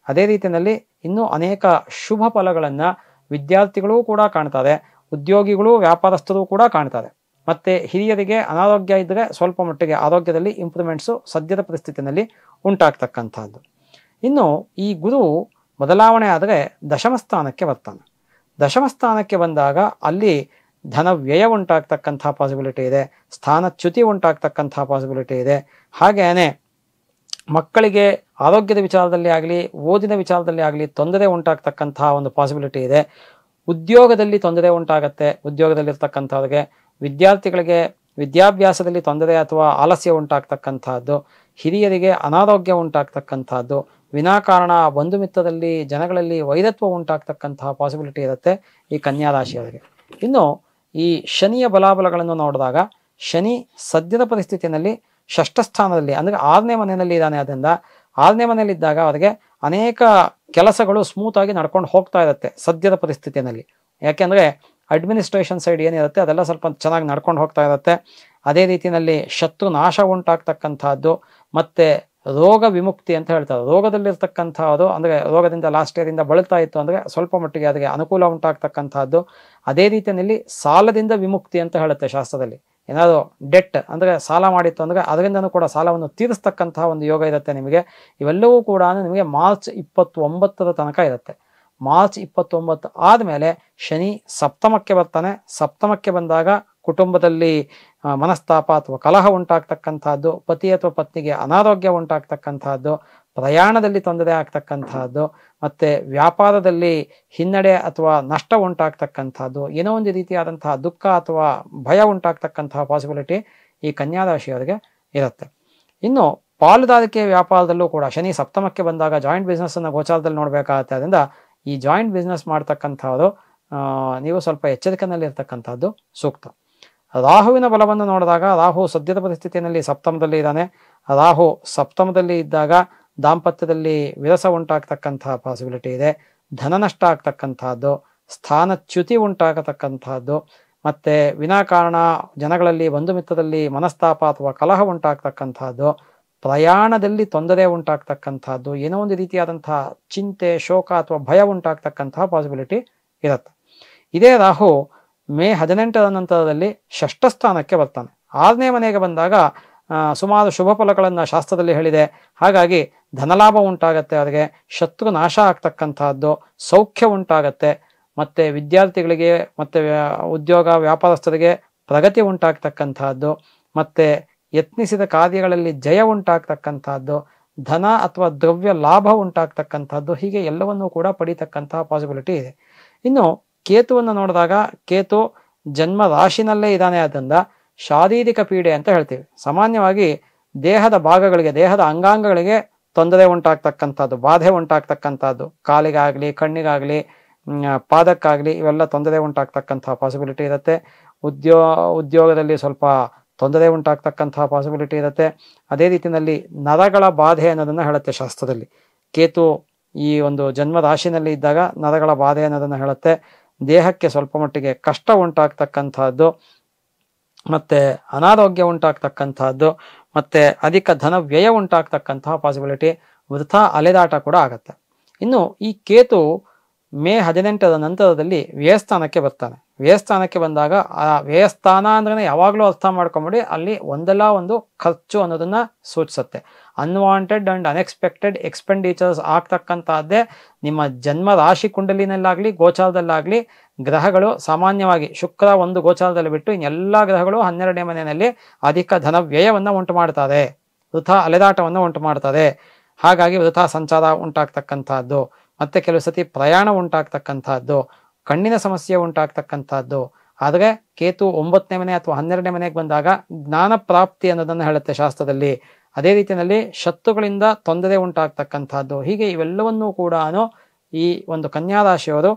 ಅದೇ ರೀತಿಯಲ್ಲಿ ಇನ್ನೂ ಅನೇಕ ಶುಭ ಫಲಗಳನ್ನು ವಿದ್ಯಾರ್ಥಿಗಳೂ ಕೂಡ ಕಾಣ್ತಾರೆ, ಉದ್ಯೋಗಿಗಳು, ವ್ಯಾಪಾರಸ್ಥರು ಕೂಡ ಕಾಣ್ತಾರೆ. ಮತ್ತು ಹಿರಿಯರಿಗೆ ಅನಾರೋಗ್ಯ ಇದ್ದರೆ ಸ್ವಲ್ಪ ಮಟ್ಟಿಗೆ ಆರೋಗ್ಯದಲ್ಲಿ ಇಂಪ್ರೂವ್ಮೆಂಟ್ಸು ಸದ್ಯದ ಪರಿಸ್ಥಿತಿಯಲ್ಲಿ ಉಂಟಾಗ್ತಕ್ಕಂಥದ್ದು. ಇನ್ನು ಈ ಗುರು ಬದಲಾವಣೆ ಆದರೆ ದಶಮ ಸ್ಥಾನಕ್ಕೆ ಬರ್ತಾನೆ. ದಶಮ ಸ್ಥಾನಕ್ಕೆ ಬಂದಾಗ ಅಲ್ಲಿ ಧನ ವ್ಯಯ ಉಂಟಾಗ್ತಕ್ಕಂಥ ಪಾಸಿಬಿಲಿಟಿ ಇದೆ, ಸ್ಥಾನಚ್ಯುತಿ ಉಂಟಾಗ್ತಕ್ಕಂಥ ಪಾಸಿಬಿಲಿಟಿ ಇದೆ. ಹಾಗೇನೆ ಮಕ್ಕಳಿಗೆ ಆರೋಗ್ಯದ ವಿಚಾರದಲ್ಲಿ ಆಗಲಿ, ಓದಿನ ವಿಚಾರದಲ್ಲಿ ಆಗಲಿ ತೊಂದರೆ ಉಂಟಾಗ್ತಕ್ಕಂತಹ ಒಂದು ಪಾಸಿಬಿಲಿಟಿ ಇದೆ. ಉದ್ಯೋಗದಲ್ಲಿ ತೊಂದರೆ ಉಂಟಾಗತ್ತೆ. ಉದ್ಯೋಗದಲ್ಲಿರ್ತಕ್ಕಂಥವ್ರಿಗೆ, ವಿದ್ಯಾರ್ಥಿಗಳಿಗೆ ವಿದ್ಯಾಭ್ಯಾಸದಲ್ಲಿ ತೊಂದರೆ ಅಥವಾ ಆಲಸ್ಯ ಉಂಟಾಗ್ತಕ್ಕಂಥದ್ದು, ಹಿರಿಯರಿಗೆ ಅನಾರೋಗ್ಯ ಉಂಟಾಗ್ತಕ್ಕಂಥದ್ದು, ವಿನಾಕಾರಣ ಬಂಧು ಮಿತ್ರದಲ್ಲಿ ಜನಗಳಲ್ಲಿ ವೈರತ್ವ ಉಂಟಾಗ್ತಕ್ಕಂತಹ ಪಾಸಿಬಿಲಿಟಿ ಇರುತ್ತೆ ಈ ಕನ್ಯಾ ರಾಶಿಯವರಿಗೆ. ಇನ್ನು ಈ ಶನಿಯ ಬಲಾಬಲಗಳನ್ನು ನೋಡಿದಾಗ ಶನಿ ಸದ್ಯದ ಪರಿಸ್ಥಿತಿಯಲ್ಲಿ ಷಷ್ಠ ಸ್ಥಾನದಲ್ಲಿ ಅಂದರೆ 6ನೇ ಮನೆಯಲ್ಲಿ ಇದ್ದಾನೆ. ಅದರಿಂದ 6ನೇ ಮನೆಯಲ್ಲಿದ್ದಾಗ ಅವರಿಗೆ ಅನೇಕ ಕೆಲಸಗಳು ಸ್ಮೂತಾಗಿ ನಡ್ಕೊಂಡು ಹೋಗ್ತಾ ಇರುತ್ತೆ ಸದ್ಯದ ಪರಿಸ್ಥಿತಿಯಲ್ಲಿ. ಯಾಕೆಂದರೆ ಅಡ್ಮಿನಿಸ್ಟ್ರೇಷನ್ ಸೈಡ್ ಏನಿರುತ್ತೆ ಅದೆಲ್ಲ ಸ್ವಲ್ಪ ಚೆನ್ನಾಗಿ ನಡ್ಕೊಂಡು ಹೋಗ್ತಾ ಇರುತ್ತೆ. ಅದೇ ರೀತಿಯಲ್ಲಿ ಶತ್ರು ನಾಶ ಉಂಟಾಗ್ತಕ್ಕಂಥದ್ದು, ಮತ್ತು ರೋಗ ವಿಮುಕ್ತಿ ಅಂತ ಹೇಳ್ತಾರೆ. ರೋಗದಲ್ಲಿರ್ತಕ್ಕಂಥದ್ದು ಅಂದರೆ ರೋಗದಿಂದ ಲಾಸ್ಟ್ ಇಯರಿಂದ ಬಳಲ್ತಾ ಇತ್ತು ಅಂದರೆ ಸ್ವಲ್ಪ ಮಟ್ಟಿಗೆ ಅದಕ್ಕೆ ಅನುಕೂಲ ಉಂಟಾಗ್ತಕ್ಕಂಥದ್ದು. ಅದೇ ರೀತಿಯಲ್ಲಿ ಸಾಲದಿಂದ ವಿಮುಕ್ತಿ ಅಂತ ಹೇಳುತ್ತೆ ಶಾಸ್ತ್ರದಲ್ಲಿ. ಏನಾದರೂ ಡೆಟ್ ಅಂದರೆ ಸಾಲ ಮಾಡಿತ್ತು ಅಂದರೆ ಅದರಿಂದನೂ ಕೂಡ ಸಾಲವನ್ನು ತೀರಿಸ್ತಕ್ಕಂತಹ ಒಂದು ಯೋಗ ಇರುತ್ತೆ ನಿಮಗೆ. ಇವೆಲ್ಲವೂ ಕೂಡ ನಿಮಗೆ ಮಾರ್ಚ್ 29 ತನಕ ಇರುತ್ತೆ. ಮಾರ್ಚ್ 29 ಆದಮೇಲೆ ಶನಿ ಸಪ್ತಮಕ್ಕೆ ಬರ್ತಾನೆ. ಸಪ್ತಮಕ್ಕೆ ಬಂದಾಗ ಕುಟುಂಬದಲ್ಲಿ ಮನಸ್ತಾಪ ಅಥವಾ ಕಲಹ ಉಂಟಾಗ್ತಕ್ಕಂಥದ್ದು, ಪತಿ ಅಥವಾ ಪತ್ನಿಗೆ ಅನಾರೋಗ್ಯ ಉಂಟಾಗ್ತಕ್ಕಂಥದ್ದು, ಪ್ರಯಾಣದಲ್ಲಿ ತೊಂದರೆ ಆಗ್ತಕ್ಕಂಥದ್ದು, ಮತ್ತು ವ್ಯಾಪಾರದಲ್ಲಿ ಹಿನ್ನಡೆ ಅಥವಾ ನಷ್ಟ ಉಂಟಾಗ್ತಕ್ಕಂಥದ್ದು, ಏನೋ ಒಂದು ರೀತಿಯಾದಂತಹ ದುಃಖ ಅಥವಾ ಭಯ ಉಂಟಾಗ್ತಕ್ಕಂತಹ ಪಾಸಿಬಿಲಿಟಿ ಈ ಕನ್ಯಾ ರಾಶಿಯವರಿಗೆ ಇರುತ್ತೆ. ಇನ್ನು ಪಾಲುದಾರಿಕೆ ವ್ಯಾಪಾರದಲ್ಲೂ ಕೂಡ ಶನಿ ಸಪ್ತಮಕ್ಕೆ ಬಂದಾಗ ಜಾಯಿಂಟ್ ಬಿಸ್ನೆಸ್ಸನ್ನು ಗೋಚಾರದಲ್ಲಿ ನೋಡಬೇಕಾಗತ್ತೆ. ಅದರಿಂದ ಈ ಜಾಯಿಂಟ್ ಬಿಸ್ನೆಸ್ ಮಾಡ್ತಕ್ಕಂಥದ್ದು ನೀವು ಸ್ವಲ್ಪ ಎಚ್ಚರಿಕೆಯಲ್ಲಿರ್ತಕ್ಕಂಥದ್ದು ಸೂಕ್ತ. ರಾಹುವಿನ ಬಲವನ್ನು ನೋಡಿದಾಗ ರಾಹು ಸದ್ಯದ ಪರಿಸ್ಥಿತಿಯಲ್ಲಿ ಸಪ್ತಮದಲ್ಲಿ ಇದ್ದಾನೆ. ರಾಹು ಸಪ್ತಮದಲ್ಲಿ ಇದ್ದಾಗ ದಾಂಪತ್ಯದಲ್ಲಿ ವಿರಸ ಉಂಟಾಗ್ತಕ್ಕಂತಹ ಪಾಸಿಬಿಲಿಟಿ ಇದೆ, ಧನ ನಷ್ಟ ಆಗ್ತಕ್ಕಂಥದ್ದು, ಸ್ಥಾನಚ್ಯುತಿ ಉಂಟಾಗತಕ್ಕಂಥದ್ದು, ಮತ್ತು ವಿನಾಕಾರಣ ಜನಗಳಲ್ಲಿ ಬಂಧು ಮಿತ್ರದಲ್ಲಿ ಮನಸ್ತಾಪ ಅಥವಾ ಕಲಹ ಉಂಟಾಗ್ತಕ್ಕಂಥದ್ದು, ಪ್ರಯಾಣದಲ್ಲಿ ತೊಂದರೆ ಉಂಟಾಗ್ತಕ್ಕಂಥದ್ದು, ಏನೋ ಒಂದು ರೀತಿಯಾದಂತಹ ಚಿಂತೆ, ಶೋಕ ಅಥವಾ ಭಯ ಉಂಟಾಗ್ತಕ್ಕಂತಹ ಪಾಸಿಬಿಲಿಟಿ ಇರುತ್ತೆ. ಇದೇ ರಾಹು ಮೇ 18 ನಂತರದಲ್ಲಿ ಷಷ್ಠ ಸ್ಥಾನಕ್ಕೆ ಬರ್ತಾನೆ. 6ನೇ ಮನೆಗೆ ಬಂದಾಗ ಸುಮಾರು ಶುಭ ಫಲಗಳನ್ನು ಶಾಸ್ತ್ರದಲ್ಲಿ ಹೇಳಿದೆ. ಹಾಗಾಗಿ ಧನಲಾಭ ಉಂಟಾಗತ್ತೆ, ಅವರಿಗೆ ಶತ್ರು ನಾಶ ಆಗ್ತಕ್ಕಂತಹದ್ದು, ಸೌಖ್ಯ ಉಂಟಾಗತ್ತೆ, ಮತ್ತೆ ವಿದ್ಯಾರ್ಥಿಗಳಿಗೆ ಮತ್ತೆ ಉದ್ಯೋಗ ವ್ಯಾಪಾರಸ್ಥರಿಗೆ ಪ್ರಗತಿ ಉಂಟಾಗ್ತಕ್ಕಂತಹದ್ದು, ಮತ್ತೆ ಯತ್ನಿಸಿದ ಕಾರ್ಯಗಳಲ್ಲಿ ಜಯ ಉಂಟಾಗ್ತಕ್ಕಂತಹದ್ದು, ಧನ ಅಥವಾ ದ್ರವ್ಯ ಲಾಭ ಉಂಟಾಗ್ತಕ್ಕಂಥದ್ದು, ಹೀಗೆ ಎಲ್ಲವನ್ನೂ ಕೂಡ ಪಡೀತಕ್ಕಂತಹ ಪಾಸಿಬಿಲಿಟಿ ಇದೆ. ಇನ್ನು ಕೇತುವನ್ನು ನೋಡಿದಾಗ ಕೇತು ಜನ್ಮ ರಾಶಿನಲ್ಲೇ ಇದ್ದಾನೆ, ಆದ್ದರಿಂದ ಶಾರೀರಿಕ ಪೀಡೆ ಅಂತ ಹೇಳ್ತೀವಿ. ಸಾಮಾನ್ಯವಾಗಿ ದೇಹದ ಭಾಗಗಳಿಗೆ, ದೇಹದ ಅಂಗಾಂಗಗಳಿಗೆ ತೊಂದರೆ ಉಂಟಾಗ್ತಕ್ಕಂಥದ್ದು, ಬಾಧೆ ಉಂಟಾಗ್ತಕ್ಕಂಥದ್ದು, ಕಾಲಿಗಾಗ್ಲಿ, ಕಣ್ಣಿಗಾಗ್ಲಿ, ಪಾದಕ್ಕಾಗ್ಲಿ ಇವೆಲ್ಲ ತೊಂದರೆ ಉಂಟಾಗ್ತಕ್ಕಂತಹ ಪಾಸಿಬಿಲಿಟಿ ಇರುತ್ತೆ. ಉದ್ಯೋಗದಲ್ಲಿ ಸ್ವಲ್ಪ ತೊಂದರೆ ಉಂಟಾಗ್ತಕ್ಕಂತಹ ಪಾಸಿಬಿಲಿಟಿ ಇರುತ್ತೆ. ಅದೇ ರೀತಿಯಲ್ಲಿ ನರಗಳ ಬಾಧೆ ಅನ್ನೋದನ್ನ ಹೇಳುತ್ತೆ ಶಾಸ್ತ್ರದಲ್ಲಿ. ಕೇತು ಈ ಒಂದು ಜನ್ಮ ರಾಶಿನಲ್ಲಿ ಇದ್ದಾಗ ನರಗಳ ಬಾಧೆ ಅನ್ನೋದನ್ನ ಹೇಳುತ್ತೆ. ದೇಹಕ್ಕೆ ಸ್ವಲ್ಪ ಮಟ್ಟಿಗೆ ಕಷ್ಟ ಉಂಟಾಗ್ತಕ್ಕಂತಹದ್ದು, ಮತ್ತೆ ಅನಾರೋಗ್ಯ ಉಂಟಾಗ್ತಕ್ಕಂತಹದ್ದು, ಮತ್ತೆ ಅಧಿಕ ಧನ ವ್ಯಯ ಉಂಟಾಗ್ತಕ್ಕಂತಹ ಪಾಸಿಬಿಲಿಟಿ, ವೃಥಾ ಅಲೆದಾಟ ಕೂಡ ಆಗತ್ತೆ. ಇನ್ನು ಈ ಕೇತು ಮೇ 18ರ ನಂತರದಲ್ಲಿ ವ್ಯಯಸ್ಥಾನಕ್ಕೆ ಬರ್ತಾನೆ. ವ್ಯಯಸ್ಥಾನಕ್ಕೆ ಬಂದಾಗ ಆ ವ್ಯಯಸ್ಥಾನ ಅಂದ್ರೆ ಯಾವಾಗಲೂ ಅರ್ಥ ಮಾಡ್ಕೊಂಬಿಡಿ, ಅಲ್ಲಿ ಒಂದಲ್ಲ ಒಂದು ಖರ್ಚು ಅನ್ನೋದನ್ನ ಸೂಚಿಸುತ್ತೆ. ಅನ್ವಾಂಟೆಡ್ ಅಂಡ್ ಅನ್ಎಕ್ಸ್ಪೆಕ್ಟೆಡ್ ಎಕ್ಸ್ಪೆಂಡಿಚರ್ಸ್ ಆಗ್ತಕ್ಕಂತಹದ್ದೇ ನಿಮ್ಮ ಜನ್ಮ ರಾಶಿ ಕುಂಡಲಿನಲ್ಲಾಗ್ಲಿ ಗೋಚಾರದಲ್ಲಾಗ್ಲಿ ಗ್ರಹಗಳು ಸಾಮಾನ್ಯವಾಗಿ ಶುಕ್ರ ಒಂದು ಗೋಚಾರದಲ್ಲಿ ಬಿಟ್ಟು ಇನ್ನೆಲ್ಲ ಗ್ರಹಗಳು 12ನೇ ಮನೆಯಲ್ಲಿ ಅಧಿಕ ಧನ ವ್ಯಯವನ್ನು ಉಂಟು ಮಾಡ್ತಾರೆ, ವೃಥಾ ಅಲೆದಾಟವನ್ನು ಉಂಟು ಮಾಡ್ತಾರೆ. ಹಾಗಾಗಿ ವೃಥಾ ಸಂಚಾರ ಉಂಟಾಗ್ತಕ್ಕಂತಹದ್ದು, ಮತ್ತೆ ಕೆಲವು ಸತಿ ಪ್ರಯಾಣ ಉಂಟಾಗ್ತಕ್ಕಂತಹದ್ದು, ಕಣ್ಣಿನ ಸಮಸ್ಯೆ ಉಂಟಾಗ್ತಕ್ಕಂಥದ್ದು. ಆದರೆ ಕೇತು 9ನೇ ಮನೆ ಅಥವಾ 12ನೇ ಮನೆಗೆ ಬಂದಾಗ ಜ್ಞಾನ ಪ್ರಾಪ್ತಿ ಅನ್ನೋದನ್ನು ಹೇಳುತ್ತೆ ಶಾಸ್ತ್ರದಲ್ಲಿ. ಅದೇ ರೀತಿಯಲ್ಲಿ ಶತ್ರುಗಳಿಂದ ತೊಂದರೆ ಉಂಟಾಗ್ತಕ್ಕಂಥದ್ದು. ಹೀಗೆ ಇವೆಲ್ಲವನ್ನೂ ಕೂಡ ಈ ಒಂದು ಕನ್ಯಾ ರಾಶಿಯವರು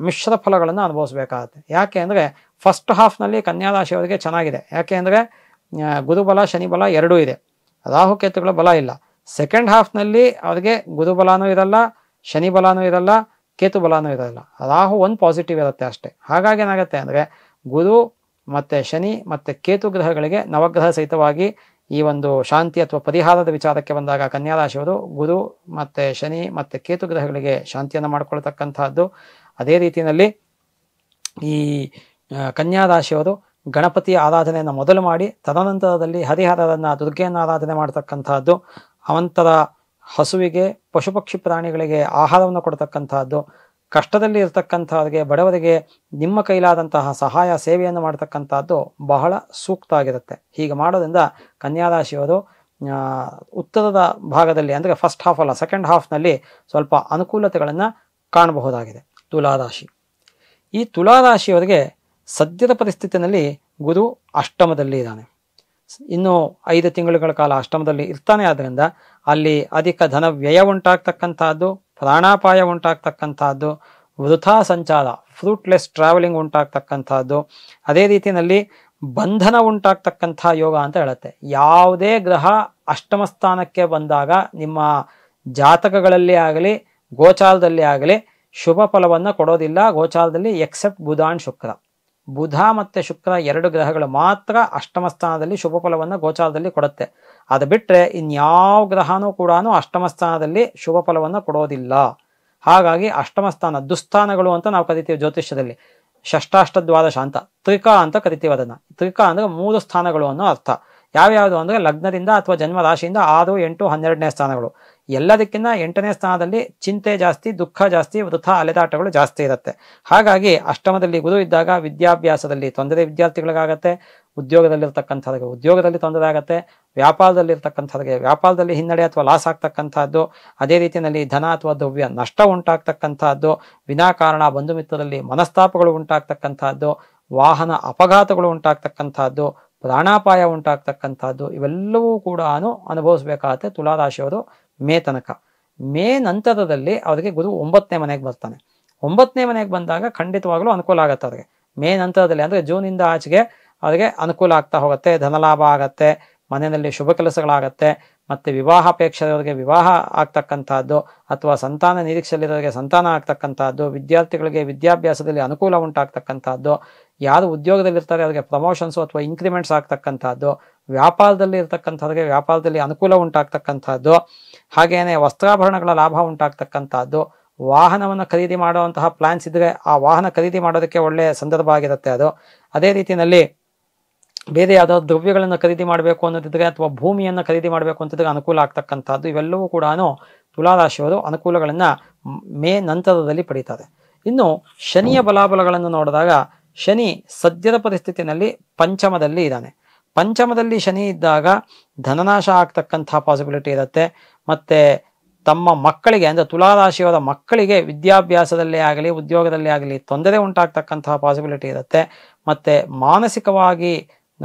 ಮಿಶ್ರ ಫಲಗಳನ್ನು ಅನುಭವಿಸ್ಬೇಕಾಗತ್ತೆ. ಯಾಕೆ ಅಂದರೆ ಫಸ್ಟ್ ಹಾಫ್ನಲ್ಲಿ ಕನ್ಯಾ ರಾಶಿಯವರಿಗೆ ಚೆನ್ನಾಗಿದೆ. ಯಾಕೆ ಅಂದರೆ ಗುರುಬಲ ಶನಿ ಬಲ ಎರಡೂ ಇದೆ, ರಾಹುಕೇತುಗಳ ಬಲ ಇಲ್ಲ. ಸೆಕೆಂಡ್ ಹಾಫ್ನಲ್ಲಿ ಅವ್ರಿಗೆ ಗುರುಬಲನೂ ಇರಲ್ಲ, ಶನಿ ಬಲನೂ ಇರಲ್ಲ, ಕೇತು ಬಲನೂ ಇರಲ್ಲ. ರಾಹು ಒಂದು ಪಾಸಿಟಿವ್ ಇರುತ್ತೆ ಅಷ್ಟೇ. ಹಾಗಾಗಿ ಏನಾಗುತ್ತೆ ಅಂದರೆ ಗುರು ಮತ್ತೆ ಶನಿ ಮತ್ತೆ ಕೇತು ಗ್ರಹಗಳಿಗೆ ನವಗ್ರಹ ಸಹಿತವಾಗಿ ಈ ಒಂದು ಶಾಂತಿ ಅಥವಾ ಪರಿಹಾರದ ವಿಚಾರಕ್ಕೆ ಬಂದಾಗ ಕನ್ಯಾ ರಾಶಿಯವರು ಗುರು ಮತ್ತೆ ಶನಿ ಮತ್ತೆ ಕೇತು ಗ್ರಹಗಳಿಗೆ ಶಾಂತಿಯನ್ನು ಮಾಡಿಕೊಳ್ತಕ್ಕಂತಹದ್ದು. ಅದೇ ರೀತಿಯಲ್ಲಿ ಈ ಕನ್ಯಾ ರಾಶಿಯವರು ಗಣಪತಿಯ ಆರಾಧನೆಯನ್ನು ಮೊದಲು ಮಾಡಿ ತದನಂತರದಲ್ಲಿ ಹರಿಹರರನ್ನ ದುರ್ಗೆಯನ್ನು ಆರಾಧನೆ ಮಾಡ್ತಕ್ಕಂತಹದ್ದು, ಅವಂತರ ಹಸುವಿಗೆ ಪಶು ಪಕ್ಷಿ ಪ್ರಾಣಿಗಳಿಗೆ ಆಹಾರವನ್ನು ಕೊಡ್ತಕ್ಕಂತಹದ್ದು, ಕಷ್ಟದಲ್ಲಿ ಇರ್ತಕ್ಕಂಥವ್ರಿಗೆ ಬಡವರಿಗೆ ನಿಮ್ಮ ಕೈಲಾದಂತಹ ಸಹಾಯ ಸೇವೆಯನ್ನು ಮಾಡ್ತಕ್ಕಂಥದ್ದು ಬಹಳ ಸೂಕ್ತ ಆಗಿರುತ್ತೆ. ಹೀಗೆ ಮಾಡೋದ್ರಿಂದ ಕನ್ಯಾ ರಾಶಿಯವರು ಉತ್ತರದ ಭಾಗದಲ್ಲಿ ಅಂದರೆ ಫಸ್ಟ್ ಹಾಫ್ ಅಲ್ಲ ಸೆಕೆಂಡ್ ಹಾಫ್ನಲ್ಲಿ ಸ್ವಲ್ಪ ಅನುಕೂಲತೆಗಳನ್ನು ಕಾಣಬಹುದಾಗಿದೆ. ತುಲಾರಾಶಿ, ಈ ತುಲಾರಾಶಿಯವರಿಗೆ ಸದ್ಯದ ಪರಿಸ್ಥಿತಿಯಲ್ಲಿ ಗುರು ಅಷ್ಟಮದಲ್ಲಿ ಇದ್ದಾನೆ. ಇನ್ನು 5 ತಿಂಗಳುಗಳ ಕಾಲ ಅಷ್ಟಮದಲ್ಲಿ ಇರ್ತಾನೆ. ಆದ್ದರಿಂದ ಅಲ್ಲಿ ಅಧಿಕ ಧನ ವ್ಯಯ ಉಂಟಾಗ್ತಕ್ಕಂತಹದ್ದು, ಪ್ರಾಣಾಪಾಯ ಉಂಟಾಗ್ತಕ್ಕಂತಹದ್ದು, ವೃಥಾ ಸಂಚಾರ ಫ್ರೂಟ್ಲೆಸ್ ಟ್ರಾವೆಲಿಂಗ್ ಉಂಟಾಗ್ತಕ್ಕಂತಹದ್ದು, ಅದೇ ರೀತಿಯಲ್ಲಿ ಬಂಧನ ಉಂಟಾಗ್ತಕ್ಕಂತಹ ಯೋಗ ಅಂತ ಹೇಳುತ್ತೆ. ಯಾವುದೇ ಗ್ರಹ ಅಷ್ಟಮ ಸ್ಥಾನಕ್ಕೆ ಬಂದಾಗ ನಿಮ್ಮ ಜಾತಕಗಳಲ್ಲಿ ಆಗಲಿ ಗೋಚಾರದಲ್ಲಿ ಆಗಲಿ ಶುಭ ಫಲವನ್ನು ಕೊಡೋದಿಲ್ಲ. ಗೋಚಾರದಲ್ಲಿ ಎಕ್ಸೆಪ್ಟ್ ಬುಧ ಅಂಡ್ ಶುಕ್ರ. ಬುಧ ಮತ್ತೆ ಶುಕ್ರ 2 ಗ್ರಹಗಳು ಮಾತ್ರ ಅಷ್ಟಮ ಸ್ಥಾನದಲ್ಲಿ ಶುಭ ಫಲವನ್ನು ಗೋಚಾರದಲ್ಲಿ ಕೊಡುತ್ತೆ. ಅದು ಬಿಟ್ಟರೆ ಇನ್ಯಾವ ಗ್ರಹನೂ ಕೂಡ ಅಷ್ಟಮ ಸ್ಥಾನದಲ್ಲಿ ಶುಭ ಫಲವನ್ನು ಕೊಡೋದಿಲ್ಲ. ಹಾಗಾಗಿ ಅಷ್ಟಮ ಸ್ಥಾನ ದುಸ್ಥಾನಗಳು ಅಂತ ನಾವು ಕರಿತೀವಿ ಜ್ಯೋತಿಷ್ಯದಲ್ಲಿ. ಷಷ್ಟಾಷ್ಟ ದ್ವಾದಶ ಅಂತ ತ್ರಿಕ ಅಂತ ಕರಿತೀವಿ ಅದನ್ನ. ತ್ರಿಕ ಅಂದ್ರೆ 3 ಸ್ಥಾನಗಳು ಅನ್ನೋ ಅರ್ಥ. ಯಾವ್ಯಾವುದು ಅಂದ್ರೆ ಲಗ್ನದಿಂದ ಅಥವಾ ಜನ್ಮ ರಾಶಿಯಿಂದ 6, 8, 12ನೇ ಸ್ಥಾನಗಳು. ಎಲ್ಲದಕ್ಕಿಂತ 8ನೇ ಸ್ಥಾನದಲ್ಲಿ ಚಿಂತೆ ಜಾಸ್ತಿ, ದುಃಖ ಜಾಸ್ತಿ, ವೃಥಾ ಅಲೆದಾಟಗಳು ಜಾಸ್ತಿ ಇರುತ್ತೆ. ಹಾಗಾಗಿ ಅಷ್ಟಮದಲ್ಲಿ ಗುರು ಇದ್ದಾಗ ವಿದ್ಯಾಭ್ಯಾಸದಲ್ಲಿ ತೊಂದರೆ ವಿದ್ಯಾರ್ಥಿಗಳಿಗಾಗತ್ತೆ, ಉದ್ಯೋಗದಲ್ಲಿರ್ತಕ್ಕಂಥವ್ರಿಗೆ ಉದ್ಯೋಗದಲ್ಲಿ ತೊಂದರೆ ಆಗತ್ತೆ, ವ್ಯಾಪಾರದಲ್ಲಿರ್ತಕ್ಕಂಥವ್ರಿಗೆ ವ್ಯಾಪಾರದಲ್ಲಿ ಹಿನ್ನಡೆ ಅಥವಾ ಲಾಸ್ ಆಗ್ತಕ್ಕಂಥದ್ದು, ಅದೇ ರೀತಿಯಲ್ಲಿ ಧನ ಅಥವಾ ದ್ರವ್ಯ ನಷ್ಟ ಉಂಟಾಗ್ತಕ್ಕಂಥದ್ದು, ವಿನಾಕಾರಣ ಬಂಧು ಮಿತ್ರರಲ್ಲಿ ಮನಸ್ತಾಪಗಳು ಉಂಟಾಗ್ತಕ್ಕಂಥದ್ದು, ವಾಹನ ಅಪಘಾತಗಳು ಉಂಟಾಗ್ತಕ್ಕಂಥದ್ದು, ಪ್ರಾಣಾಪಾಯ ಉಂಟಾಗ್ತಕ್ಕಂಥದ್ದು, ಇವೆಲ್ಲವೂ ಕೂಡ ಅನುಭವಿಸ್ಬೇಕಾಗತ್ತೆ ತುಲಾರಾಶಿಯವರು ಮೇ ತನಕ. ಮೇ ನಂತರದಲ್ಲಿ ಅವರಿಗೆ ಗುರು 9ನೇ ಮನೆಗೆ ಬರ್ತಾನೆ. 9ನೇ ಮನೆಗೆ ಬಂದಾಗ ಖಂಡಿತವಾಗ್ಲೂ ಅನುಕೂಲ ಆಗತ್ತೆ ಅವ್ರಿಗೆ. ಮೇ ನಂತರದಲ್ಲಿ ಅಂದ್ರೆ ಜೂನಿಂದ ಆಚೆಗೆ ಅವರಿಗೆ ಅನುಕೂಲ ಆಗ್ತಾ ಹೋಗುತ್ತೆ, ಧನಲಾಭ ಆಗತ್ತೆ, ಮನೆಯಲ್ಲಿ ಶುಭ ಕೆಲಸಗಳಾಗತ್ತೆ, ಮತ್ತೆ ವಿವಾಹ ಅಪೇಕ್ಷೆಯವರಿಗೆ ವಿವಾಹ ಆಗ್ತಕ್ಕಂಥದ್ದು, ಅಥವಾ ಸಂತಾನ ನಿರೀಕ್ಷೆಯಲ್ಲಿರೋರಿಗೆ ಸಂತಾನ ಆಗ್ತಕ್ಕಂಥದ್ದು, ವಿದ್ಯಾರ್ಥಿಗಳಿಗೆ ವಿದ್ಯಾಭ್ಯಾಸದಲ್ಲಿ ಅನುಕೂಲ ಉಂಟಾಗ್ತಕ್ಕಂಥದ್ದು, ಯಾರು ಉದ್ಯೋಗದಲ್ಲಿರ್ತಾರೆ ಅವರಿಗೆ ಪ್ರಮೋಷನ್ಸು ಅಥವಾ ಇನ್ಕ್ರಿಮೆಂಟ್ಸ್ ಆಗ್ತಕ್ಕಂಥದ್ದು, ವ್ಯಾಪಾರದಲ್ಲಿ ಇರ್ತಕ್ಕಂಥವ್ರಿಗೆ ವ್ಯಾಪಾರದಲ್ಲಿ ಅನುಕೂಲ ಉಂಟಾಗ್ತಕ್ಕಂಥದ್ದು, ಹಾಗೇನೆ ವಸ್ತ್ರಾಭರಣಗಳ ಲಾಭ ಉಂಟಾಗ್ತಕ್ಕಂಥದ್ದು, ವಾಹನವನ್ನು ಖರೀದಿ ಮಾಡುವಂತಹ ಪ್ಲಾನ್ಸ್ ಇದ್ರೆ ಆ ವಾಹನ ಖರೀದಿ ಮಾಡೋದಕ್ಕೆ ಒಳ್ಳೆಯ ಸಂದರ್ಭ ಆಗಿರುತ್ತೆ ಅದು. ಅದೇ ರೀತಿಯಲ್ಲಿ ಬೇರೆ ಯಾವುದಾದ್ರು ದ್ರವ್ಯಗಳನ್ನು ಖರೀದಿ ಮಾಡಬೇಕು ಅನ್ನೋದಿದ್ರೆ ಅಥವಾ ಭೂಮಿಯನ್ನು ಖರೀದಿ ಮಾಡಬೇಕು ಅಂತಿದ್ರೆ ಅನುಕೂಲ ಆಗ್ತಕ್ಕಂಥದ್ದು ಇವೆಲ್ಲವೂ ಕೂಡ ತುಲಾರಾಶಿಯವರು ಅನುಕೂಲಗಳನ್ನು ಮೇ ನಂತರದಲ್ಲಿ ಪಡೀತಾರೆ. ಇನ್ನು ಶನಿಯ ಬಲಾಬಲಗಳನ್ನು ನೋಡಿದಾಗ ಶನಿ ಸದ್ಯದ ಪರಿಸ್ಥಿತಿನಲ್ಲಿ ಪಂಚಮದಲ್ಲಿ ಇದ್ದಾನೆ. ಪಂಚಮದಲ್ಲಿ ಶನಿ ಇದ್ದಾಗ ಧನನಾಶ ಆಗ್ತಕ್ಕಂಥ ಪಾಸಿಬಿಲಿಟಿ ಇರುತ್ತೆ. ಮತ್ತೆ ತಮ್ಮ ಮಕ್ಕಳಿಗೆ ಅಂದರೆ ತುಲಾರಾಶಿಯವರ ಮಕ್ಕಳಿಗೆ ವಿದ್ಯಾಭ್ಯಾಸದಲ್ಲೇ ಆಗಲಿ ಉದ್ಯೋಗದಲ್ಲೇ ಆಗಲಿ ತೊಂದರೆ ಉಂಟಾಗ್ತಕ್ಕಂತಹ ಪಾಸಿಬಿಲಿಟಿ ಇರುತ್ತೆ. ಮತ್ತೆ ಮಾನಸಿಕವಾಗಿ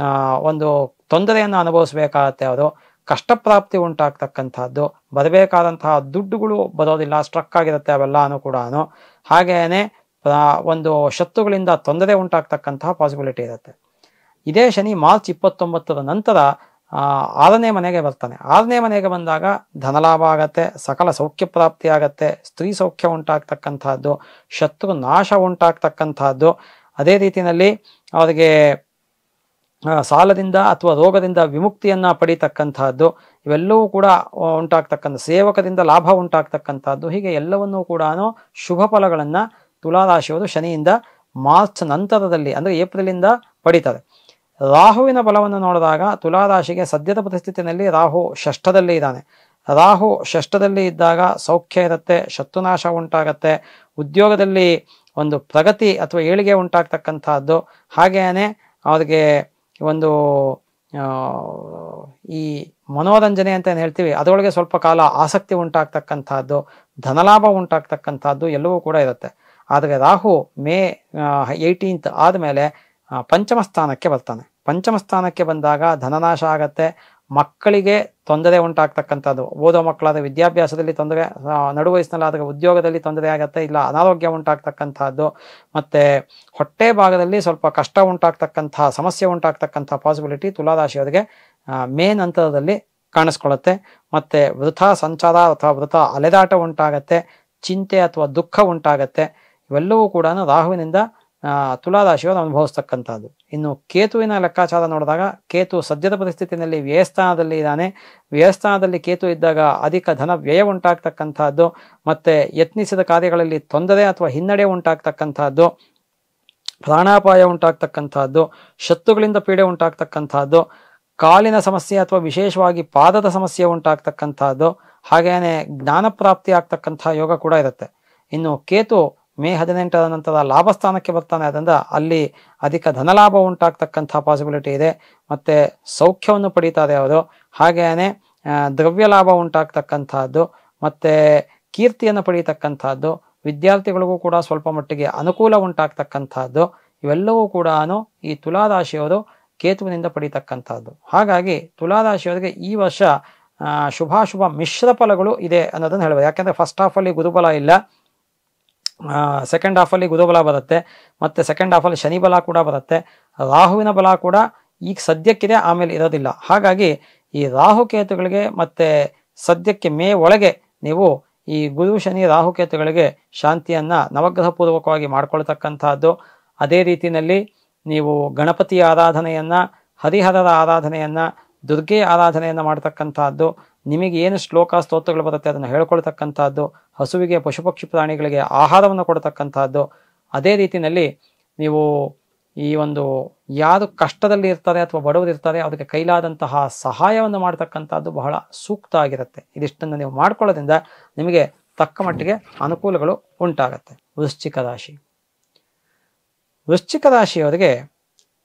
ಒಂದು ತೊಂದರೆಯನ್ನು ಅನುಭವಿಸ್ಬೇಕಾಗತ್ತೆ. ಅವರು ಕಷ್ಟಪ್ರಾಪ್ತಿ ಉಂಟಾಗ್ತಕ್ಕಂಥದ್ದು, ಬರಬೇಕಾದಂತಹ ದುಡ್ಡುಗಳು ಬರೋದಿಲ್ಲ, ಸ್ಟ್ರಕ್ ಆಗಿರುತ್ತೆ ಅವೆಲ್ಲಾನು ಕೂಡ. ಹಾಗೇನೆ ಒಂದು ಶತ್ರುಗಳಿಂದ ತೊಂದರೆ ಉಂಟಾಗ್ತಕ್ಕಂತಹ ಪಾಸಿಬಿಲಿಟಿ ಇರುತ್ತೆ. ಇದೇ ಶನಿ ಮಾರ್ಚ್ 29 ನಂತರ 6ನೇ ಮನೆಗೆ ಬರ್ತಾನೆ. 6ನೇ ಮನೆಗೆ ಬಂದಾಗ ಧನಲಾಭ ಆಗತ್ತೆ, ಸಕಲ ಸೌಖ್ಯ ಪ್ರಾಪ್ತಿ ಆಗತ್ತೆ, ಸ್ತ್ರೀ ಸೌಖ್ಯ ಉಂಟಾಗ್ತಕ್ಕಂಥದ್ದು, ಶತ್ರು ನಾಶ ಉಂಟಾಗ್ತಕ್ಕಂಥದ್ದು. ಅದೇ ರೀತಿಯಲ್ಲಿ ಅವರಿಗೆ ಸಾಲದಿಂದ ಅಥವಾ ರೋಗದಿಂದ ವಿಮುಕ್ತಿಯನ್ನ ಪಡೀತಕ್ಕಂಥದ್ದು ಇವೆಲ್ಲವೂ ಕೂಡ ಉಂಟಾಗ್ತಕ್ಕಂಥ, ಸೇವಕದಿಂದ ಲಾಭ ಉಂಟಾಗ್ತಕ್ಕಂಥದ್ದು. ಹೀಗೆ ಎಲ್ಲವನ್ನೂ ಕೂಡ ಶುಭ ಫಲಗಳನ್ನ ತುಲಾರಾಶಿಯವರು ಶನಿಯಿಂದ ಮಾರ್ಚ್ ನಂತರದಲ್ಲಿ ಅಂದರೆ ಏಪ್ರಿಲಿಂದ ಪಡೀತಾರೆ. ರಾಹುವಿನ ಬಲವನ್ನು ನೋಡಿದಾಗ ತುಲಾರಾಶಿಗೆ ಸದ್ಯದ ಪರಿಸ್ಥಿತಿಯಲ್ಲಿ ರಾಹು ಷಷ್ಠದಲ್ಲಿ ಇದ್ದಾನೆ. ರಾಹು ಷಷ್ಠದಲ್ಲಿ ಇದ್ದಾಗ ಸೌಖ್ಯ ಇರುತ್ತೆ, ಶತ್ರುನಾಶ ಉಂಟಾಗತ್ತೆ, ಉದ್ಯೋಗದಲ್ಲಿ ಒಂದು ಪ್ರಗತಿ ಅಥವಾ ಏಳಿಗೆ ಉಂಟಾಗ್ತಕ್ಕಂಥದ್ದು. ಹಾಗೇನೆ ಅವ್ರಿಗೆ ಒಂದು ಈ ಮನೋರಂಜನೆ ಅಂತ ಏನು ಹೇಳ್ತೀವಿ ಅದರೊಳಗೆ ಸ್ವಲ್ಪ ಕಾಲ ಆಸಕ್ತಿ ಉಂಟಾಗ್ತಕ್ಕಂಥದ್ದು, ಧನಲಾಭ ಉಂಟಾಗ್ತಕ್ಕಂಥದ್ದು ಎಲ್ಲವೂ ಕೂಡ ಇರುತ್ತೆ. ಆದರೆ ರಾಹು ಮೇ 18 ಆದಮೇಲೆ ಪಂಚಮ ಸ್ಥಾನಕ್ಕೆ ಬರ್ತಾನೆ. ಪಂಚಮ ಸ್ಥಾನಕ್ಕೆ ಬಂದಾಗ ಧನನಾಶ ಆಗತ್ತೆ, ಮಕ್ಕಳಿಗೆ ತೊಂದರೆ ಉಂಟಾಗ್ತಕ್ಕಂಥದ್ದು, ಓದೋ ಮಕ್ಕಳಾದ ವಿದ್ಯಾಭ್ಯಾಸದಲ್ಲಿ ತೊಂದರೆ, ನಡು ವಯಸ್ಸಿನಲ್ಲಾದರೆ ಉದ್ಯೋಗದಲ್ಲಿ ತೊಂದರೆ ಆಗತ್ತೆ, ಇಲ್ಲ ಅನಾರೋಗ್ಯ ಉಂಟಾಗ್ತಕ್ಕಂಥದ್ದು, ಮತ್ತೆ ಹೊಟ್ಟೆ ಭಾಗದಲ್ಲಿ ಸ್ವಲ್ಪ ಕಷ್ಟ ಉಂಟಾಗ್ತಕ್ಕಂಥ ಸಮಸ್ಯೆ ಉಂಟಾಗ್ತಕ್ಕಂಥ ಪಾಸಿಬಿಲಿಟಿ ತುಲಾರಾಶಿಯವರಿಗೆ ಮೇ ನಂತರದಲ್ಲಿ ಕಾಣಿಸ್ಕೊಳ್ಳುತ್ತೆ. ಮತ್ತೆ ವೃಥಾ ಸಂಚಾರ ಅಥವಾ ವೃಥಾ ಅಲೆದಾಟ ಉಂಟಾಗತ್ತೆ, ಚಿಂತೆ ಅಥವಾ ದುಃಖ ಉಂಟಾಗತ್ತೆ. ಇವೆಲ್ಲವೂ ಕೂಡ ರಾಹುವಿನಿಂದ ತುಲಾರಾಶಿಯವರು ಅನುಭವಿಸ್ತಕ್ಕಂಥದ್ದು. ಇನ್ನು ಕೇತುವಿನ ಲೆಕ್ಕಾಚಾರ ನೋಡಿದಾಗ ಕೇತು ಸದ್ಯದ ಪರಿಸ್ಥಿತಿಯಲ್ಲಿ ವ್ಯಯಸ್ಥಾನದಲ್ಲಿ ಇದ್ದಾನೆ. ವ್ಯಯಸ್ಥಾನದಲ್ಲಿ ಕೇತು ಇದ್ದಾಗ ಅಧಿಕ ಧನ ವ್ಯಯ ಉಂಟಾಗ್ತಕ್ಕಂಥದ್ದು, ಮತ್ತೆ ಯತ್ನಿಸಿದ ಕಾರ್ಯಗಳಲ್ಲಿ ತೊಂದರೆ ಅಥವಾ ಹಿನ್ನಡೆ ಉಂಟಾಗ್ತಕ್ಕಂಥದ್ದು, ಪ್ರಾಣಾಪಾಯ ಉಂಟಾಗ್ತಕ್ಕಂಥದ್ದು, ಶತ್ರುಗಳಿಂದ ಪೀಡೆ ಉಂಟಾಗ್ತಕ್ಕಂಥದ್ದು, ಕಾಲಿನ ಸಮಸ್ಯೆ ಅಥವಾ ವಿಶೇಷವಾಗಿ ಪಾದದ ಸಮಸ್ಯೆ ಉಂಟಾಗ್ತಕ್ಕಂಥದ್ದು, ಹಾಗೇನೆ ಜ್ಞಾನ ಪ್ರಾಪ್ತಿ ಆಗ್ತಕ್ಕಂಥ ಯೋಗ ಕೂಡ ಇರುತ್ತೆ. ಇನ್ನು ಕೇತು ಮೇ 18 ನಂತರ ಲಾಭಸ್ಥಾನಕ್ಕೆ ಬರ್ತಾನೆ. ಅದರಿಂದ ಅಲ್ಲಿ ಅಧಿಕ ಧನಲಾಭ ಉಂಟಾಗ್ತಕ್ಕಂಥ ಪಾಸಿಬಿಲಿಟಿ ಇದೆ. ಮತ್ತೆ ಸೌಖ್ಯವನ್ನು ಪಡೀತಾರೆ ಅವರು. ಹಾಗೇನೆ ದ್ರವ್ಯ ಲಾಭ ಉಂಟಾಗ್ತಕ್ಕಂಥದ್ದು, ಮತ್ತೆ ಕೀರ್ತಿಯನ್ನು ಪಡೀತಕ್ಕಂಥದ್ದು, ವಿದ್ಯಾರ್ಥಿಗಳಿಗೂ ಕೂಡ ಸ್ವಲ್ಪ ಮಟ್ಟಿಗೆ ಅನುಕೂಲ ಉಂಟಾಗ್ತಕ್ಕಂಥದ್ದು. ಇವೆಲ್ಲವೂ ಕೂಡ ಈ ತುಲಾರಾಶಿಯವರು ಕೇತುವಿನಿಂದ ಪಡೀತಕ್ಕಂಥದ್ದು. ಹಾಗಾಗಿ ತುಲಾರಾಶಿಯವರಿಗೆ ಈ ವರ್ಷ ಶುಭಾಶುಭ ಮಿಶ್ರ ಫಲಗಳು ಇದೆ ಅನ್ನೋದನ್ನು ಹೇಳ್ಬೋದು. ಯಾಕೆಂದ್ರೆ ಫಸ್ಟ್ ಹಾಫಲ್ಲಿ ಗುರುಬಲ ಇಲ್ಲ, ಸೆಕೆಂಡ್ ಹಾಫಲ್ಲಿ ಗುರುಬಲ ಬರುತ್ತೆ, ಮತ್ತೆ ಸೆಕೆಂಡ್ ಹಾಫಲ್ಲಿ ಶನಿ ಬಲ ಕೂಡ ಬರುತ್ತೆ, ರಾಹುವಿನ ಬಲ ಕೂಡ ಈಗ ಸದ್ಯಕ್ಕಿದೆ, ಆಮೇಲೆ ಇರೋದಿಲ್ಲ. ಹಾಗಾಗಿ ಈ ರಾಹುಕೇತುಗಳಿಗೆ ಮತ್ತೆ ಸದ್ಯಕ್ಕೆ ಮೇ ಒಳಗೆ ನೀವು ಈ ಗುರು ಶನಿ ರಾಹುಕೇತುಗಳಿಗೆ ಶಾಂತಿಯನ್ನ ನವಗ್ರಹ ಪೂರ್ವಕವಾಗಿ ಮಾಡ್ಕೊಳ್ತಕ್ಕಂಥದ್ದು. ಅದೇ ರೀತಿಯಲ್ಲಿ ನೀವು ಗಣಪತಿಯ ಆರಾಧನೆಯನ್ನ, ಹರಿಹರರ ಆರಾಧನೆಯನ್ನ, ದುರ್ಗೆಯ ಆರಾಧನೆಯನ್ನ ಮಾಡ್ತಕ್ಕಂಥದ್ದು, ನಿಮಗೆ ಏನು ಶ್ಲೋಕ ಸ್ತೋತ್ರಗಳು ಬರುತ್ತೆ ಅದನ್ನು ಹೇಳ್ಕೊಳ್ತಕ್ಕಂಥದ್ದು, ಹಸುವಿಗೆ ಪಶುಪಕ್ಷಿ ಪ್ರಾಣಿಗಳಿಗೆ ಆಹಾರವನ್ನು ಕೊಡ್ತಕ್ಕಂಥದ್ದು. ಅದೇ ರೀತಿಯಲ್ಲಿ ನೀವು ಈ ಒಂದು ಯಾರು ಕಷ್ಟದಲ್ಲಿ ಇರ್ತಾರೆ ಅಥವಾ ಬಡವರು ಇರ್ತಾರೆ ಅದಕ್ಕೆ ಕೈಲಾದಂತಹ ಸಹಾಯವನ್ನು ಮಾಡ್ತಕ್ಕಂಥದ್ದು ಬಹಳ ಸೂಕ್ತ ಆಗಿರುತ್ತೆ. ಇದಿಷ್ಟನ್ನು ನೀವು ಮಾಡ್ಕೊಳ್ಳೋದ್ರಿಂದ ನಿಮಗೆ ತಕ್ಕ ಮಟ್ಟಿಗೆ ಅನುಕೂಲಗಳು ಉಂಟಾಗತ್ತೆ. ವೃಶ್ಚಿಕ ರಾಶಿ. ವೃಶ್ಚಿಕ ರಾಶಿಯವರಿಗೆ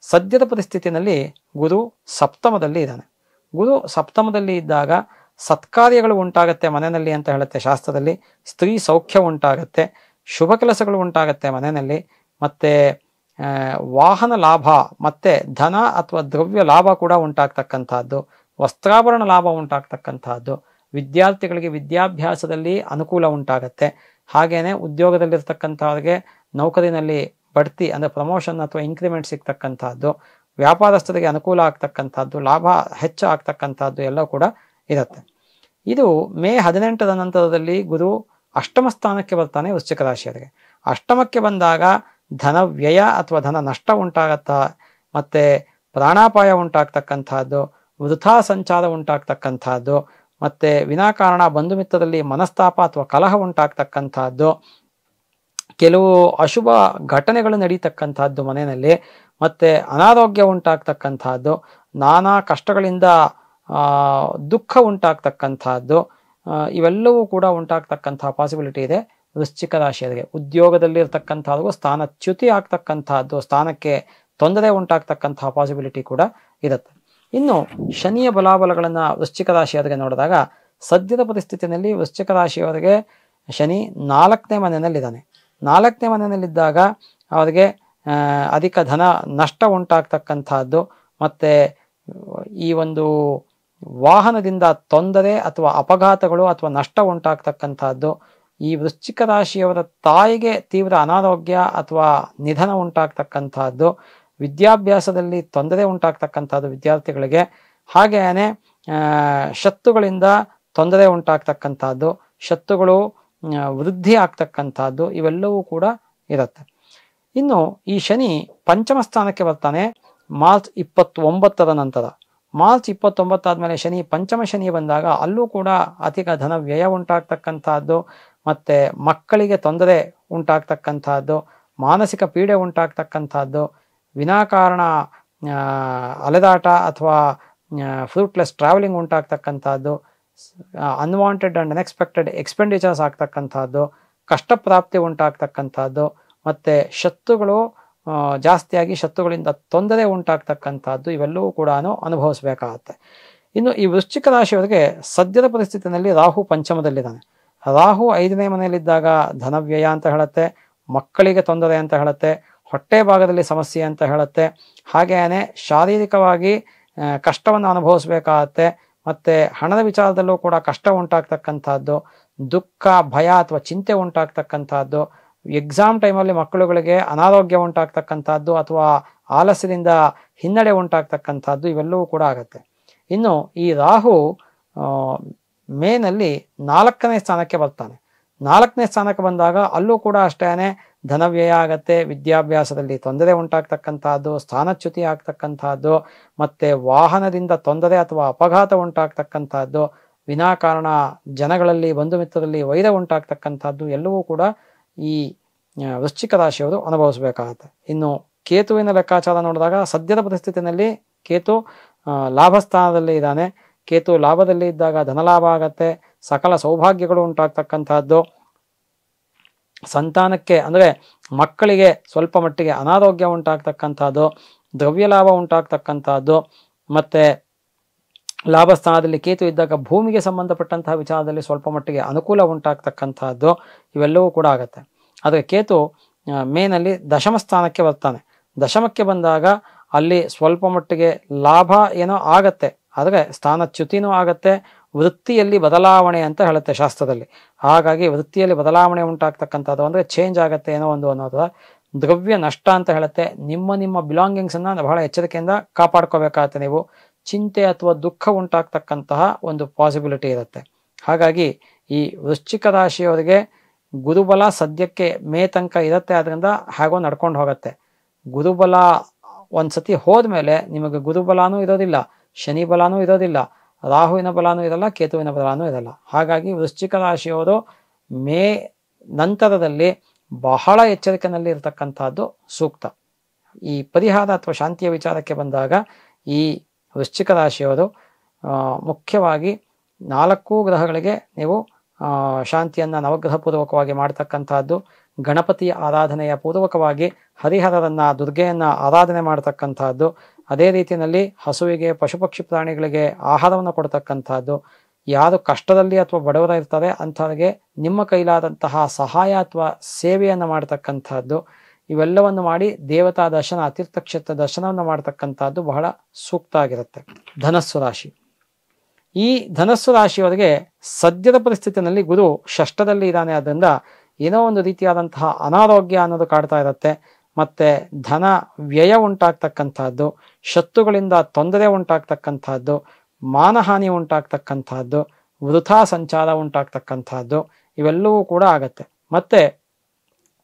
ಸದ್ಯದ ಪರಿಸ್ಥಿತಿಯಲ್ಲಿ ಗುರು ಸಪ್ತಮದಲ್ಲಿ ಇದ್ದಾನೆ. ಗುರು ಸಪ್ತಮದಲ್ಲಿ ಇದ್ದಾಗ ಸತ್ಕಾರ್ಯಗಳು ಉಂಟಾಗತ್ತೆ ಮನೆಯಲ್ಲಿ ಅಂತ ಹೇಳುತ್ತೆ ಶಾಸ್ತ್ರದಲ್ಲಿ. ಸ್ತ್ರೀ ಸೌಖ್ಯ ಉಂಟಾಗತ್ತೆ, ಶುಭ ಕೆಲಸಗಳು ಉಂಟಾಗತ್ತೆ ಮನೆಯಲ್ಲಿ, ಮತ್ತೆ ವಾಹನ ಲಾಭ ಮತ್ತೆ ಧನ ಅಥವಾ ದ್ರವ್ಯ ಲಾಭ ಕೂಡ ಉಂಟಾಗ್ತಕ್ಕಂಥದ್ದು, ವಸ್ತ್ರಾಭರಣ ಲಾಭ ಉಂಟಾಗ್ತಕ್ಕಂಥದ್ದು, ವಿದ್ಯಾರ್ಥಿಗಳಿಗೆ ವಿದ್ಯಾಭ್ಯಾಸದಲ್ಲಿ ಅನುಕೂಲ ಉಂಟಾಗತ್ತೆ. ಹಾಗೇನೆ ಉದ್ಯೋಗದಲ್ಲಿರ್ತಕ್ಕಂಥವ್ರಿಗೆ ನೌಕರಿನಲ್ಲಿ ಬಡ್ತಿ ಅಂದರೆ ಪ್ರಮೋಷನ್ ಅಥವಾ ಇನ್ಕ್ರಿಮೆಂಟ್ ಸಿಗ್ತಕ್ಕಂಥದ್ದು, ವ್ಯಾಪಾರಸ್ಥರಿಗೆ ಅನುಕೂಲ ಆಗ್ತಕ್ಕಂಥದ್ದು, ಲಾಭ ಹೆಚ್ಚು ಆಗ್ತಕ್ಕಂಥದ್ದು ಎಲ್ಲ ಕೂಡ ಇರುತ್ತೆ. ಇದು ಮೇ 18 ನಂತರದಲ್ಲಿ ಗುರು ಅಷ್ಟಮ ಸ್ಥಾನಕ್ಕೆ ಬರ್ತಾನೆ ವೃಶ್ಚಿಕ ರಾಶಿಯವರಿಗೆ. ಅಷ್ಟಮಕ್ಕೆ ಬಂದಾಗ ಧನ ವ್ಯಯ ಅಥವಾ ಧನ ನಷ್ಟ ಉಂಟಾಗತ್ತಾ, ಮತ್ತೆ ಪ್ರಾಣಾಪಾಯ ಉಂಟಾಗ್ತಕ್ಕಂಥದ್ದು, ವೃಥಾ ಸಂಚಾರ ಉಂಟಾಗ್ತಕ್ಕಂಥದ್ದು, ಮತ್ತೆ ವಿನಾಕಾರಣ ಬಂಧು ಮಿತ್ರರಲ್ಲಿ ಮನಸ್ತಾಪ ಅಥವಾ ಕಲಹ ಉಂಟಾಗ್ತಕ್ಕಂಥದ್ದು, ಕೆಲವು ಅಶುಭ ಘಟನೆಗಳು ನಡೀತಕ್ಕಂಥದ್ದು ಮನೆಯಲ್ಲಿ, ಮತ್ತು ಅನಾರೋಗ್ಯ ಉಂಟಾಗ್ತಕ್ಕಂಥದ್ದು, ನಾನಾ ಕಷ್ಟಗಳಿಂದ ದುಃಖ ಉಂಟಾಗ್ತಕ್ಕಂಥದ್ದು, ಇವೆಲ್ಲವೂ ಕೂಡ ಉಂಟಾಗ್ತಕ್ಕಂತಹ ಪಾಸಿಬಿಲಿಟಿ ಇದೆ ವೃಶ್ಚಿಕ ರಾಶಿಯವರಿಗೆ. ಉದ್ಯೋಗದಲ್ಲಿರ್ತಕ್ಕಂಥದ್ದು ಸ್ಥಾನಚ್ಯುತಿ ಆಗ್ತಕ್ಕಂಥದ್ದು, ಸ್ಥಾನಕ್ಕೆ ತೊಂದರೆ ಉಂಟಾಗ್ತಕ್ಕಂತಹ ಪಾಸಿಬಿಲಿಟಿ ಕೂಡ ಇರುತ್ತೆ. ಇನ್ನು ಶನಿಯ ಬಲಾಬಲಗಳನ್ನು ವೃಶ್ಚಿಕ ರಾಶಿಯವರಿಗೆ ನೋಡಿದಾಗ, ಸದ್ಯದ ಪರಿಸ್ಥಿತಿಯಲ್ಲಿ ವೃಶ್ಚಿಕ ರಾಶಿಯವರಿಗೆ ಶನಿ 4ನೇ ಮನೆಯಲ್ಲಿದ್ದಾನೆ. 4ನೇ ಮನೆಯಲ್ಲಿದ್ದಾಗ ಅವರಿಗೆ ಅಧಿಕ ಧನ ನಷ್ಟ ಉಂಟಾಗ್ತಕ್ಕಂಥದ್ದು, ಮತ್ತು ಈ ಒಂದು ವಾಹನದಿಂದ ತೊಂದರೆ ಅಥವಾ ಅಪಘಾತಗಳು ಅಥವಾ ನಷ್ಟ ಉಂಟಾಗ್ತಕ್ಕಂಥದ್ದು, ಈ ವೃಶ್ಚಿಕ ರಾಶಿಯವರ ತಾಯಿಗೆ ತೀವ್ರ ಅನಾರೋಗ್ಯ ಅಥವಾ ನಿಧನ ಉಂಟಾಗ್ತಕ್ಕಂಥದ್ದು, ವಿದ್ಯಾಭ್ಯಾಸದಲ್ಲಿ ತೊಂದರೆ ಉಂಟಾಗ್ತಕ್ಕಂಥದ್ದು ವಿದ್ಯಾರ್ಥಿಗಳಿಗೆ, ಹಾಗೆಯೇ ಶತ್ರುಗಳಿಂದ ತೊಂದರೆ ಉಂಟಾಗ್ತಕ್ಕಂಥದ್ದು, ಶತ್ರುಗಳು ವೃದ್ಧಿ ಆಗ್ತಕ್ಕಂಥದ್ದು, ಇವೆಲ್ಲವೂ ಕೂಡ ಇರುತ್ತೆ. ಇನ್ನು ಈ ಶನಿ ಪಂಚಮ ಸ್ಥಾನಕ್ಕೆ ಬರ್ತಾನೆ ಮಾರ್ಚ್ 29ರ ನಂತರ. ಮಾರ್ಚ್ 29 ಆದಮೇಲೆ ಶನಿ ಪಂಚಮ ಶನಿ ಬಂದಾಗ ಅಲ್ಲೂ ಕೂಡ ಅಧಿಕ ಧನ ವ್ಯಯ ಉಂಟಾಗ್ತಕ್ಕಂಥದ್ದು, ಮತ್ತು ಮಕ್ಕಳಿಗೆ ತೊಂದರೆ ಉಂಟಾಗ್ತಕ್ಕಂಥದ್ದು, ಮಾನಸಿಕ ಪೀಡೆ ಉಂಟಾಗ್ತಕ್ಕಂಥದ್ದು, ವಿನಾಕಾರಣ ಅಲೆದಾಟ ಅಥವಾ ಫ್ರೂಟ್ಲೆಸ್ ಟ್ರಾವೆಲಿಂಗ್ ಉಂಟಾಗ್ತಕ್ಕಂಥದ್ದು, ಅನ್ವಾಂಟೆಡ್ ಆ್ಯಂಡ್ ಅನ್ಎಕ್ಸ್ಪೆಕ್ಟೆಡ್ ಎಕ್ಸ್ಪೆಂಡಿಚರ್ಸ್ ಆಗ್ತಕ್ಕಂಥದ್ದು, ಕಷ್ಟಪ್ರಾಪ್ತಿ ಉಂಟಾಗ್ತಕ್ಕಂಥದ್ದು, ಮತ್ತು ಶತ್ರುಗಳು ಜಾಸ್ತಿಯಾಗಿ ಶತ್ರುಗಳಿಂದ ತೊಂದರೆ ಉಂಟಾಗ್ತಕ್ಕಂಥದ್ದು, ಇವೆಲ್ಲವೂ ಕೂಡ ಅನುಭವಿಸಬೇಕಾಗತ್ತೆ. ಇನ್ನು ಈ ವೃಶ್ಚಿಕ ರಾಶಿಯವರಿಗೆ ಸದ್ಯದ ಪರಿಸ್ಥಿತಿಯಲ್ಲಿ ರಾಹು ಪಂಚಮದಲ್ಲಿದ್ದಾನೆ. ರಾಹು 5ನೇ ಮನೆಯಲ್ಲಿದ್ದಾಗ ಧನವ್ಯಯ ಅಂತ ಹೇಳುತ್ತೆ, ಮಕ್ಕಳಿಗೆ ತೊಂದರೆ ಅಂತ ಹೇಳುತ್ತೆ, ಹೊಟ್ಟೆ ಭಾಗದಲ್ಲಿ ಸಮಸ್ಯೆ ಅಂತ ಹೇಳುತ್ತೆ, ಹಾಗೆಯೇ ಶಾರೀರಿಕವಾಗಿ ಕಷ್ಟವನ್ನು ಅನುಭವಿಸಬೇಕಾಗತ್ತೆ, ಮತ್ತು ಹಣದ ವಿಚಾರದಲ್ಲೂ ಕೂಡ ಕಷ್ಟ ಉಂಟಾಗ್ತಕ್ಕಂಥದ್ದು, ದುಃಖ ಭಯ ಅಥವಾ ಚಿಂತೆ ಉಂಟಾಗ್ತಕ್ಕಂಥದ್ದು, ಎಕ್ಸಾಮ್ ಟೈಮಲ್ಲಿ ಮಕ್ಕಳುಗಳಿಗೆ ಅನಾರೋಗ್ಯ ಉಂಟಾಗ್ತಕ್ಕಂಥದ್ದು ಅಥವಾ ಆಲಸ್ಯದಿಂದ ಹಿನ್ನಡೆ ಉಂಟಾಗ್ತಕ್ಕಂಥದ್ದು, ಇವೆಲ್ಲವೂ ಕೂಡ ಆಗುತ್ತೆ. ಇನ್ನು ಈ ರಾಹು ಮೇನಲ್ಲಿ 4ನೇ ಸ್ಥಾನಕ್ಕೆ ಬರ್ತಾನೆ. 4ನೇ ಸ್ಥಾನಕ್ಕೆ ಬಂದಾಗ ಅಲ್ಲೂ ಕೂಡ ಅಷ್ಟೇ ಧನವ್ಯಯ ಆಗತ್ತೆ, ವಿದ್ಯಾಭ್ಯಾಸದಲ್ಲಿ ತೊಂದರೆ ಉಂಟಾಗ್ತಕ್ಕಂಥದ್ದು, ಸ್ಥಾನಚ್ಯುತಿ ಆಗ್ತಕ್ಕಂಥದ್ದು, ಮತ್ತು ವಾಹನದಿಂದ ತೊಂದರೆ ಅಥವಾ ಅಪಘಾತ ಉಂಟಾಗ್ತಕ್ಕಂಥದ್ದು, ವಿನಾಕಾರಣ ಜನಗಳಲ್ಲಿ ಬಂಧು ಮಿತ್ರರಲ್ಲಿ ವೈರ ಉಂಟಾಗ್ತಕ್ಕಂಥದ್ದು, ಎಲ್ಲವೂ ಕೂಡ ಈ ವೃಶ್ಚಿಕ ರಾಶಿಯವರು ಅನುಭವಿಸಬೇಕಾಗತ್ತೆ. ಇನ್ನು ಕೇತುವಿನ ಲೆಕ್ಕಾಚಾರ ನೋಡಿದಾಗ ಸದ್ಯದ ಪರಿಸ್ಥಿತಿಯಲ್ಲಿ ಕೇತು ಲಾಭಸ್ಥಾನದಲ್ಲಿ ಇದ್ದಾನೆ. ಕೇತು ಲಾಭದಲ್ಲಿ ಇದ್ದಾಗ ಧನಲಾಭ ಆಗತ್ತೆ, ಸಕಲ ಸೌಭಾಗ್ಯಗಳು ಉಂಟಾಗ್ತಕ್ಕಂಥದ್ದು, ಸಂತಾನಕ್ಕೆ ಅಂದರೆ ಮಕ್ಕಳಿಗೆ ಸ್ವಲ್ಪ ಮಟ್ಟಿಗೆ ಅನಾರೋಗ್ಯ ಉಂಟಾಗ್ತಕ್ಕಂಥದ್ದು, ದ್ರವ್ಯ ಲಾಭ ಉಂಟಾಗ್ತಕ್ಕಂಥದ್ದು, ಮತ್ತು ಲಾಭಸ್ಥಾನದಲ್ಲಿ ಕೇತು ಇದ್ದಾಗ ಭೂಮಿಗೆ ಸಂಬಂಧಪಟ್ಟಂತಹ ವಿಚಾರದಲ್ಲಿ ಸ್ವಲ್ಪ ಮಟ್ಟಿಗೆ ಅನುಕೂಲ ಉಂಟಾಗ್ತಕ್ಕಂಥದ್ದು, ಇವೆಲ್ಲವೂ ಕೂಡ ಆಗುತ್ತೆ. ಆದರೆ ಕೇತು ಮೇನಲ್ಲಿ ದಶಮ ಸ್ಥಾನಕ್ಕೆ ಬರ್ತಾನೆ. ದಶಮಕ್ಕೆ ಬಂದಾಗ ಅಲ್ಲಿ ಸ್ವಲ್ಪ ಮಟ್ಟಿಗೆ ಲಾಭ ಏನೋ ಆಗತ್ತೆ, ಆದರೆ ಸ್ಥಾನಚ್ಯುತಿನೂ ಆಗತ್ತೆ, ವೃತ್ತಿಯಲ್ಲಿ ಬದಲಾವಣೆ ಅಂತ ಹೇಳುತ್ತೆ ಶಾಸ್ತ್ರದಲ್ಲಿ. ಹಾಗಾಗಿ ವೃತ್ತಿಯಲ್ಲಿ ಬದಲಾವಣೆ ಉಂಟಾಗ್ತಕ್ಕಂಥದ್ದು ಅಂದರೆ ಚೇಂಜ್ ಆಗುತ್ತೆ ಏನೋ ಒಂದು ಅನ್ನೋದು. ದ್ರವ್ಯ ನಷ್ಟ ಅಂತ ಹೇಳುತ್ತೆ. ನಿಮ್ಮ ಬಿಲಾಂಗಿಂಗ್ಸನ್ನು ಬಹಳ ಎಚ್ಚರಿಕೆಯಿಂದ ಕಾಪಾಡ್ಕೋಬೇಕಾಗತ್ತೆ. ನೀವು ಚಿಂತೆ ಅಥವಾ ದುಃಖ ಉಂಟಾಗ್ತಕ್ಕಂತಹ ಒಂದು ಪಾಸಿಬಿಲಿಟಿ ಇರುತ್ತೆ. ಹಾಗಾಗಿ ಈ ವೃಶ್ಚಿಕ ರಾಶಿಯವರಿಗೆ ಗುರುಬಲ ಸದ್ಯಕ್ಕೆ ಮೇ ತನಕ ಇರುತ್ತೆ, ಅದರಿಂದ ಹಾಗೋ ನಡ್ಕೊಂಡು ಹೋಗುತ್ತೆ. ಗುರುಬಲ ಒಂದ್ಸತಿ ಹೋದ್ಮೇಲೆ ನಿಮಗೆ ಗುರುಬಲಾನೂ ಇರೋದಿಲ್ಲ, ಶನಿ ಬಲಾನೂ ಇರೋದಿಲ್ಲ, ರಾಹುವಿನ ಬಲಾನೂ ಇರಲ್ಲ, ಕೇತುವಿನ ಬಲಾನೂ ಇರಲ್ಲ. ಹಾಗಾಗಿ ವೃಶ್ಚಿಕ ರಾಶಿಯವರು ಮೇ ನಂತರದಲ್ಲಿ ಬಹಳ ಎಚ್ಚರಿಕೆಯಲ್ಲಿ ಇರತಕ್ಕಂಥದ್ದು ಸೂಕ್ತ. ಈ ಪರಿಹಾರ ಅಥವಾ ಶಾಂತಿಯ ವಿಚಾರಕ್ಕೆ ಬಂದಾಗ ಈ ವೃಶ್ಚಿಕ ರಾಶಿಯವರು ಮುಖ್ಯವಾಗಿ 4 ಗ್ರಹಗಳಿಗೆ ನೀವು ಶಾಂತಿಯನ್ನು ನವಗ್ರಹ ಪೂರ್ವಕವಾಗಿ ಮಾಡ್ತಕ್ಕಂಥದ್ದು, ಗಣಪತಿಯ ಆರಾಧನೆಯ ಪೂರ್ವಕವಾಗಿ ಹರಿಹರರನ್ನು ದುರ್ಗೆಯನ್ನು ಆರಾಧನೆ ಮಾಡ್ತಕ್ಕಂಥದ್ದು, ಅದೇ ರೀತಿಯಲ್ಲಿ ಹಸುವಿಗೆ ಪಶು ಪಕ್ಷಿ ಪ್ರಾಣಿಗಳಿಗೆ ಆಹಾರವನ್ನು ಕೊಡ್ತಕ್ಕಂಥದ್ದು, ಯಾರು ಕಷ್ಟದಲ್ಲಿ ಅಥವಾ ಬಡವರ ಇರ್ತಾರೆ ಅಂಥವ್ರಿಗೆ ನಿಮ್ಮ ಕೈಲಾದಂತಹ ಸಹಾಯ ಅಥವಾ ಸೇವೆಯನ್ನು ಮಾಡ್ತಕ್ಕಂಥದ್ದು, ಇವೆಲ್ಲವನ್ನು ಮಾಡಿ ದೇವತಾ ದರ್ಶನ ತೀರ್ಥಕ್ಷೇತ್ರ ದರ್ಶನವನ್ನು ಮಾಡ್ತಕ್ಕಂಥದ್ದು ಬಹಳ ಸೂಕ್ತ ಆಗಿರುತ್ತೆ. ಧನಸ್ಸು ರಾಶಿ. ಈ ಧನಸ್ಸು ರಾಶಿಯವರಿಗೆ ಸದ್ಯದ ಪರಿಸ್ಥಿತಿಯಲ್ಲಿ ಗುರು ಷಷ್ಠದಲ್ಲಿ ಇದ್ದಾನೆ. ಆದ್ದರಿಂದ ಏನೋ ಒಂದು ರೀತಿಯಾದಂತಹ ಅನಾರೋಗ್ಯ ಅನ್ನೋದು ಕಾಡ್ತಾ ಇರುತ್ತೆ, ಮತ್ತು ಧನ ವ್ಯಯ ಉಂಟಾಗ್ತಕ್ಕಂಥದ್ದು, ಶತ್ರುಗಳಿಂದ ತೊಂದರೆ ಉಂಟಾಗ್ತಕ್ಕಂಥದ್ದು, ಮಾನಹಾನಿ ಉಂಟಾಗ್ತಕ್ಕಂಥದ್ದು, ವೃಥಾ ಸಂಚಾರ ಉಂಟಾಗ್ತಕ್ಕಂಥದ್ದು, ಇವೆಲ್ಲವೂ ಕೂಡ ಆಗತ್ತೆ. ಮತ್ತು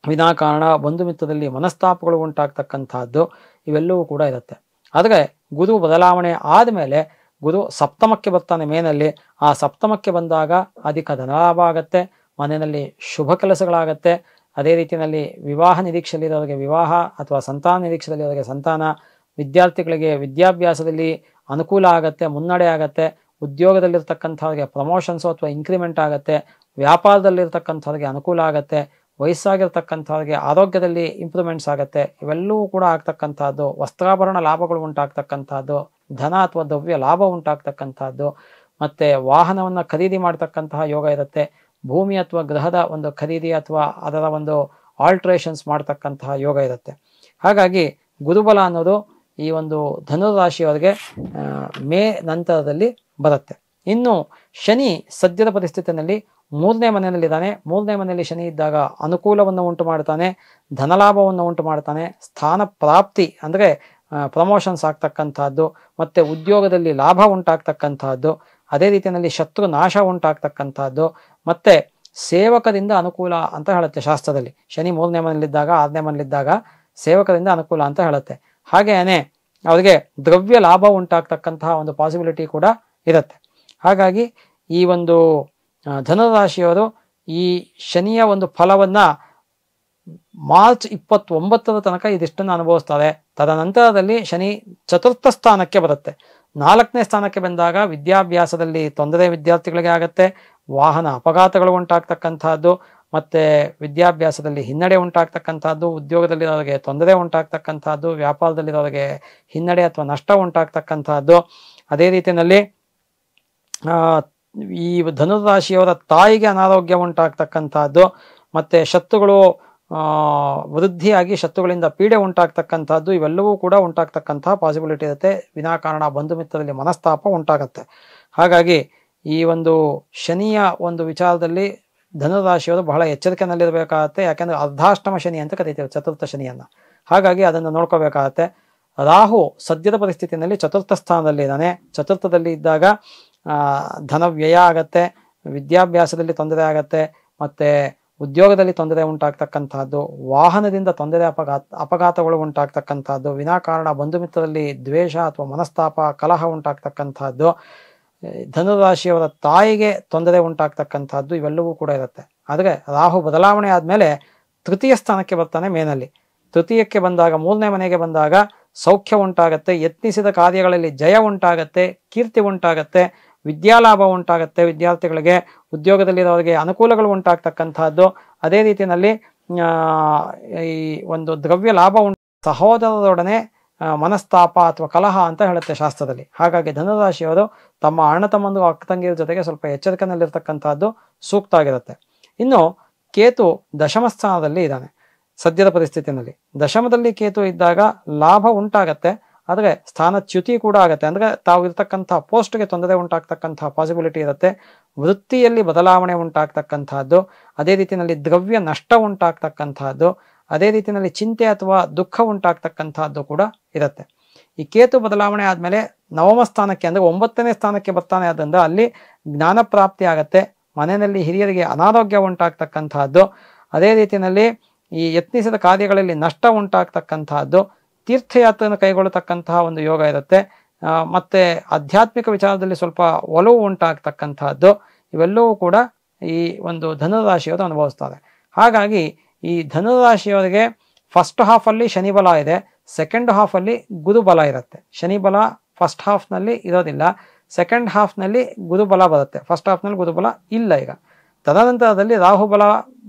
ವಿನಾಕಾರಣ ಬಂಧು ಮಿತ್ರದಲ್ಲಿ ಮನಸ್ತಾಪಗಳು ಉಂಟಾಗ್ತಕ್ಕಂಥದ್ದು, ಇವೆಲ್ಲವೂ ಕೂಡ ಇರುತ್ತೆ. ಆದರೆ ಗುರು ಬದಲಾವಣೆ ಆದಮೇಲೆ ಗುರು ಸಪ್ತಮಕ್ಕೆ ಬರ್ತಾನೆ ಮೇನಲ್ಲಿ. ಆ ಸಪ್ತಮಕ್ಕೆ ಬಂದಾಗ ಅಧಿಕ ಧನಲಾಭ ಆಗತ್ತೆ, ಮನೆಯಲ್ಲಿ ಶುಭ ಕೆಲಸಗಳಾಗತ್ತೆ, ಅದೇ ರೀತಿಯಲ್ಲಿ ವಿವಾಹ ನಿರೀಕ್ಷೆಯಲ್ಲಿರೋರಿಗೆ ವಿವಾಹ ಅಥವಾ ಸಂತಾನ ನಿರೀಕ್ಷೆಯಲ್ಲಿರೋರಿಗೆ ಸಂತಾನ, ವಿದ್ಯಾರ್ಥಿಗಳಿಗೆ ವಿದ್ಯಾಭ್ಯಾಸದಲ್ಲಿ ಅನುಕೂಲ ಆಗತ್ತೆ, ಮುನ್ನಡೆ ಆಗತ್ತೆ, ಉದ್ಯೋಗದಲ್ಲಿರ್ತಕ್ಕಂಥವ್ರಿಗೆ ಪ್ರಮೋಷನ್ಸು ಅಥವಾ ಇನ್ಕ್ರಿಮೆಂಟ್ ಆಗತ್ತೆ, ವ್ಯಾಪಾರದಲ್ಲಿರ್ತಕ್ಕಂಥವ್ರಿಗೆ ಅನುಕೂಲ ಆಗತ್ತೆ, ವಯಸ್ಸಾಗಿರ್ತಕ್ಕಂಥವ್ರಿಗೆ ಆರೋಗ್ಯದಲ್ಲಿ ಇಂಪ್ರೂವ್ಮೆಂಟ್ಸ್ ಆಗತ್ತೆ, ಇವೆಲ್ಲವೂ ಕೂಡ ಆಗ್ತಕ್ಕಂಥದ್ದು. ವಸ್ತ್ರಾಭರಣ ಲಾಭಗಳು ಉಂಟಾಗ್ತಕ್ಕಂಥದ್ದು, ಧನ ಅಥವಾ ದ್ರವ್ಯ ಲಾಭ ಉಂಟಾಗ್ತಕ್ಕಂಥದ್ದು, ಮತ್ತೆ ವಾಹನವನ್ನು ಖರೀದಿ ಮಾಡ್ತಕ್ಕಂತಹ ಯೋಗ ಇರುತ್ತೆ, ಭೂಮಿ ಅಥವಾ ಗ್ರಹದ ಒಂದು ಖರೀದಿ ಅಥವಾ ಅದರ ಒಂದು ಆಲ್ಟ್ರೇಷನ್ಸ್ ಮಾಡ್ತಕ್ಕಂತಹ ಯೋಗ ಇರುತ್ತೆ. ಹಾಗಾಗಿ ಗುರುಬಲ ಅನ್ನೋದು ಈ ಒಂದು ಧನುರಾಶಿಯವರಿಗೆ ಮೇ ನಂತರದಲ್ಲಿ ಬರುತ್ತೆ. ಇನ್ನು ಶನಿ ಸದ್ಯದ ಪರಿಸ್ಥಿತಿಯಲ್ಲಿ 3ನೇ ಮನೆಯಲ್ಲಿದ್ದಾನೆ. 3ನೇ ಮನೆಯಲ್ಲಿ ಶನಿ ಇದ್ದಾಗ ಅನುಕೂಲವನ್ನು ಉಂಟು ಮಾಡ್ತಾನೆ, ಧನಲಾಭವನ್ನು ಉಂಟು ಮಾಡ್ತಾನೆ, ಸ್ಥಾನ ಪ್ರಾಪ್ತಿ ಅಂದರೆ ಪ್ರಮೋಷನ್ಸ್ ಆಗ್ತಕ್ಕಂಥದ್ದು, ಮತ್ತೆ ಉದ್ಯೋಗದಲ್ಲಿ ಲಾಭ ಉಂಟಾಗ್ತಕ್ಕಂಥದ್ದು, ಅದೇ ರೀತಿಯಲ್ಲಿ ಶತ್ರು ನಾಶ ಉಂಟಾಗ್ತಕ್ಕಂಥದ್ದು, ಮತ್ತೆ ಸೇವಕರಿಂದ ಅನುಕೂಲ ಅಂತ ಹೇಳುತ್ತೆ ಶಾಸ್ತ್ರದಲ್ಲಿ. ಶನಿ 3ನೇ ಮನೆಯಲ್ಲಿದ್ದಾಗ 6ನೇ ಮನೆಯಲ್ಲಿದ್ದಾಗ ಸೇವಕರಿಂದ ಅನುಕೂಲ ಅಂತ ಹೇಳುತ್ತೆ. ಹಾಗೇನೆ ಅವರಿಗೆ ದ್ರವ್ಯ ಲಾಭ ಉಂಟಾಗ್ತಕ್ಕಂತಹ ಒಂದು ಪಾಸಿಬಿಲಿಟಿ ಕೂಡ ಇರುತ್ತೆ. ಹಾಗಾಗಿ ಈ ಒಂದು ಧನುರಾಶಿಯವರು ಈ ಶನಿಯ ಒಂದು ಫಲವನ್ನ ಮಾರ್ಚ್ 29ರ ತನಕ ಇದಿಷ್ಟನ್ನು ಅನುಭವಿಸ್ತಾರೆ. ತದನಂತರದಲ್ಲಿ ಶನಿ 4ಥ ಸ್ಥಾನಕ್ಕೆ ಬರುತ್ತೆ. 4ನೇ ಸ್ಥಾನಕ್ಕೆ ಬಂದಾಗ ವಿದ್ಯಾಭ್ಯಾಸದಲ್ಲಿ ತೊಂದರೆ ವಿದ್ಯಾರ್ಥಿಗಳಿಗೆ ಆಗತ್ತೆ, ವಾಹನ ಅಪಘಾತಗಳು ಉಂಟಾಗ್ತಕ್ಕಂಥದ್ದು, ಮತ್ತೆ ವಿದ್ಯಾಭ್ಯಾಸದಲ್ಲಿ ಹಿನ್ನಡೆ ಉಂಟಾಗ್ತಕ್ಕಂಥದ್ದು, ಉದ್ಯೋಗದಲ್ಲಿರೋರಿಗೆ ತೊಂದರೆ ಉಂಟಾಗ್ತಕ್ಕಂಥದ್ದು, ವ್ಯಾಪಾರದಲ್ಲಿರೋರಿಗೆ ಹಿನ್ನಡೆ ಅಥವಾ ನಷ್ಟ ಉಂಟಾಗ್ತಕ್ಕಂಥದ್ದು. ಅದೇ ರೀತಿಯಲ್ಲಿ ಈ ಧನುರಾಶಿಯವರ ತಾಯಿಗೆ ಅನಾರೋಗ್ಯ ಉಂಟಾಗ್ತಕ್ಕಂಥದ್ದು, ಮತ್ತೆ ಶತ್ರುಗಳು ವೃದ್ಧಿಯಾಗಿ ಶತ್ರುಗಳಿಂದ ಪೀಡೆ ಉಂಟಾಗ್ತಕ್ಕಂಥದ್ದು, ಇವೆಲ್ಲವೂ ಕೂಡ ಉಂಟಾಗ್ತಕ್ಕಂತಹ ಪಾಸಿಬಿಲಿಟಿ ಇರುತ್ತೆ. ವಿನಾಕಾರಣ ಬಂಧು ಮಿತ್ರರಲ್ಲಿ ಮನಸ್ತಾಪ ಉಂಟಾಗತ್ತೆ. ಹಾಗಾಗಿ ಈ ಒಂದು ಶನಿಯ ಒಂದು ವಿಚಾರದಲ್ಲಿ ಧನುರಾಶಿಯವರು ಬಹಳ ಎಚ್ಚರಿಕೆಯಲ್ಲಿರಬೇಕಾಗತ್ತೆ. ಯಾಕೆಂದ್ರೆ ಅರ್ಧಾಷ್ಟಮ ಶನಿ ಅಂತ ಕರೀತೇವೆ 4ಥ ಶನಿಯನ್ನ. ಹಾಗಾಗಿ ಅದನ್ನು ನೋಡ್ಕೋಬೇಕಾಗತ್ತೆ. ರಾಹು ಸದ್ಯದ ಪರಿಸ್ಥಿತಿಯಲ್ಲಿ 4ಥ ಸ್ಥಾನದಲ್ಲಿದ್ದಾನೆ. 4ಥದಲ್ಲಿ ಇದ್ದಾಗ ಧನ ವ್ಯಯ ಆಗತ್ತೆ, ವಿದ್ಯಾಭ್ಯಾಸದಲ್ಲಿ ತೊಂದರೆ ಆಗತ್ತೆ, ಮತ್ತೆ ಉದ್ಯೋಗದಲ್ಲಿ ತೊಂದರೆ ಉಂಟಾಗ್ತಕ್ಕಂಥದ್ದು, ವಾಹನದಿಂದ ತೊಂದರೆ ಅಪಘಾತಗಳು ಉಂಟಾಗ್ತಕ್ಕಂಥದ್ದು, ವಿನಾಕಾರಣ ಬಂಧು ಮಿತ್ರರಲ್ಲಿ ದ್ವೇಷ ಅಥವಾ ಮನಸ್ತಾಪ ಕಲಹ ಉಂಟಾಗ್ತಕ್ಕಂಥದ್ದು, ಧನುರಾಶಿಯವರ ತಾಯಿಗೆ ತೊಂದರೆ ಉಂಟಾಗ್ತಕ್ಕಂಥದ್ದು, ಇವೆಲ್ಲವೂ ಕೂಡ ಇರುತ್ತೆ. ಆದರೆ ರಾಹು ಬದಲಾವಣೆ ಆದಮೇಲೆ 3ಯ ಸ್ಥಾನಕ್ಕೆ ಬರ್ತಾನೆ ಮೇನಲ್ಲಿ. 3ಕ್ಕೆ ಬಂದಾಗ 3ನೇ ಮನೆಗೆ ಬಂದಾಗ ಸೌಖ್ಯ ಉಂಟಾಗತ್ತೆ, ಯತ್ನಿಸಿದ ಕಾರ್ಯಗಳಲ್ಲಿ ಜಯ ಉಂಟಾಗತ್ತೆ, ಕೀರ್ತಿ ಉಂಟಾಗತ್ತೆ, ವಿದ್ಯಾಲಾಭ ಉಂಟಾಗತ್ತೆ, ವಿದ್ಯಾರ್ಥಿಗಳಿಗೆ ಉದ್ಯೋಗದಲ್ಲಿರೋರಿಗೆ ಅನುಕೂಲಗಳು ಉಂಟಾಗ್ತಕ್ಕಂಥದ್ದು. ಅದೇ ರೀತಿಯಲ್ಲಿ ಈ ಒಂದು ದ್ರವ್ಯ ಲಾಭ ಸಹೋದರರೊಡನೆ ಮನಸ್ತಾಪ ಅಥವಾ ಕಲಹ ಅಂತ ಹೇಳುತ್ತೆ ಶಾಸ್ತ್ರದಲ್ಲಿ. ಹಾಗಾಗಿ ಧನುರಾಶಿಯವರು ತಮ್ಮ ಅಣ್ಣ ತಮ್ಮಂದು ಅಕ್ಕ ತಂಗಿಯರ ಜೊತೆಗೆ ಸ್ವಲ್ಪ ಎಚ್ಚರಿಕೆಯಲ್ಲಿರ್ತಕ್ಕಂಥದ್ದು ಸೂಕ್ತ ಆಗಿರುತ್ತೆ. ಇನ್ನು ಕೇತು ದಶಮ ಸ್ಥಾನದಲ್ಲಿ ಇದ್ದಾನೆ ಸದ್ಯದ ಪರಿಸ್ಥಿತಿನಲ್ಲಿ. ದಶಮದಲ್ಲಿ ಕೇತು ಇದ್ದಾಗ ಲಾಭ ಉಂಟಾಗತ್ತೆ, ಆದರೆ ಸ್ಥಾನಚ್ಯುತಿ ಕೂಡ ಆಗತ್ತೆ. ಅಂದ್ರೆ ತಾವು ಇರ್ತಕ್ಕಂಥ ಪೋಸ್ಟ್ಗೆ ತೊಂದರೆ ಉಂಟಾಗ್ತಕ್ಕಂತಹ ಪಾಸಿಬಿಲಿಟಿ ಇರುತ್ತೆ. ವೃತ್ತಿಯಲ್ಲಿ ಬದಲಾವಣೆ ಉಂಟಾಗ್ತಕ್ಕಂಥದ್ದು, ಅದೇ ರೀತಿಯಲ್ಲಿ ದ್ರವ್ಯ ನಷ್ಟ ಉಂಟಾಗ್ತಕ್ಕಂಥದ್ದು, ಅದೇ ರೀತಿಯಲ್ಲಿ ಚಿಂತೆ ಅಥವಾ ದುಃಖ ಉಂಟಾಗ್ತಕ್ಕಂಥದ್ದು ಕೂಡ ಇರುತ್ತೆ. ಈ ಕೇತು ಬದಲಾವಣೆ ಆದಮೇಲೆ 9ಮ ಸ್ಥಾನಕ್ಕೆ ಅಂದರೆ 9ನೇ ಸ್ಥಾನಕ್ಕೆ ಬರ್ತಾನೆ. ಆದ್ದರಿಂದ ಅಲ್ಲಿ ಜ್ಞಾನ ಪ್ರಾಪ್ತಿ ಆಗತ್ತೆ, ಮನೆಯಲ್ಲಿ ಹಿರಿಯರಿಗೆ ಅನಾರೋಗ್ಯ ಉಂಟಾಗ್ತಕ್ಕಂಥದ್ದು, ಅದೇ ರೀತಿಯಲ್ಲಿ ಈ ಯತ್ನಿಸಿದ ಕಾರ್ಯಗಳಲ್ಲಿ ನಷ್ಟ ಉಂಟಾಗ್ತಕ್ಕಂಥದ್ದು, ತೀರ್ಥಯಾತ್ರೆಯನ್ನು ಕೈಗೊಳ್ಳತಕ್ಕಂತಹ ಒಂದು ಯೋಗ ಇರುತ್ತೆ, ಮತ್ತೆ ಆಧ್ಯಾತ್ಮಿಕ ವಿಚಾರದಲ್ಲಿ ಸ್ವಲ್ಪ ಒಲವು ಉಂಟಾಗ್ತಕ್ಕಂಥದ್ದು, ಇವೆಲ್ಲವೂ ಕೂಡ ಈ ಒಂದು ಧನುರಾಶಿಯವರು ಅನುಭವಿಸ್ತಾರೆ. ಹಾಗಾಗಿ ಈ ಧನುರಾಶಿಯವರಿಗೆ ಫಸ್ಟ್ ಹಾಫಲ್ಲಿ ಶನಿ ಬಲ ಇದೆ, ಸೆಕೆಂಡ್ ಹಾಫಲ್ಲಿ ಗುರುಬಲ ಇರುತ್ತೆ. ಶನಿ ಬಲ ಫಸ್ಟ್ ಹಾಫ್ನಲ್ಲಿ ಇರೋದಿಲ್ಲ, ಸೆಕೆಂಡ್ ಹಾಫ್ನಲ್ಲಿ ಗುರುಬಲ ಬರುತ್ತೆ, ಫಸ್ಟ್ ಹಾಫ್ನಲ್ಲಿ ಗುರುಬಲ ಇಲ್ಲ. ಈಗ ತದನಂತರದಲ್ಲಿ ರಾಹುಬಲ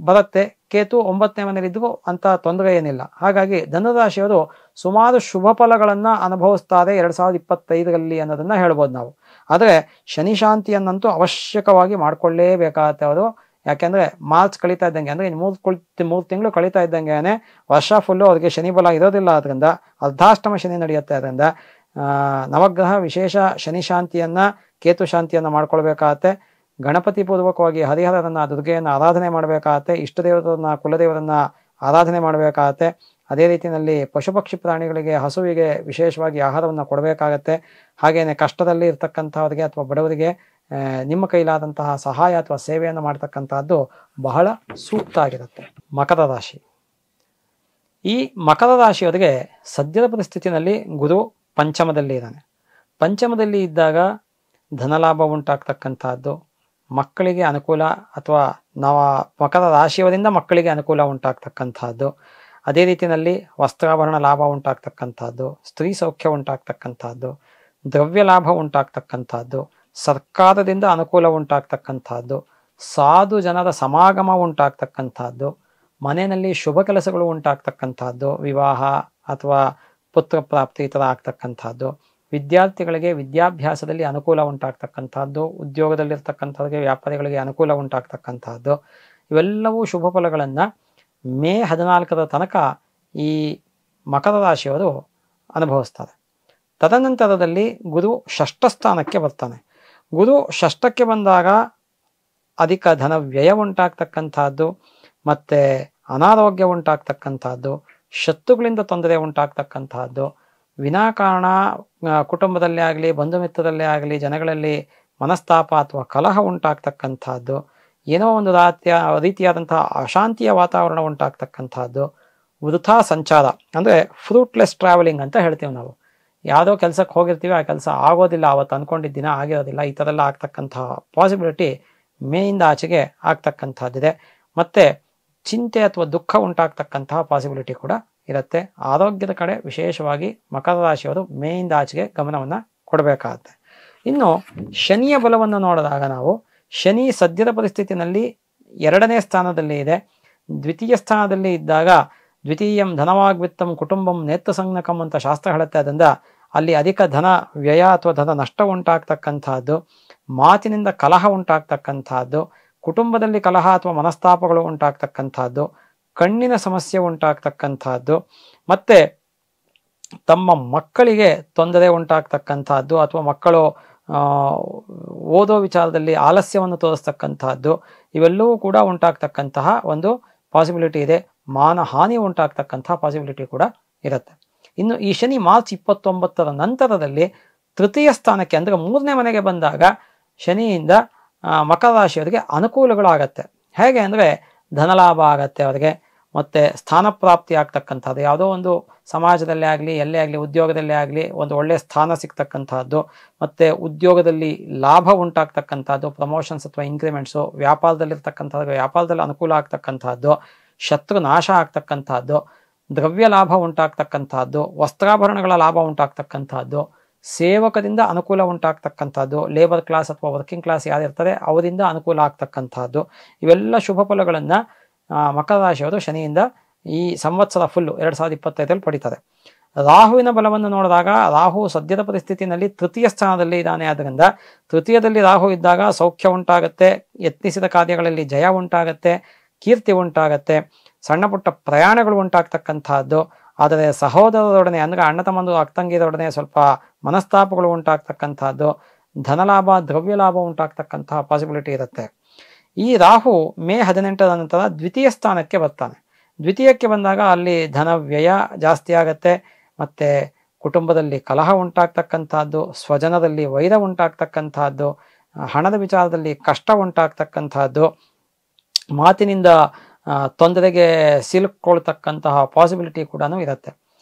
ಬರುತ್ತೆ, ಕೇತು 9ನೇ ಮನೆಯಲ್ಲಿದ್ದು ಅಂತ ತೊಂದರೆ ಏನಿಲ್ಲ. ಹಾಗಾಗಿ ಧನುರಾಶಿಯವರು ಸುಮಾರು ಶುಭ ಫಲಗಳನ್ನ ಅನುಭವಿಸ್ತಾರೆ 2025ರಲ್ಲಿ ಅನ್ನೋದನ್ನ ಹೇಳ್ಬೋದು ನಾವು. ಆದರೆ ಶನಿ ಶಾಂತಿಯನ್ನಂತೂ ಅವಶ್ಯಕವಾಗಿ ಮಾಡ್ಕೊಳ್ಳೇಬೇಕಾಗತ್ತೆ ಅವರು. ಯಾಕೆಂದ್ರೆ ಮಾರ್ಚ್ ಕಳೀತಾ ಇದ್ದಂಗೆ, ಅಂದ್ರೆ 3 ತಿಂಗಳು ಕಳೀತಾ ಇದ್ದಂಗೆ ವರ್ಷ ಫುಲ್ಲು ಅವ್ರಿಗೆ ಶನಿ ಬಲ ಇರೋದಿಲ್ಲ. ಅದರಿಂದ ಅರ್ಧಾಷ್ಟಮ ಶನಿ ನಡೆಯುತ್ತೆ. ಅದರಿಂದ ನವಗ್ರಹ ವಿಶೇಷ ಶನಿ ಶಾಂತಿಯನ್ನ ಕೇತು ಶಾಂತಿಯನ್ನ ಮಾಡ್ಕೊಳ್ಬೇಕಾಗತ್ತೆ. ಗಣಪತಿ ಪೂರ್ವಕವಾಗಿ ಹರಿಹರರನ್ನ ದುರ್ಗೆಯನ್ನು ಆರಾಧನೆ ಮಾಡಬೇಕಾಗತ್ತೆ, ಇಷ್ಟ ದೇವರನ್ನ ಕುಲದೇವರನ್ನ ಆರಾಧನೆ ಮಾಡಬೇಕಾಗತ್ತೆ. ಅದೇ ರೀತಿಯಲ್ಲಿ ಪಶು ಪಕ್ಷಿ ಪ್ರಾಣಿಗಳಿಗೆ ಹಸುವಿಗೆ ವಿಶೇಷವಾಗಿ ಆಹಾರವನ್ನು ಕೊಡಬೇಕಾಗತ್ತೆ. ಹಾಗೇನೆ ಕಷ್ಟದಲ್ಲಿ ಇರ್ತಕ್ಕಂಥವ್ರಿಗೆ ಅಥವಾ ಬಡವರಿಗೆ ನಿಮ್ಮ ಕೈಲಾದಂತಹ ಸಹಾಯ ಅಥವಾ ಸೇವೆಯನ್ನು ಮಾಡ್ತಕ್ಕಂಥದ್ದು ಬಹಳ ಸೂಕ್ತ ಆಗಿರುತ್ತೆ. ಮಕರ ರಾಶಿ. ಈ ಮಕರ ರಾಶಿಯವರಿಗೆ ಸದ್ಯದ ಪರಿಸ್ಥಿತಿಯಲ್ಲಿ ಗುರು ಪಂಚಮದಲ್ಲಿ ಇದ್ದಾನೆ. ಪಂಚಮದಲ್ಲಿ ಇದ್ದಾಗ ಧನಲಾಭ ಉಂಟಾಗ್ತಕ್ಕಂಥದ್ದು, ಮಕ್ಕಳಿಗೆ ಅನುಕೂಲ ಅಥವಾ ಮಕರ ರಾಶಿಯವರಿಂದ ಮಕ್ಕಳಿಗೆ ಅನುಕೂಲ ಉಂಟಾಗ್ತಕ್ಕಂಥದ್ದು. ಅದೇ ರೀತಿಯಲ್ಲಿ ವಸ್ತ್ರಾಭರಣ ಲಾಭ ಉಂಟಾಗ್ತಕ್ಕಂಥದ್ದು, ಸ್ತ್ರೀ ಸೌಖ್ಯ ಉಂಟಾಗ್ತಕ್ಕಂಥದ್ದು, ದ್ರವ್ಯ ಲಾಭ ಉಂಟಾಗ್ತಕ್ಕಂಥದ್ದು, ಸರ್ಕಾರದಿಂದ ಅನುಕೂಲ ಉಂಟಾಗ್ತಕ್ಕಂಥದ್ದು, ಸಾಧು ಜನರ ಸಮಾಗಮ ಉಂಟಾಗ್ತಕ್ಕಂಥದ್ದು, ಮನೆಯಲ್ಲಿ ಶುಭ ಕೆಲಸಗಳು ಉಂಟಾಗ್ತಕ್ಕಂಥದ್ದು, ವಿವಾಹ ಅಥವಾ ಪುತ್ರ ಪ್ರಾಪ್ತಿ ಈ ಥರ ಆಗ್ತಕ್ಕಂಥದ್ದು, ವಿದ್ಯಾರ್ಥಿಗಳಿಗೆ ವಿದ್ಯಾಭ್ಯಾಸದಲ್ಲಿ ಅನುಕೂಲ ಉಂಟಾಗ್ತಕ್ಕಂಥದ್ದು, ಉದ್ಯೋಗದಲ್ಲಿರ್ತಕ್ಕಂಥವ್ರಿಗೆ ವ್ಯಾಪಾರಿಗಳಿಗೆ ಅನುಕೂಲ ಉಂಟಾಗ್ತಕ್ಕಂಥದ್ದು, ಇವೆಲ್ಲವೂ ಶುಭ ಫಲಗಳನ್ನು ಮೇ 14 ತನಕ ಈ ಮಕರ ರಾಶಿಯವರು ಅನುಭವಿಸ್ತಾರೆ. ತದನಂತರದಲ್ಲಿ ಗುರು ಷಷ್ಠ ಸ್ಥಾನಕ್ಕೆ ಬರ್ತಾನೆ. ಗುರು ಷಷ್ಠಕ್ಕೆ ಬಂದಾಗ ಅಧಿಕ ಧನ ವ್ಯಯ ಉಂಟಾಗ್ತಕ್ಕಂಥದ್ದು, ಮತ್ತು ಅನಾರೋಗ್ಯ ಉಂಟಾಗ್ತಕ್ಕಂಥದ್ದು, ಶತ್ರುಗಳಿಂದ ತೊಂದರೆ ಉಂಟಾಗ್ತಕ್ಕಂಥದ್ದು, ವಿನಾಕಾರಣ ಕುಟುಂಬದಲ್ಲೇ ಆಗಲಿ ಬಂಧು ಮಿತ್ರದಲ್ಲೇ ಆಗಲಿ ಜನಗಳಲ್ಲಿ ಮನಸ್ತಾಪ ಅಥವಾ ಕಲಹ ಉಂಟಾಗ್ತಕ್ಕಂಥದ್ದು, ಏನೋ ಒಂದು ರೀತಿಯಾದಂತಹ ಅಶಾಂತಿಯ ವಾತಾವರಣ ಉಂಟಾಗ್ತಕ್ಕಂಥದ್ದು, ವೃಥಾ ಸಂಚಾರ ಅಂದರೆ ಫ್ರೂಟ್ಲೆಸ್ ಟ್ರಾವೆಲಿಂಗ್ ಅಂತ ಹೇಳ್ತೀವಿ ನಾವು. ಯಾವುದೋ ಕೆಲಸಕ್ಕೆ ಹೋಗಿರ್ತೀವಿ, ಆ ಕೆಲಸ ಆಗೋದಿಲ್ಲ, ಅವತ್ತು ಅಂದ್ಕೊಂಡಿದ್ದ ದಿನ ಆಗಿರೋದಿಲ್ಲ, ಈ ಥರ ಎಲ್ಲ ಆಗ್ತಕ್ಕಂತಹ ಪಾಸಿಬಿಲಿಟಿ ಮೇಯಿಂದ ಆಚೆಗೆ ಆಗ್ತಕ್ಕಂಥದ್ದಿದೆ. ಮತ್ತು ಚಿಂತೆ ಅಥವಾ ದುಃಖ ಉಂಟಾಗ್ತಕ್ಕಂತಹ ಪಾಸಿಬಿಲಿಟಿ ಕೂಡ ಇರುತ್ತೆ. ಆರೋಗ್ಯದ ಕಡೆ ವಿಶೇಷವಾಗಿ ಮಕರ ರಾಶಿಯವರು ಮೇಯಿಂದ ಆಚೆಗೆ ಗಮನವನ್ನು ಕೊಡಬೇಕಾಗತ್ತೆ. ಇನ್ನು ಶನಿಯ ಬಲವನ್ನು ನೋಡಿದಾಗ ನಾವು ಶನಿ ಸದ್ಯದ ಪರಿಸ್ಥಿತಿನಲ್ಲಿ 2ನೇ ಸ್ಥಾನದಲ್ಲಿ ಇದೆ. ದ್ವಿತೀಯ ಸ್ಥಾನದಲ್ಲಿ ಇದ್ದಾಗ ದ್ವಿತೀಯಂ ಧನವಾಗ್ವಿತ್ತಂ ಕುಟುಂಬಂ ನೇತ್ರ ಸಂಜ್ಞಕಂ ಅಂತ ಶಾಸ್ತ್ರ ಹೇಳುತ್ತೆ. ಅದರಿಂದ ಅಲ್ಲಿ ಅಧಿಕ ಧನ ವ್ಯಯ ಅಥವಾ ಧನ ನಷ್ಟ ಉಂಟಾಗ್ತಕ್ಕಂಥದ್ದು, ಮಾತಿನಿಂದ ಕಲಹ ಉಂಟಾಗ್ತಕ್ಕಂಥದ್ದು, ಕುಟುಂಬದಲ್ಲಿ ಕಲಹ ಅಥವಾ ಮನಸ್ತಾಪಗಳು ಉಂಟಾಗ್ತಕ್ಕಂಥದ್ದು, ಕಣ್ಣಿನ ಸಮಸ್ಯೆ ಉಂಟಾಗ್ತಕ್ಕಂಥದ್ದು, ಮತ್ತು ತಮ್ಮ ಮಕ್ಕಳಿಗೆ ತೊಂದರೆ ಉಂಟಾಗ್ತಕ್ಕಂಥದ್ದು ಅಥವಾ ಮಕ್ಕಳು ಓದೋ ವಿಚಾರದಲ್ಲಿ ಆಲಸ್ಯವನ್ನು ತೋರಿಸ್ತಕ್ಕಂಥದ್ದು, ಇವೆಲ್ಲವೂ ಕೂಡ ಉಂಟಾಗ್ತಕ್ಕಂತಹ ಒಂದು ಪಾಸಿಬಿಲಿಟಿ ಇದೆ. ಮಾನಹಾನಿ ಉಂಟಾಗ್ತಕ್ಕಂತಹ ಪಾಸಿಬಿಲಿಟಿ ಕೂಡ ಇರುತ್ತೆ. ಇನ್ನು ಈ ಶನಿ ಮಾರ್ಚ್ 29 ನಂತರದಲ್ಲಿ ತೃತೀಯ ಸ್ಥಾನಕ್ಕೆ ಅಂದರೆ 3ನೇ ಮನೆಗೆ ಬಂದಾಗ ಶನಿಯಿಂದ ಮಕರ ರಾಶಿಯವರಿಗೆ ಅನುಕೂಲಗಳಾಗತ್ತೆ. ಹೇಗೆ ಅಂದರೆ ಧನಲಾಭ ಆಗತ್ತೆ ಅವರಿಗೆ, ಮತ್ತು ಸ್ಥಾನ ಪ್ರಾಪ್ತಿ ಆಗ್ತಕ್ಕಂಥದ್ದು, ಯಾವುದೋ ಒಂದು ಸಮಾಜದಲ್ಲೇ ಆಗಲಿ ಎಲ್ಲೇ ಆಗಲಿ ಉದ್ಯೋಗದಲ್ಲೇ ಆಗಲಿ ಒಂದು ಒಳ್ಳೆಯ ಸ್ಥಾನ ಸಿಗ್ತಕ್ಕಂಥದ್ದು, ಮತ್ತು ಉದ್ಯೋಗದಲ್ಲಿ ಲಾಭ ಉಂಟಾಗ್ತಕ್ಕಂಥದ್ದು, ಪ್ರಮೋಷನ್ಸ್ ಅಥವಾ ಇನ್ಕ್ರಿಮೆಂಟ್ಸು, ವ್ಯಾಪಾರದಲ್ಲಿರ್ತಕ್ಕಂಥದ್ದು ವ್ಯಾಪಾರದಲ್ಲಿ ಅನುಕೂಲ ಆಗ್ತಕ್ಕಂಥದ್ದು, ಶತ್ರು ನಾಶ ಆಗ್ತಕ್ಕಂಥದ್ದು, ದ್ರವ್ಯ ಲಾಭ ಉಂಟಾಗ್ತಕ್ಕಂಥದ್ದು, ವಸ್ತ್ರಾಭರಣಗಳ ಲಾಭ ಉಂಟಾಗ್ತಕ್ಕಂಥದ್ದು, ಸೇವಕದಿಂದ ಅನುಕೂಲ ಉಂಟಾಗ್ತಕ್ಕಂಥದ್ದು, ಲೇಬರ್ ಕ್ಲಾಸ್ ಅಥವಾ ವರ್ಕಿಂಗ್ ಕ್ಲಾಸ್ ಯಾರಿರ್ತಾರೆ ಅವರಿಂದ ಅನುಕೂಲ ಆಗ್ತಕ್ಕಂಥದ್ದು, ಇವೆಲ್ಲ ಶುಭ ಫಲಗಳನ್ನು ಮಕರ ರಾಶಿಯವರು ಶನಿಯಿಂದ ಈ ಸಂವತ್ಸರ ಫುಲ್ಲು 2025 ಪಡಿತಾರೆ. ರಾಹುವಿನ ಬಲವನ್ನು ನೋಡಿದಾಗ ರಾಹು ಸದ್ಯದ ಪರಿಸ್ಥಿತಿಯಲ್ಲಿ ತೃತೀಯ ಸ್ಥಾನದಲ್ಲಿ ಇದ್ದಾನೆ. ಆದ್ದರಿಂದ ತೃತೀಯದಲ್ಲಿ ರಾಹು ಇದ್ದಾಗ ಸೌಖ್ಯ ಉಂಟಾಗತ್ತೆ, ಯತ್ನಿಸಿದ ಕಾರ್ಯಗಳಲ್ಲಿ ಜಯ ಉಂಟಾಗತ್ತೆ, ಕೀರ್ತಿ ಉಂಟಾಗತ್ತೆ, ಸಣ್ಣ ಪುಟ್ಟ ಪ್ರಯಾಣಗಳು ಉಂಟಾಗ್ತಕ್ಕಂಥದ್ದು. ಆದರೆ ಸಹೋದರರೊಡನೆ ಅಂದರೆ ಅಣ್ಣ ತಮ್ಮಂದು ಅಕ್ಕಂಗಿಯರೊಡನೆ ಸ್ವಲ್ಪ ಮನಸ್ತಾಪಗಳು ಉಂಟಾಗ್ತಕ್ಕಂಥದ್ದು, ಧನಲಾಭ ದ್ರವ್ಯ ಲಾಭ ಉಂಟಾಗ್ತಕ್ಕಂತಹ ಪಾಸಿಬಿಲಿಟಿ ಇರುತ್ತೆ. ಈ ರಾಹು ಮೇ 18 ನಂತರ ದ್ವಿತೀಯ ಸ್ಥಾನಕ್ಕೆ ಬರ್ತಾನೆ. ದ್ವಿತೀಯಕ್ಕೆ ಬಂದಾಗ ಅಲ್ಲಿ ಧನ ವ್ಯಯ ಜಾಸ್ತಿ ಆಗತ್ತೆ, ಮತ್ತು ಕುಟುಂಬದಲ್ಲಿ ಕಲಹ ಉಂಟಾಗ್ತಕ್ಕಂಥದ್ದು, ಸ್ವಜನದಲ್ಲಿ ವೈರ ಉಂಟಾಗ್ತಕ್ಕಂಥದ್ದು, ಹಣದ ವಿಚಾರದಲ್ಲಿ ಕಷ್ಟ ಉಂಟಾಗ್ತಕ್ಕಂಥದ್ದು, ಮಾತಿನಿಂದ ತೊಂದರೆಗೆ ಸಿಲುಕೊಳ್ತಕ್ಕಂತಹ ಪಾಸಿಬಿಲಿಟಿ ಕೂಡ ಇರುತ್ತೆ.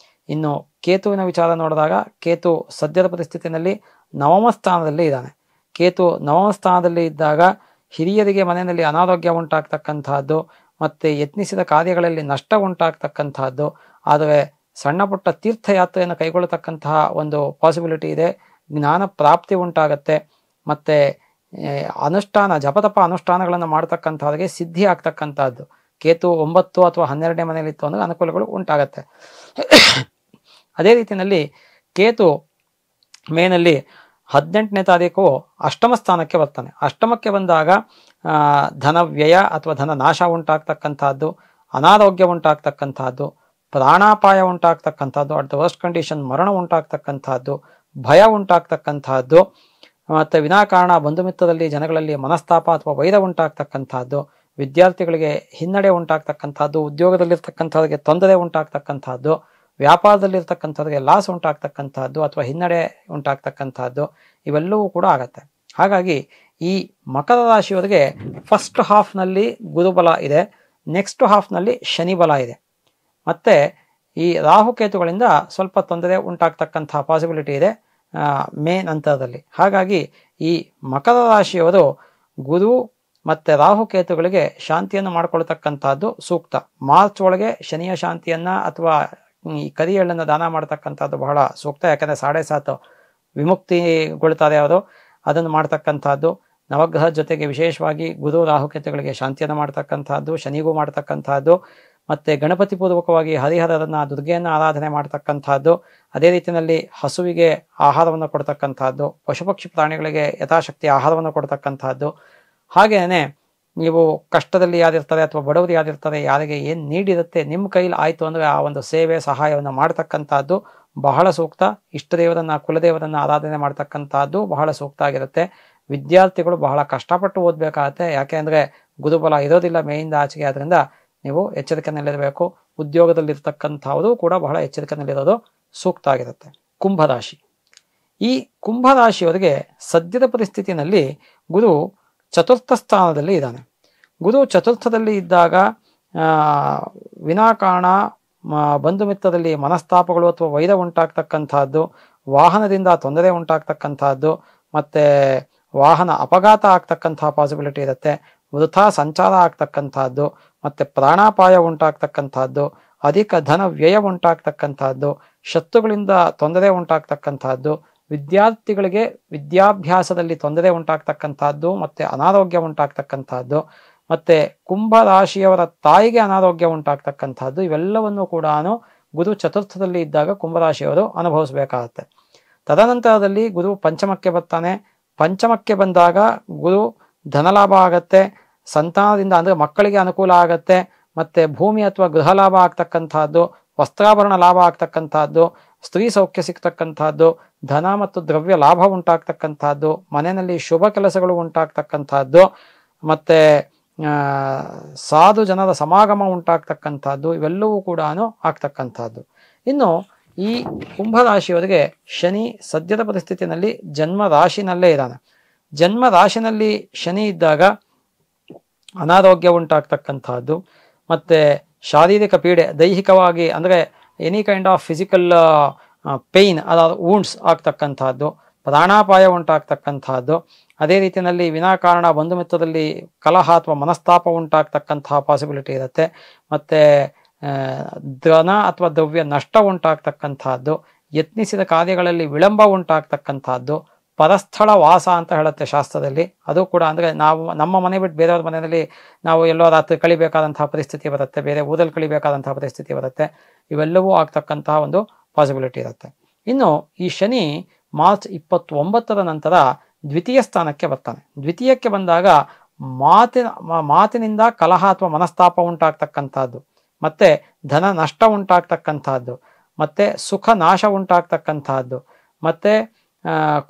ಇನ್ನು ಕೇತುವಿನ ವಿಚಾರ ನೋಡಿದಾಗ ಕೇತು ಸದ್ಯದ ಪರಿಸ್ಥಿತಿಯಲ್ಲಿ 9ಮ ಸ್ಥಾನದಲ್ಲಿ ಇದ್ದಾನೆ. ಕೇತು 9ಮ ಸ್ಥಾನದಲ್ಲಿ ಇದ್ದಾಗ ಹಿರಿಯರಿಗೆ ಮನೆಯಲ್ಲಿ ಅನಾರೋಗ್ಯ ಉಂಟಾಗ್ತಕ್ಕಂಥದ್ದು, ಮತ್ತು ಯತ್ನಿಸಿದ ಕಾರ್ಯಗಳಲ್ಲಿ ನಷ್ಟ ಉಂಟಾಗ್ತಕ್ಕಂಥದ್ದು. ಆದರೆ ಸಣ್ಣ ಪುಟ್ಟ ತೀರ್ಥಯಾತ್ರೆಯನ್ನು ಕೈಗೊಳ್ಳತಕ್ಕಂತಹ ಒಂದು ಪಾಸಿಬಿಲಿಟಿ ಇದೆ. ಜ್ಞಾನ ಪ್ರಾಪ್ತಿ ಉಂಟಾಗತ್ತೆ, ಮತ್ತು ಅನುಷ್ಠಾನ ಜಪತಪ ಅನುಷ್ಠಾನಗಳನ್ನು ಮಾಡ್ತಕ್ಕಂಥವ್ರಿಗೆ ಸಿದ್ಧಿ ಆಗ್ತಕ್ಕಂಥದ್ದು. ಕೇತು 9 ಅಥವಾ 12ನೇ ಮನೆಯಲ್ಲಿತ್ತು ಅಂದರೆ ಅನುಕೂಲಗಳು ಉಂಟಾಗತ್ತೆ. ಅದೇ ರೀತಿಯಲ್ಲಿ ಕೇತು ಮೇನಲ್ಲಿ 18ನೇ ತಾರೀಕು ಅಷ್ಟಮ ಸ್ಥಾನಕ್ಕೆ ಬರ್ತಾನೆ. ಅಷ್ಟಮಕ್ಕೆ ಬಂದಾಗ ಧನ ವ್ಯಯ ಅಥವಾ ಧನ ನಾಶ ಉಂಟಾಗ್ತಕ್ಕಂಥದ್ದು, ಅನಾರೋಗ್ಯ ಉಂಟಾಗ್ತಕ್ಕಂಥದ್ದು, ಪ್ರಾಣಾಪಾಯ ಉಂಟಾಗ್ತಕ್ಕಂಥದ್ದು, ಅಟ್ ದ ವರ್ಸ್ಟ್ ಕಂಡೀಷನ್ ಮರಣ ಉಂಟಾಗ್ತಕ್ಕಂಥದ್ದು, ಭಯ ಉಂಟಾಗ್ತಕ್ಕಂಥದ್ದು, ಮತ್ತು ವಿನಾಕಾರಣ ಬಂಧು ಮಿತ್ರದಲ್ಲಿ ಜನಗಳಲ್ಲಿ ಮನಸ್ತಾಪ ಅಥವಾ ವೈರ ಉಂಟಾಗ್ತಕ್ಕಂಥದ್ದು, ವಿದ್ಯಾರ್ಥಿಗಳಿಗೆ ಹಿನ್ನಡೆ ಉಂಟಾಗ್ತಕ್ಕಂಥದ್ದು, ಉದ್ಯೋಗದಲ್ಲಿರ್ತಕ್ಕಂಥವ್ರಿಗೆ ತೊಂದರೆ ಉಂಟಾಗ್ತಕ್ಕಂಥದ್ದು, ವ್ಯಾಪಾರದಲ್ಲಿರ್ತಕ್ಕಂಥವ್ರಿಗೆ ಲಾಸ್ ಉಂಟಾಗ್ತಕ್ಕಂಥದ್ದು ಅಥವಾ ಹಿನ್ನಡೆ ಉಂಟಾಗ್ತಕ್ಕಂಥದ್ದು, ಇವೆಲ್ಲವೂ ಕೂಡ ಆಗತ್ತೆ. ಹಾಗಾಗಿ ಈ ಮಕರ ರಾಶಿಯವರಿಗೆ ಫಸ್ಟ್ ಹಾಫ್ನಲ್ಲಿ ಗುರುಬಲ ಇದೆ, ನೆಕ್ಸ್ಟ್ ಹಾಫ್ನಲ್ಲಿ ಶನಿ ಬಲ ಇದೆ, ಮತ್ತು ಈ ರಾಹುಕೇತುಗಳಿಂದ ಸ್ವಲ್ಪ ತೊಂದರೆ ಉಂಟಾಗ್ತಕ್ಕಂಥ ಪಾಸಿಬಿಲಿಟಿ ಇದೆ ಮೇ ನಂತರದಲ್ಲಿ. ಹಾಗಾಗಿ ಈ ಮಕರ ರಾಶಿಯವರು ಗುರು ಮತ್ತೆ ರಾಹುಕೇತುಗಳಿಗೆ ಶಾಂತಿಯನ್ನು ಮಾಡ್ಕೊಳ್ತಕ್ಕಂಥದ್ದು ಸೂಕ್ತ. ಮಾರ್ಚ್ ಒಳಗೆ ಶನಿಯ ಶಾಂತಿಯನ್ನ ಅಥವಾ ಈ ಕರಿ ಎಳ್ಳನ್ನು ದಾನ ಮಾಡ್ತಕ್ಕಂಥದ್ದು ಬಹಳ ಸೂಕ್ತ. ಯಾಕಂದ್ರೆ 7.5 ವಿಮುಕ್ತಿಗೊಳ್ತಾರೆ ಅವರು, ಅದನ್ನು ಮಾಡ್ತಕ್ಕಂಥದ್ದು. ನವಗ್ರಹ ಜೊತೆಗೆ ವಿಶೇಷವಾಗಿ ಗುರು ರಾಹುಕೇತುಗಳಿಗೆ ಶಾಂತಿಯನ್ನು ಮಾಡ್ತಕ್ಕಂಥದ್ದು, ಶನಿಗೂ ಮಾಡ್ತಕ್ಕಂಥದ್ದು. ಮತ್ತೆ ಗಣಪತಿ ಪೂರ್ವಕವಾಗಿ ಹರಿಹರರನ್ನ ದುರ್ಗೆಯನ್ನ ಆರಾಧನೆ ಮಾಡ್ತಕ್ಕಂಥದ್ದು. ಅದೇ ರೀತಿಯಲ್ಲಿ ಹಸುವಿಗೆ ಆಹಾರವನ್ನು ಕೊಡ್ತಕ್ಕಂಥದ್ದು, ಪಶುಪಕ್ಷಿ ಪ್ರಾಣಿಗಳಿಗೆ ಯಥಾಶಕ್ತಿ ಆಹಾರವನ್ನು ಕೊಡ್ತಕ್ಕಂಥದ್ದು. ಹಾಗೇನೆ ನೀವು ಕಷ್ಟದಲ್ಲಿ ಯಾರಿರ್ತಾರೆ ಅಥವಾ ಬಡವರು ಯಾರಿರ್ತಾರೆ, ಯಾರಿಗೆ ಏನು ನೀಡಿರುತ್ತೆ ನಿಮ್ಮ ಕೈಲಿ ಆಯ್ತು ಅಂದ್ರೆ ಆ ಒಂದು ಸೇವೆ ಸಹಾಯವನ್ನು ಮಾಡ್ತಕ್ಕಂಥದ್ದು ಬಹಳ ಸೂಕ್ತ. ಇಷ್ಟ ದೇವರನ್ನ ಕುಲದೇವರನ್ನ ಆರಾಧನೆ ಮಾಡ್ತಕ್ಕಂಥದ್ದು ಬಹಳ ಸೂಕ್ತ ಆಗಿರುತ್ತೆ. ವಿದ್ಯಾರ್ಥಿಗಳು ಬಹಳ ಕಷ್ಟಪಟ್ಟು ಓದ್ಬೇಕಾಗತ್ತೆ. ಯಾಕೆ ಅಂದ್ರೆ ಗುರುಬಲ ಇರೋದಿಲ್ಲ ಮೇಯಿಂದ ಆಚೆಗೆ. ಆದ್ರಿಂದ ನೀವು ಎಚ್ಚರಿಕೆಯಲ್ಲಿರಬೇಕು. ಉದ್ಯೋಗದಲ್ಲಿರ್ತಕ್ಕಂಥವರು ಕೂಡ ಬಹಳ ಎಚ್ಚರಿಕೆಯಲ್ಲಿರೋದು ಸೂಕ್ತ ಆಗಿರುತ್ತೆ. ಕುಂಭರಾಶಿ. ಈ ಕುಂಭರಾಶಿಯವರಿಗೆ ಸದ್ಯದ ಪರಿಸ್ಥಿತಿನಲ್ಲಿ ಗುರು ಚತುರ್ಥ ಸ್ಥಾನದಲ್ಲಿ ಇದ್ದಾನೆ. ಗುರು ಚತುರ್ಥದಲ್ಲಿ ಇದ್ದಾಗ ವಿನಾಕಾರಣ ಬಂಧು ಮಿತ್ರದಲ್ಲಿ ಮನಸ್ತಾಪಗಳು ಅಥವಾ ವೈರ ಉಂಟಾಗ್ತಕ್ಕಂಥದ್ದು, ವಾಹನದಿಂದ ತೊಂದರೆ ಉಂಟಾಗ್ತಕ್ಕಂಥದ್ದು, ಮತ್ತೆ ವಾಹನ ಅಪಘಾತ ಆಗ್ತಕ್ಕಂತಹ ಪಾಸಿಬಿಲಿಟಿ ಇರುತ್ತೆ. ವೃಥಾ ಸಂಚಾರ ಆಗ್ತಕ್ಕಂಥದ್ದು, ಮತ್ತೆ ಪ್ರಾಣಾಪಾಯ ಉಂಟಾಗ್ತಕ್ಕಂಥದ್ದು, ಅಧಿಕ ಧನ ವ್ಯಯ ಉಂಟಾಗ್ತಕ್ಕಂಥದ್ದು, ಶತ್ರುಗಳಿಂದ ತೊಂದರೆ ಉಂಟಾಗ್ತಕ್ಕಂಥದ್ದು, ವಿದ್ಯಾರ್ಥಿಗಳಿಗೆ ವಿದ್ಯಾಭ್ಯಾಸದಲ್ಲಿ ತೊಂದರೆ ಉಂಟಾಗ್ತಕ್ಕಂಥದ್ದು, ಮತ್ತೆ ಅನಾರೋಗ್ಯ ಉಂಟಾಗ್ತಕ್ಕಂಥದ್ದು, ಮತ್ತೆ ಕುಂಭರಾಶಿಯವರ ತಾಯಿಗೆ ಅನಾರೋಗ್ಯ ಉಂಟಾಗ್ತಕ್ಕಂಥದ್ದು. ಇವೆಲ್ಲವನ್ನು ಕೂಡ ಗುರು ಚತುರ್ಥದಲ್ಲಿ ಇದ್ದಾಗ ಕುಂಭರಾಶಿಯವರು ಅನುಭವಿಸಬೇಕಾಗತ್ತೆ. ತದನಂತರದಲ್ಲಿ ಗುರು ಪಂಚಮಕ್ಕೆ ಬರ್ತಾನೆ. ಪಂಚಮಕ್ಕೆ ಬಂದಾಗ ಗುರು ಧನಲಾಭ ಆಗತ್ತೆ, ಸಂತಾನದಿಂದ ಅಂದ್ರೆ ಮಕ್ಕಳಿಗೆ ಅನುಕೂಲ ಆಗತ್ತೆ, ಮತ್ತೆ ಭೂಮಿ ಅಥವಾ ಗೃಹ ಲಾಭ ಆಗ್ತಕ್ಕಂಥದ್ದು, ವಸ್ತ್ರಾಭರಣ ಲಾಭ ಆಗ್ತಕ್ಕಂಥದ್ದು, ಸ್ತ್ರೀ ಸೌಖ್ಯ ಸಿಗ್ತಕ್ಕಂಥದ್ದು, ಧನ ಮತ್ತು ದ್ರವ್ಯ ಲಾಭ ಉಂಟಾಗ್ತಕ್ಕಂಥದ್ದು, ಮನೆಯಲ್ಲಿ ಶುಭ ಕೆಲಸಗಳು ಉಂಟಾಗ್ತಕ್ಕಂಥದ್ದು, ಮತ್ತೆ ಸಾಧು ಜನರ ಸಮಾಗಮ ಉಂಟಾಗ್ತಕ್ಕಂಥದ್ದು, ಇವೆಲ್ಲವೂ ಕೂಡ ಆಗ್ತಕ್ಕಂಥದ್ದು. ಇನ್ನು ಈ ಕುಂಭರಾಶಿಯವರಿಗೆ ಶನಿ ಸದ್ಯದ ಪರಿಸ್ಥಿತಿಯಲ್ಲಿ ಜನ್ಮ ರಾಶಿನಲ್ಲೇ ಇದ್ದಾನೆ. ಜನ್ಮ ರಾಶಿನಲ್ಲಿ ಶನಿ ಇದ್ದಾಗ ಅನಾರೋಗ್ಯ ಉಂಟಾಗ್ತಕ್ಕಂಥದ್ದು, ಮತ್ತೆ ಶಾರೀರಿಕ ಪೀಡೆ, ದೈಹಿಕವಾಗಿ ಅಂದ್ರೆ any kind of physical pain ಅದಾದ ವೂಂಡ್ಸ್ ಆಗ್ತಕ್ಕಂಥದ್ದು, ಪ್ರಾಣಾಪಾಯ ಉಂಟಾಗ್ತಕ್ಕಂಥದ್ದು. ಅದೇ ರೀತಿಯಲ್ಲಿ ವಿನಾಕಾರಣ ಬಂಧು ಮಿತ್ರದಲ್ಲಿ ಕಲಹ ಅಥವಾ ಮನಸ್ತಾಪ ಉಂಟಾಗ್ತಕ್ಕಂತಹ ಪಾಸಿಬಿಲಿಟಿ ಇರುತ್ತೆ. ಮತ್ತೆ ಧನ ಅಥವಾ ದ್ರವ್ಯ ನಷ್ಟ ಉಂಟಾಗ್ತಕ್ಕಂಥದ್ದು, ಯತ್ನಿಸಿದ ಕಾರ್ಯಗಳಲ್ಲಿ ವಿಳಂಬ ಉಂಟಾಗ್ತಕ್ಕಂಥದ್ದು, ಪರಸ್ಥಳ ವಾಸ ಅಂತ ಹೇಳುತ್ತೆ ಶಾಸ್ತ್ರದಲ್ಲಿ. ಅದು ಕೂಡ ಅಂದ್ರೆ ನಾವು ನಮ್ಮ ಮನೆ ಬಿಟ್ಟು ಬೇರೆಯವ್ರ ಮನೆಯಲ್ಲಿ ನಾವು ಎಲ್ಲೋ ರಾತ್ರಿ ಕಳಿಬೇಕಾದಂತಹ ಪರಿಸ್ಥಿತಿ ಬರುತ್ತೆ, ಬೇರೆ ಊರಲ್ಲಿ ಕಳಿಬೇಕಾದಂತಹ ಪರಿಸ್ಥಿತಿ ಬರುತ್ತೆ. ಇವೆಲ್ಲವೂ ಆಗ್ತಕ್ಕಂತಹ ಒಂದು ಪಾಸಿಬಿಲಿಟಿ ಇರುತ್ತೆ. ಇನ್ನು ಈ ಶನಿ ಮಾರ್ಚ್ 29 ನಂತರ ದ್ವಿತೀಯ ಸ್ಥಾನಕ್ಕೆ ಬರ್ತಾನೆ. ದ್ವಿತೀಯಕ್ಕೆ ಬಂದಾಗ ಮಾತಿನಿಂದ ಕಲಹ ಅಥವಾ ಮನಸ್ತಾಪ ಉಂಟಾಗ್ತಕ್ಕಂಥದ್ದು, ಮತ್ತೆ ಧನ ನಷ್ಟ ಉಂಟಾಗ್ತಕ್ಕಂಥದ್ದು, ಮತ್ತೆ ಸುಖ ನಾಶ ಉಂಟಾಗ್ತಕ್ಕಂಥದ್ದು, ಮತ್ತೆ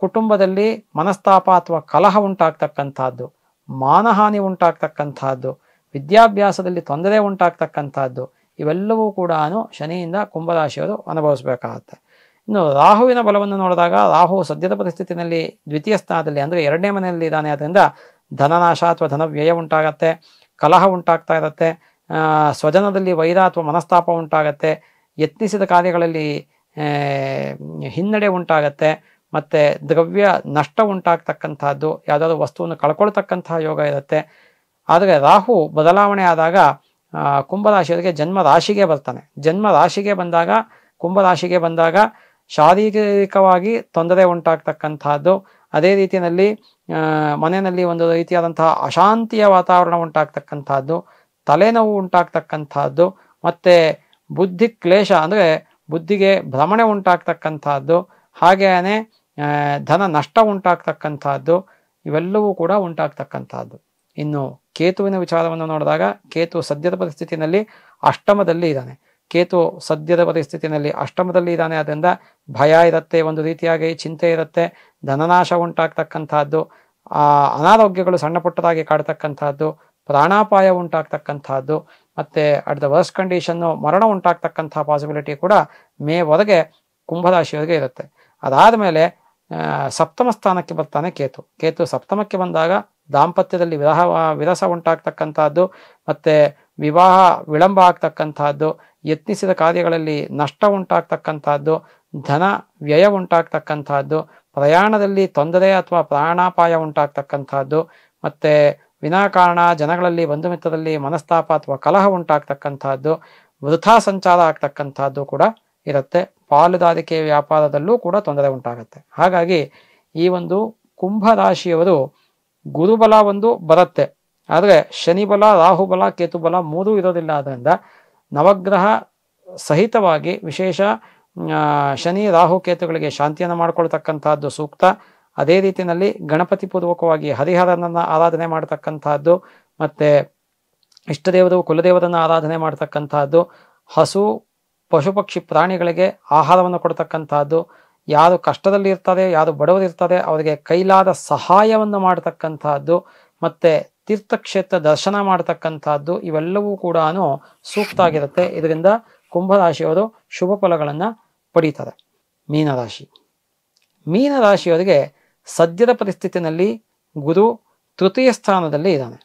ಕುಟುಂಬದಲ್ಲಿ ಮನಸ್ತಾಪ ಅಥವಾ ಕಲಹ ಉಂಟಾಗ್ತಕ್ಕಂಥದ್ದು, ಮಾನಹಾನಿ ಉಂಟಾಗ್ತಕ್ಕಂಥದ್ದು, ವಿದ್ಯಾಭ್ಯಾಸದಲ್ಲಿ ತೊಂದರೆ ಉಂಟಾಗ್ತಕ್ಕಂಥದ್ದು, ಇವೆಲ್ಲವೂ ಕೂಡ ಶನಿಯಿಂದ ಕುಂಭರಾಶಿಯವರು ಅನುಭವಿಸಬೇಕಾಗತ್ತೆ. ಇನ್ನು ರಾಹುವಿನ ಬಲವನ್ನು ನೋಡಿದಾಗ ರಾಹು ಸದ್ಯದ ಪರಿಸ್ಥಿತಿಯಲ್ಲಿ ದ್ವಿತೀಯ ಸ್ಥಾನದಲ್ಲಿ ಅಂದ್ರೆ 2ನೇ ಮನೆಯಲ್ಲಿ ಇದ್ದಾನೆ. ಅದರಿಂದ ಧನನಾಶ ಅಥವಾ ಧನ ವ್ಯಯ ಉಂಟಾಗತ್ತೆ, ಕಲಹ ಉಂಟಾಗ್ತಾ ಇರುತ್ತೆ, ಸ್ವಜನದಲ್ಲಿ ವೈರ ಅಥವಾ ಮನಸ್ತಾಪ ಉಂಟಾಗತ್ತೆ, ಯತ್ನಿಸಿದ ಕಾರ್ಯಗಳಲ್ಲಿ ಹಿನ್ನಡೆ ಉಂಟಾಗತ್ತೆ, ಮತ್ತೆ ದ್ರವ್ಯ ನಷ್ಟ ಉಂಟಾಗ್ತಕ್ಕಂಥದ್ದು, ಯಾವುದಾದ್ರು ವಸ್ತುವನ್ನು ಕಳ್ಕೊಳ್ತಕ್ಕಂತಹ ಯೋಗ ಇರುತ್ತೆ. ಆದರೆ ರಾಹು ಬದಲಾವಣೆ ಆದಾಗ ಕುಂಭರಾಶಿಯವರಿಗೆ ಜನ್ಮ ರಾಶಿಗೆ ಬರ್ತಾನೆ. ಜನ್ಮ ರಾಶಿಗೆ ಬಂದಾಗ ಕುಂಭರಾಶಿಗೆ ಬಂದಾಗ ಶಾರೀರಿಕವಾಗಿ ತೊಂದರೆ ಉಂಟಾಗ್ತಕ್ಕಂಥದ್ದು, ಅದೇ ರೀತಿಯಲ್ಲಿ ಮನೆಯಲ್ಲಿ ಒಂದು ರೀತಿಯಾದಂತಹ ಅಶಾಂತಿಯ ವಾತಾವರಣ ಉಂಟಾಗ್ತಕ್ಕಂಥದ್ದು, ತಲೆನೋವು ಉಂಟಾಗ್ತಕ್ಕಂಥದ್ದು, ಮತ್ತೆ ಬುದ್ಧಿ ಕ್ಲೇಶ ಅಂದ್ರೆ ಬುದ್ಧಿಗೆ ಭ್ರಮಣೆ ಉಂಟಾಗ್ತಕ್ಕಂಥದ್ದು, ಹಾಗೇನೆ ಧನ ನಷ್ಟ ಉಂಟಾಗ್ತಕ್ಕಂಥದ್ದು, ಇವೆಲ್ಲವೂ ಕೂಡ ಉಂಟಾಗ್ತಕ್ಕಂಥದ್ದು. ಇನ್ನು ಕೇತುವಿನ ವಿಚಾರವನ್ನು ನೋಡಿದಾಗ ಕೇತು ಸದ್ಯದ ಪರಿಸ್ಥಿತಿಯಲ್ಲಿ ಅಷ್ಟಮದಲ್ಲಿ ಇದ್ದಾನೆ. ಕೇತು ಸದ್ಯದ ಪರಿಸ್ಥಿತಿಯಲ್ಲಿ ಅಷ್ಟಮದಲ್ಲಿ ಇದ್ದಾನೆ. ಅದರಿಂದ ಭಯ ಇರುತ್ತೆ, ಒಂದು ರೀತಿಯಾಗಿ ಚಿಂತೆ ಇರುತ್ತೆ, ಧನನಾಶ ಉಂಟಾಗ್ತಕ್ಕಂಥದ್ದು, ಅನಾರೋಗ್ಯಗಳು ಸಣ್ಣ ಪುಟ್ಟದಾಗಿ ಕಾಡ್ತಕ್ಕಂಥದ್ದು, ಪ್ರಾಣಾಪಾಯ ಉಂಟಾಗ್ತಕ್ಕಂಥದ್ದು, ಮತ್ತೆ ಅಟ್ ದ ವರ್ಸ್ಟ್ ಕಂಡೀಷನ್ನು ಮರಣ ಉಂಟಾಗ್ತಕ್ಕಂತಹ ಪಾಸಿಬಿಲಿಟಿ ಕೂಡ ಮೇವರೆಗೆ ಕುಂಭರಾಶಿಯವರಿಗೆ ಇರುತ್ತೆ. ಅದಾದಮೇಲೆ ಸಪ್ತಮ ಸ್ಥಾನಕ್ಕೆ ಬರ್ತಾನೆ ಕೇತು. ಕೇತು ಸಪ್ತಮಕ್ಕೆ ಬಂದಾಗ ದಾಂಪತ್ಯದಲ್ಲಿ ವಿರಸ ಉಂಟಾಗ್ತಕ್ಕಂಥದ್ದು, ಮತ್ತೆ ವಿವಾಹ ವಿಳಂಬ ಆಗ್ತಕ್ಕಂಥದ್ದು, ಯತ್ನಿಸಿದ ಕಾರ್ಯಗಳಲ್ಲಿ ನಷ್ಟ ಉಂಟಾಗ್ತಕ್ಕಂಥದ್ದು, ಧನ ವ್ಯಯ ಉಂಟಾಗ್ತಕ್ಕಂಥದ್ದು, ಪ್ರಯಾಣದಲ್ಲಿ ತೊಂದರೆ ಅಥವಾ ಪ್ರಾಣಾಪಾಯ ಉಂಟಾಗ್ತಕ್ಕಂಥದ್ದು, ಮತ್ತೆ ವಿನಾಕಾರಣ ಜನಗಳಲ್ಲಿ ಬಂಧು ಮಿತ್ರರಲ್ಲಿ ಮನಸ್ತಾಪ ಅಥವಾ ಕಲಹ ಉಂಟಾಗ್ತಕ್ಕಂತಹದ್ದು, ವೃಥಾ ಸಂಚಾರ ಆಗ್ತಕ್ಕಂಥದ್ದು ಕೂಡ ಇರುತ್ತೆ. ಪಾಲುದಾರಿಕೆ ವ್ಯಾಪಾರದಲ್ಲೂ ಕೂಡ ತೊಂದರೆ ಉಂಟಾಗುತ್ತೆ. ಹಾಗಾಗಿ ಈ ಒಂದು ಕುಂಭ ರಾಶಿಯವರು ಗುರುಬಲ ಒಂದು ಬರುತ್ತೆ, ಆದರೆ ಶನಿ ಬಲ, ರಾಹುಬಲ, ಕೇತುಬಲ ಮೂರೂ ಇರೋದಿಲ್ಲ. ಆದ್ದರಿಂದ ನವಗ್ರಹ ಸಹಿತವಾಗಿ ವಿಶೇಷ ಶನಿ ರಾಹು ಕೇತುಗಳಿಗೆ ಶಾಂತಿಯನ್ನು ಮಾಡಿಕೊಳ್ತಕ್ಕಂಥದ್ದು ಸೂಕ್ತ. ಅದೇ ರೀತಿಯಲ್ಲಿ ಗಣಪತಿ ಪೂರ್ವಕವಾಗಿ ಹರಿಹರನನ್ನ ಆರಾಧನೆ ಮಾಡ್ತಕ್ಕಂಥದ್ದು, ಮತ್ತೆ ಇಷ್ಟದೇವರು ಕುಲದೇವರನ್ನ ಆರಾಧನೆ ಮಾಡ್ತಕ್ಕಂಥದ್ದು, ಹಸು ಪಶು ಪಕ್ಷಿ ಪ್ರಾಣಿಗಳಿಗೆ ಆಹಾರವನ್ನು ಕೊಡ್ತಕ್ಕಂಥದ್ದು, ಯಾರು ಕಷ್ಟದಲ್ಲಿ ಇರ್ತಾರೆ, ಯಾರು ಬಡವರಿರ್ತಾರೆ ಅವರಿಗೆ ಕೈಲಾದ ಸಹಾಯವನ್ನು ಮಾಡ್ತಕ್ಕಂಥದ್ದು, ಮತ್ತೆ ತೀರ್ಥಕ್ಷೇತ್ರ ದರ್ಶನ ಮಾಡ್ತಕ್ಕಂಥದ್ದು, ಇವೆಲ್ಲವೂ ಕೂಡ ಸೂಕ್ತ ಆಗಿರುತ್ತೆ. ಇದರಿಂದ ಕುಂಭರಾಶಿಯವರು ಶುಭ ಫಲಗಳನ್ನು ಪಡೀತಾರೆ. ಮೀನರಾಶಿ. ಮೀನರಾಶಿಯವರಿಗೆ ಸದ್ಯದ ಪರಿಸ್ಥಿತಿನಲ್ಲಿ ಗುರು ತೃತೀಯ ಸ್ಥಾನದಲ್ಲಿ ಇದ್ದಾನೆ.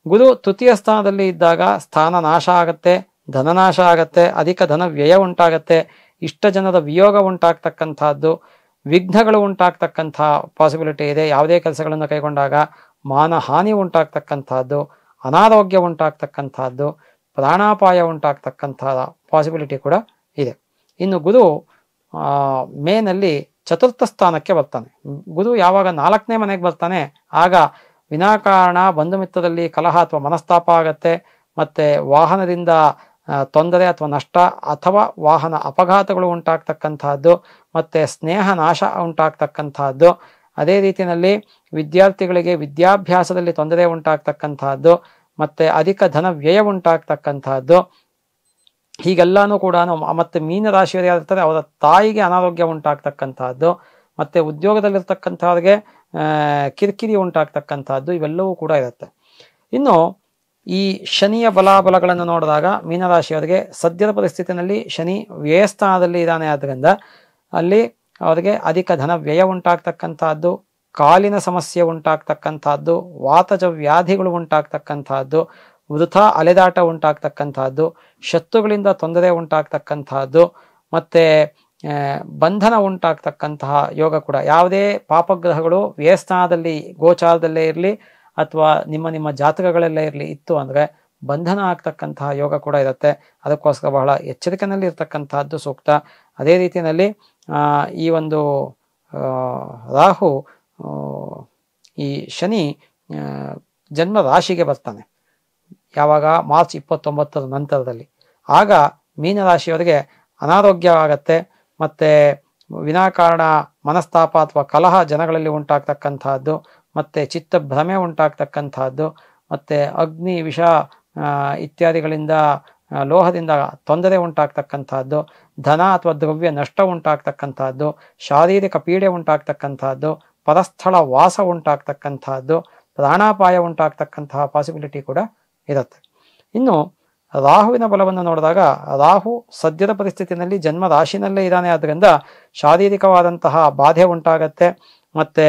ಗುರು ತೃತೀಯ ಸ್ಥಾನದಲ್ಲಿ ಇದ್ದಾಗ ಸ್ಥಾನ ನಾಶ ಆಗತ್ತೆ, ಧನನಾಶ ಆಗತ್ತೆ, ಅಧಿಕ ಧನ ವ್ಯಯ ಉಂಟಾಗತ್ತೆ, ಇಷ್ಟ ಜನರ ವಿಯೋಗ ಉಂಟಾಗ್ತಕ್ಕಂಥದ್ದು, ವಿಘ್ನಗಳು ಉಂಟಾಗ್ತಕ್ಕಂಥ ಪಾಸಿಬಿಲಿಟಿ ಇದೆ. ಯಾವುದೇ ಕೆಲಸಗಳನ್ನು ಕೈಗೊಂಡಾಗ ಮಾನಹಾನಿ ಉಂಟಾಗ್ತಕ್ಕಂಥದ್ದು, ಅನಾರೋಗ್ಯ ಉಂಟಾಗ್ತಕ್ಕಂಥದ್ದು, ಪ್ರಾಣಾಪಾಯ ಉಂಟಾಗ್ತಕ್ಕಂಥ ಪಾಸಿಬಿಲಿಟಿ ಕೂಡ ಇದೆ. ಇನ್ನು ಗುರು ಮೇನಲ್ಲಿ ಚತುರ್ಥ ಸ್ಥಾನಕ್ಕೆ ಬರ್ತಾನೆ. ಗುರು ಯಾವಾಗ 4ನೇ ಮನೆಗೆ ಬರ್ತಾನೆ ಆಗ ವಿನಾಕಾರಣ ಬಂಧು ಮಿತ್ರದಲ್ಲಿ ಕಲಹ ಅಥವಾ ಮನಸ್ತಾಪ ಆಗತ್ತೆ, ಮತ್ತೆ ವಾಹನದಿಂದ ತೊಂದರೆ ಅಥವಾ ನಷ್ಟ ಅಥವಾ ವಾಹನ ಅಪಘಾತಗಳು ಉಂಟಾಗ್ತಕ್ಕಂತಹದ್ದು, ಮತ್ತೆ ಸ್ನೇಹ ನಾಶ ಉಂಟಾಗ್ತಕ್ಕಂತಹದ್ದು. ಅದೇ ರೀತಿಯಲ್ಲಿ ವಿದ್ಯಾರ್ಥಿಗಳಿಗೆ ವಿದ್ಯಾಭ್ಯಾಸದಲ್ಲಿ ತೊಂದರೆ ಉಂಟಾಗ್ತಕ್ಕಂತಹದ್ದು, ಮತ್ತೆ ಅಧಿಕ ಧನ ವ್ಯಯ ಉಂಟಾಗ್ತಕ್ಕಂತಹದ್ದು. ಹೀಗೆಲ್ಲಾನು ಕೂಡ ಮತ್ತೆ ಮೀನರಾಶಿಯವರು ಯಾರಿರ್ತಾರೆ ಅವರ ತಾಯಿಗೆ ಅನಾರೋಗ್ಯ ಉಂಟಾಗ್ತಕ್ಕಂತಹದ್ದು, ಮತ್ತೆ ಉದ್ಯೋಗದಲ್ಲಿರ್ತಕ್ಕಂಥವ್ರಿಗೆ ಕಿರಿಕಿರಿ ಉಂಟಾಗ್ತಕ್ಕಂಥದ್ದು, ಇವೆಲ್ಲವೂ ಕೂಡ ಇರುತ್ತೆ. ಇನ್ನು ಈ ಶನಿಯ ಬಲಾಬಲಗಳನ್ನು ನೋಡಿದಾಗ ಮೀನರಾಶಿಯವರಿಗೆ ಸದ್ಯದ ಪರಿಸ್ಥಿತಿಯಲ್ಲಿ ಶನಿ ವ್ಯಯಸ್ಥಾನದಲ್ಲಿ ಇದ್ದಾನೆ. ಆದ್ದರಿಂದ ಅಲ್ಲಿ ಅವರಿಗೆ ಅಧಿಕ ಧನ ವ್ಯಯ ಉಂಟಾಗ್ತಕ್ಕಂಥದ್ದು, ಕಾಲಿನ ಸಮಸ್ಯೆ ಉಂಟಾಗ್ತಕ್ಕಂಥದ್ದು, ವಾತಜ ವ್ಯಾಧಿಗಳು ಉಂಟಾಗ್ತಕ್ಕಂಥದ್ದು, ವೃಥಾ ಅಲೆದಾಟ ಉಂಟಾಗ್ತಕ್ಕಂಥದ್ದು, ಶತ್ರುಗಳಿಂದ ತೊಂದರೆ ಉಂಟಾಗ್ತಕ್ಕಂಥದ್ದು, ಮತ್ತೆ ಬಂಧನ ಉಂಟಾಗ್ತಕ್ಕಂತಹ ಯೋಗ ಕೂಡ. ಯಾವುದೇ ಪಾಪಗ್ರಹಗಳು ವ್ಯಯಸ್ಥಾನದಲ್ಲಿ ಗೋಚಾರದಲ್ಲೇ ಇರಲಿ ಅಥವಾ ನಿಮ್ಮ ಜಾತಕಗಳಲ್ಲೇ ಇರಲಿ ಇತ್ತು ಅಂದರೆ ಬಂಧನ ಆಗ್ತಕ್ಕಂತಹ ಯೋಗ ಕೂಡ ಇರುತ್ತೆ. ಅದಕ್ಕೋಸ್ಕರ ಬಹಳ ಎಚ್ಚರಿಕೆಯಲ್ಲಿ ಇರ್ತಕ್ಕಂತಹದ್ದು ಸೂಕ್ತ. ಅದೇ ರೀತಿಯಲ್ಲಿ ಈ ಒಂದು ರಾಹು ಈ ಶನಿ ಜನ್ಮ ರಾಶಿಗೆ ಬರ್ತಾನೆ ಯಾವಾಗ ಮಾರ್ಚ್ 29 ನಂತರದಲ್ಲಿ. ಆಗ ಮೀನರಾಶಿಯವರಿಗೆ ಅನಾರೋಗ್ಯ ಆಗತ್ತೆ, ಮತ್ತೆ ವಿನಾಕಾರಣ ಮನಸ್ತಾಪ ಅಥವಾ ಕಲಹ ಜನಗಳಲ್ಲಿ ಉಂಟಾಗ್ತಕ್ಕಂತಹದ್ದು, ಮತ್ತೆ ಚಿತ್ತ ಭ್ರಮೆ ಉಂಟಾಗ್ತಕ್ಕಂತಹದ್ದು, ಮತ್ತೆ ಅಗ್ನಿ ವಿಷ ಇತ್ಯಾದಿಗಳಿಂದ ಲೋಹದಿಂದ ತೊಂದರೆ ಉಂಟಾಗ್ತಕ್ಕಂತಹದ್ದು, ಧನ ಅಥವಾ ದ್ರವ್ಯ ನಷ್ಟ ಉಂಟಾಗ್ತಕ್ಕಂತಹದ್ದು, ಶಾರೀರಿಕ ಪೀಡೆ ಉಂಟಾಗ್ತಕ್ಕಂತಹದ್ದು, ಪರಸ್ಥಳ ವಾಸ ಉಂಟಾಗ್ತಕ್ಕಂತಹದ್ದು, ಪ್ರಾಣಾಪಾಯ ಉಂಟಾಗ್ತಕ್ಕಂತಹ ಪಾಸಿಬಿಲಿಟಿ ಕೂಡ ಇರುತ್ತೆ. ಇನ್ನು ರಾಹುವಿನ ಬಲವನ್ನು ನೋಡಿದಾಗ ರಾಹು ಸದ್ಯದ ಪರಿಸ್ಥಿತಿಯಲ್ಲಿ ಜನ್ಮ ರಾಶಿನಲ್ಲೇ ಇದ್ದಾನೆ. ಆದ್ದರಿಂದ ಶಾರೀರಿಕವಾದಂತಹ ಬಾಧೆ ಉಂಟಾಗತ್ತೆ, ಮತ್ತೆ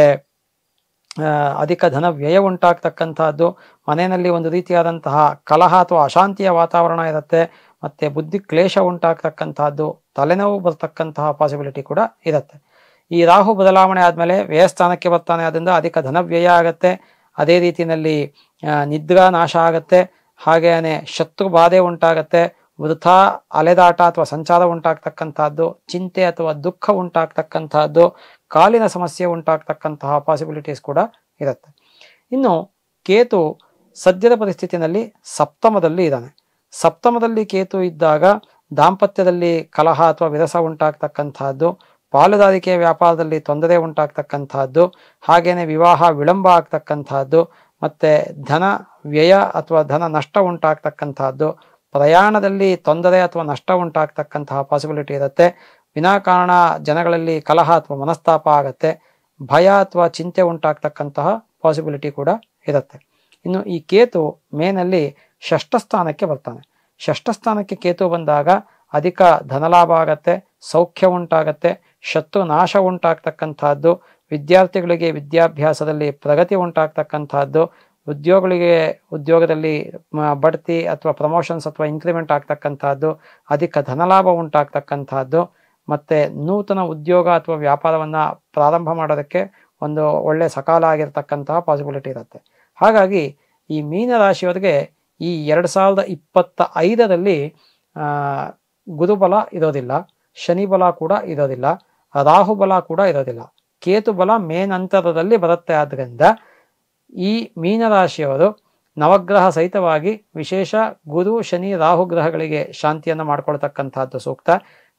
ಅಧಿಕ ಧನ ವ್ಯಯ ಉಂಟಾಗ್ತಕ್ಕಂತಹದ್ದು, ಮನೆಯಲ್ಲಿ ಒಂದು ರೀತಿಯಾದಂತಹ ಕಲಹ ಅಥವಾ ಅಶಾಂತಿಯ ವಾತಾವರಣ ಇರುತ್ತೆ, ಮತ್ತೆ ಬುದ್ಧಿ ಕ್ಲೇಶ ಉಂಟಾಗ್ತಕ್ಕಂತಹದ್ದು, ತಲೆನೋವು ಬರ್ತಕ್ಕಂತಹ ಪಾಸಿಬಿಲಿಟಿ ಕೂಡ ಇರುತ್ತೆ. ಈ ರಾಹು ಬದಲಾವಣೆ ಆದಮೇಲೆ ವ್ಯಯಸ್ಥಾನಕ್ಕೆ ಬರ್ತಾನೆ. ಅದರಿಂದ ಅಧಿಕ ಧನ ವ್ಯಯ ಆಗತ್ತೆ, ಅದೇ ರೀತಿಯಲ್ಲಿ ನಿದ್ರಾ ನಾಶ ಆಗತ್ತೆ, ಹಾಗೇನೆ ಶತ್ರು ಬಾಧೆ ಉಂಟಾಗತ್ತೆ, ವೃಥಾ ಅಲೆದಾಟ ಅಥವಾ ಸಂಚಾರ ಉಂಟಾಗ್ತಕ್ಕಂತಹದ್ದು, ಚಿಂತೆ ಅಥವಾ ದುಃಖ ಉಂಟಾಗ್ತಕ್ಕಂತಹದ್ದು, ಕಾಲಿನ ಸಮಸ್ಯೆ ಉಂಟಾಗ್ತಕ್ಕಂತಹ ಪಾಸಿಬಿಲಿಟೀಸ್ ಕೂಡ ಇರುತ್ತೆ. ಇನ್ನು ಕೇತು ಸದ್ಯದ ಪರಿಸ್ಥಿತಿಯಲ್ಲಿ ಸಪ್ತಮದಲ್ಲಿ ಇದ್ದಾನೆ. ಸಪ್ತಮದಲ್ಲಿ ಕೇತು ಇದ್ದಾಗ ದಾಂಪತ್ಯದಲ್ಲಿ ಕಲಹ ಅಥವಾ ವಿರಸ ಉಂಟಾಗ್ತಕ್ಕಂತಹದ್ದು, ಪಾಲುದಾರಿಕೆ ವ್ಯಾಪಾರದಲ್ಲಿ ತೊಂದರೆ ಉಂಟಾಗ್ತಕ್ಕಂತಹದ್ದು, ಹಾಗೇನೆ ವಿವಾಹ ವಿಳಂಬ ಆಗ್ತಕ್ಕಂತಹದ್ದು, ಮತ್ತೆ ಧನ ವ್ಯಯ ಅಥವಾ ಧನ ನಷ್ಟ ಉಂಟಾಗ್ತಕ್ಕಂತಹದ್ದು, ಪ್ರಯಾಣದಲ್ಲಿ ತೊಂದರೆ ಅಥವಾ ನಷ್ಟ ಉಂಟಾಗ್ತಕ್ಕಂತಹ ಪಾಸಿಬಿಲಿಟಿ ಇರುತ್ತೆ. ವಿನಾಕಾರಣ ಜನಗಳಲ್ಲಿ ಕಲಹ ಅಥವಾ ಮನಸ್ತಾಪ ಆಗತ್ತೆ, ಭಯ ಅಥವಾ ಚಿಂತೆ ಉಂಟಾಗ್ತಕ್ಕಂತಹ ಪಾಸಿಬಿಲಿಟಿ ಕೂಡ ಇರುತ್ತೆ. ಇನ್ನು ಈ ಕೇತು ಮೇನಲ್ಲಿ ಷಷ್ಠ ಸ್ಥಾನಕ್ಕೆ ಬರ್ತಾನೆ. ಷಷ್ಠ ಸ್ಥಾನಕ್ಕೆ ಕೇತು ಬಂದಾಗ ಅಧಿಕ ಧನಲಾಭ ಆಗತ್ತೆ, ಸೌಖ್ಯ ಉಂಟಾಗತ್ತೆ, ಶತ್ರು ನಾಶ ಉಂಟಾಗ್ತಕ್ಕಂತಹದ್ದು, ವಿದ್ಯಾರ್ಥಿಗಳಿಗೆ ವಿದ್ಯಾಭ್ಯಾಸದಲ್ಲಿ ಪ್ರಗತಿ ಉಂಟಾಗ್ತಕ್ಕಂತಹದ್ದು, ಉದ್ಯೋಗದಲ್ಲಿ ಬಡ್ತಿ ಅಥವಾ ಪ್ರಮೋಷನ್ಸ್ ಅಥವಾ ಇನ್ಕ್ರಿಮೆಂಟ್ ಆಗ್ತಕ್ಕಂತಹದ್ದು, ಅಧಿಕ ಧನಲಾಭ ಉಂಟಾಗ್ತಕ್ಕಂತಹದ್ದು, ಮತ್ತೆ ನೂತನ ಉದ್ಯೋಗ ಅಥವಾ ವ್ಯಾಪಾರವನ್ನ ಪ್ರಾರಂಭ ಮಾಡೋದಕ್ಕೆ ಒಂದು ಒಳ್ಳೆ ಸಕಾಲ ಆಗಿರ್ತಕ್ಕಂತಹ ಪಾಸಿಬಿಲಿಟಿ ಇರುತ್ತೆ. ಹಾಗಾಗಿ ಈ ಮೀನರಾಶಿಯವರಿಗೆ ಈ 2025ರಲ್ಲಿ ಗುರುಬಲ ಇರೋದಿಲ್ಲ, ಶನಿ ಬಲ ಕೂಡ ಇರೋದಿಲ್ಲ, ರಾಹುಬಲ ಕೂಡ ಇರೋದಿಲ್ಲ, ಕೇತು ಬಲ ಮೇನಂತರದಲ್ಲಿ ಬರುತ್ತೆ. ಆದ್ದರಿಂದ ಈ ಮೀನರಾಶಿಯವರು ನವಗ್ರಹ ಸಹಿತವಾಗಿ ವಿಶೇಷ ಗುರು ಶನಿ ರಾಹು ಗ್ರಹಗಳಿಗೆ ಶಾಂತಿಯನ್ನು ಮಾಡ್ಕೊಳ್ತಕ್ಕಂಥದ್ದು ಸೂಕ್ತ.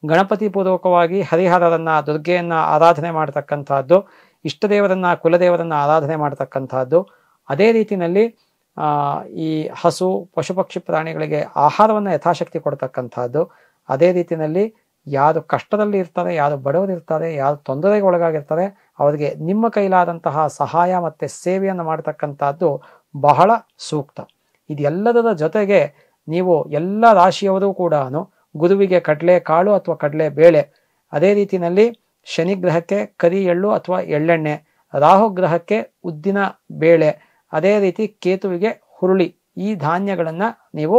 ಗಣಪತಿ ಪೂರ್ವಕವಾಗಿ ಹರಿಹರರನ್ನ ದುರ್ಗೆಯನ್ನ ಆರಾಧನೆ ಮಾಡ್ತಕ್ಕಂಥದ್ದು, ಇಷ್ಟದೇವರನ್ನ ಕುಲದೇವರನ್ನ ಆರಾಧನೆ ಮಾಡ್ತಕ್ಕಂಥದ್ದು, ಅದೇ ರೀತಿಯಲ್ಲಿ ಈ ಹಸು ಪಶು ಪಕ್ಷಿ ಪ್ರಾಣಿಗಳಿಗೆ ಆಹಾರವನ್ನು ಯಥಾಶಕ್ತಿ ಕೊಡ್ತಕ್ಕಂಥದ್ದು, ಅದೇ ರೀತಿಯಲ್ಲಿ ಯಾರು ಕಷ್ಟದಲ್ಲಿ ಇರ್ತಾರೆ, ಯಾರು ಬಡವರು ಇರ್ತಾರೆ, ಯಾರು ತೊಂದರೆಗೆ ಒಳಗಾಗಿರ್ತಾರೆ ಅವರಿಗೆ ನಿಮ್ಮ ಕೈಲಾದಂತಹ ಸಹಾಯ ಮತ್ತು ಸೇವೆಯನ್ನು ಮಾಡ್ತಕ್ಕಂಥದ್ದು ಬಹಳ ಸೂಕ್ತ. ಇದೆಲ್ಲದರ ಜೊತೆಗೆ ನೀವು ಎಲ್ಲ ರಾಶಿಯವರು ಕೂಡ ಗುರುವಿಗೆ ಕಡಲೆ ಕಾಳು ಅಥವಾ ಕಡಲೆ ಬೇಳೆ, ಅದೇ ರೀತಿಯಲ್ಲಿ ಶನಿ ಗ್ರಹಕ್ಕೆ ಕರಿ ಎಳ್ಳು ಅಥವಾ ಎಳ್ಳೆಣ್ಣೆ, ರಾಹು ಗ್ರಹಕ್ಕೆ ಉದ್ದಿನ ಬೇಳೆ, ಅದೇ ರೀತಿ ಕೇತುವಿಗೆ ಹುರುಳಿ, ಈ ಧಾನ್ಯಗಳನ್ನು ನೀವು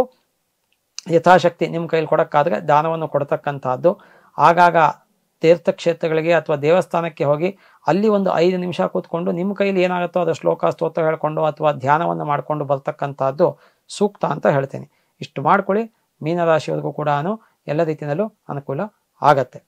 ಯಥಾಶಕ್ತಿ ನಿಮ್ಮ ಕೈಲಿ ಕೊಡೋಕ್ಕಾದ್ರೆ ದಾನವನ್ನು ಕೊಡ್ತಕ್ಕಂಥದ್ದು. ಆಗಾಗ ತೀರ್ಥಕ್ಷೇತ್ರಗಳಿಗೆ ಅಥವಾ ದೇವಸ್ಥಾನಕ್ಕೆ ಹೋಗಿ ಅಲ್ಲಿ ಒಂದು 5 ನಿಮಿಷ ಕೂತ್ಕೊಂಡು ನಿಮ್ಮ ಕೈಲಿ ಏನಾಗುತ್ತೋ ಅದು ಶ್ಲೋಕ ಸ್ತೋತ್ರ ಹೇಳ್ಕೊಂಡು ಅಥವಾ ಧ್ಯಾನವನ್ನು ಮಾಡಿಕೊಂಡು ಬರ್ತಕ್ಕಂಥದ್ದು ಸೂಕ್ತ ಅಂತ ಹೇಳ್ತೀನಿ. ಇಷ್ಟು ಮಾಡ್ಕೊಳ್ಳಿ, ಮೀನರಾಶಿಯವರೆಗೂ ಕೂಡ ಎಲ್ಲ ರೀತಿಯಲ್ಲೂ ಅನುಕೂಲ ಆಗತ್ತೆ.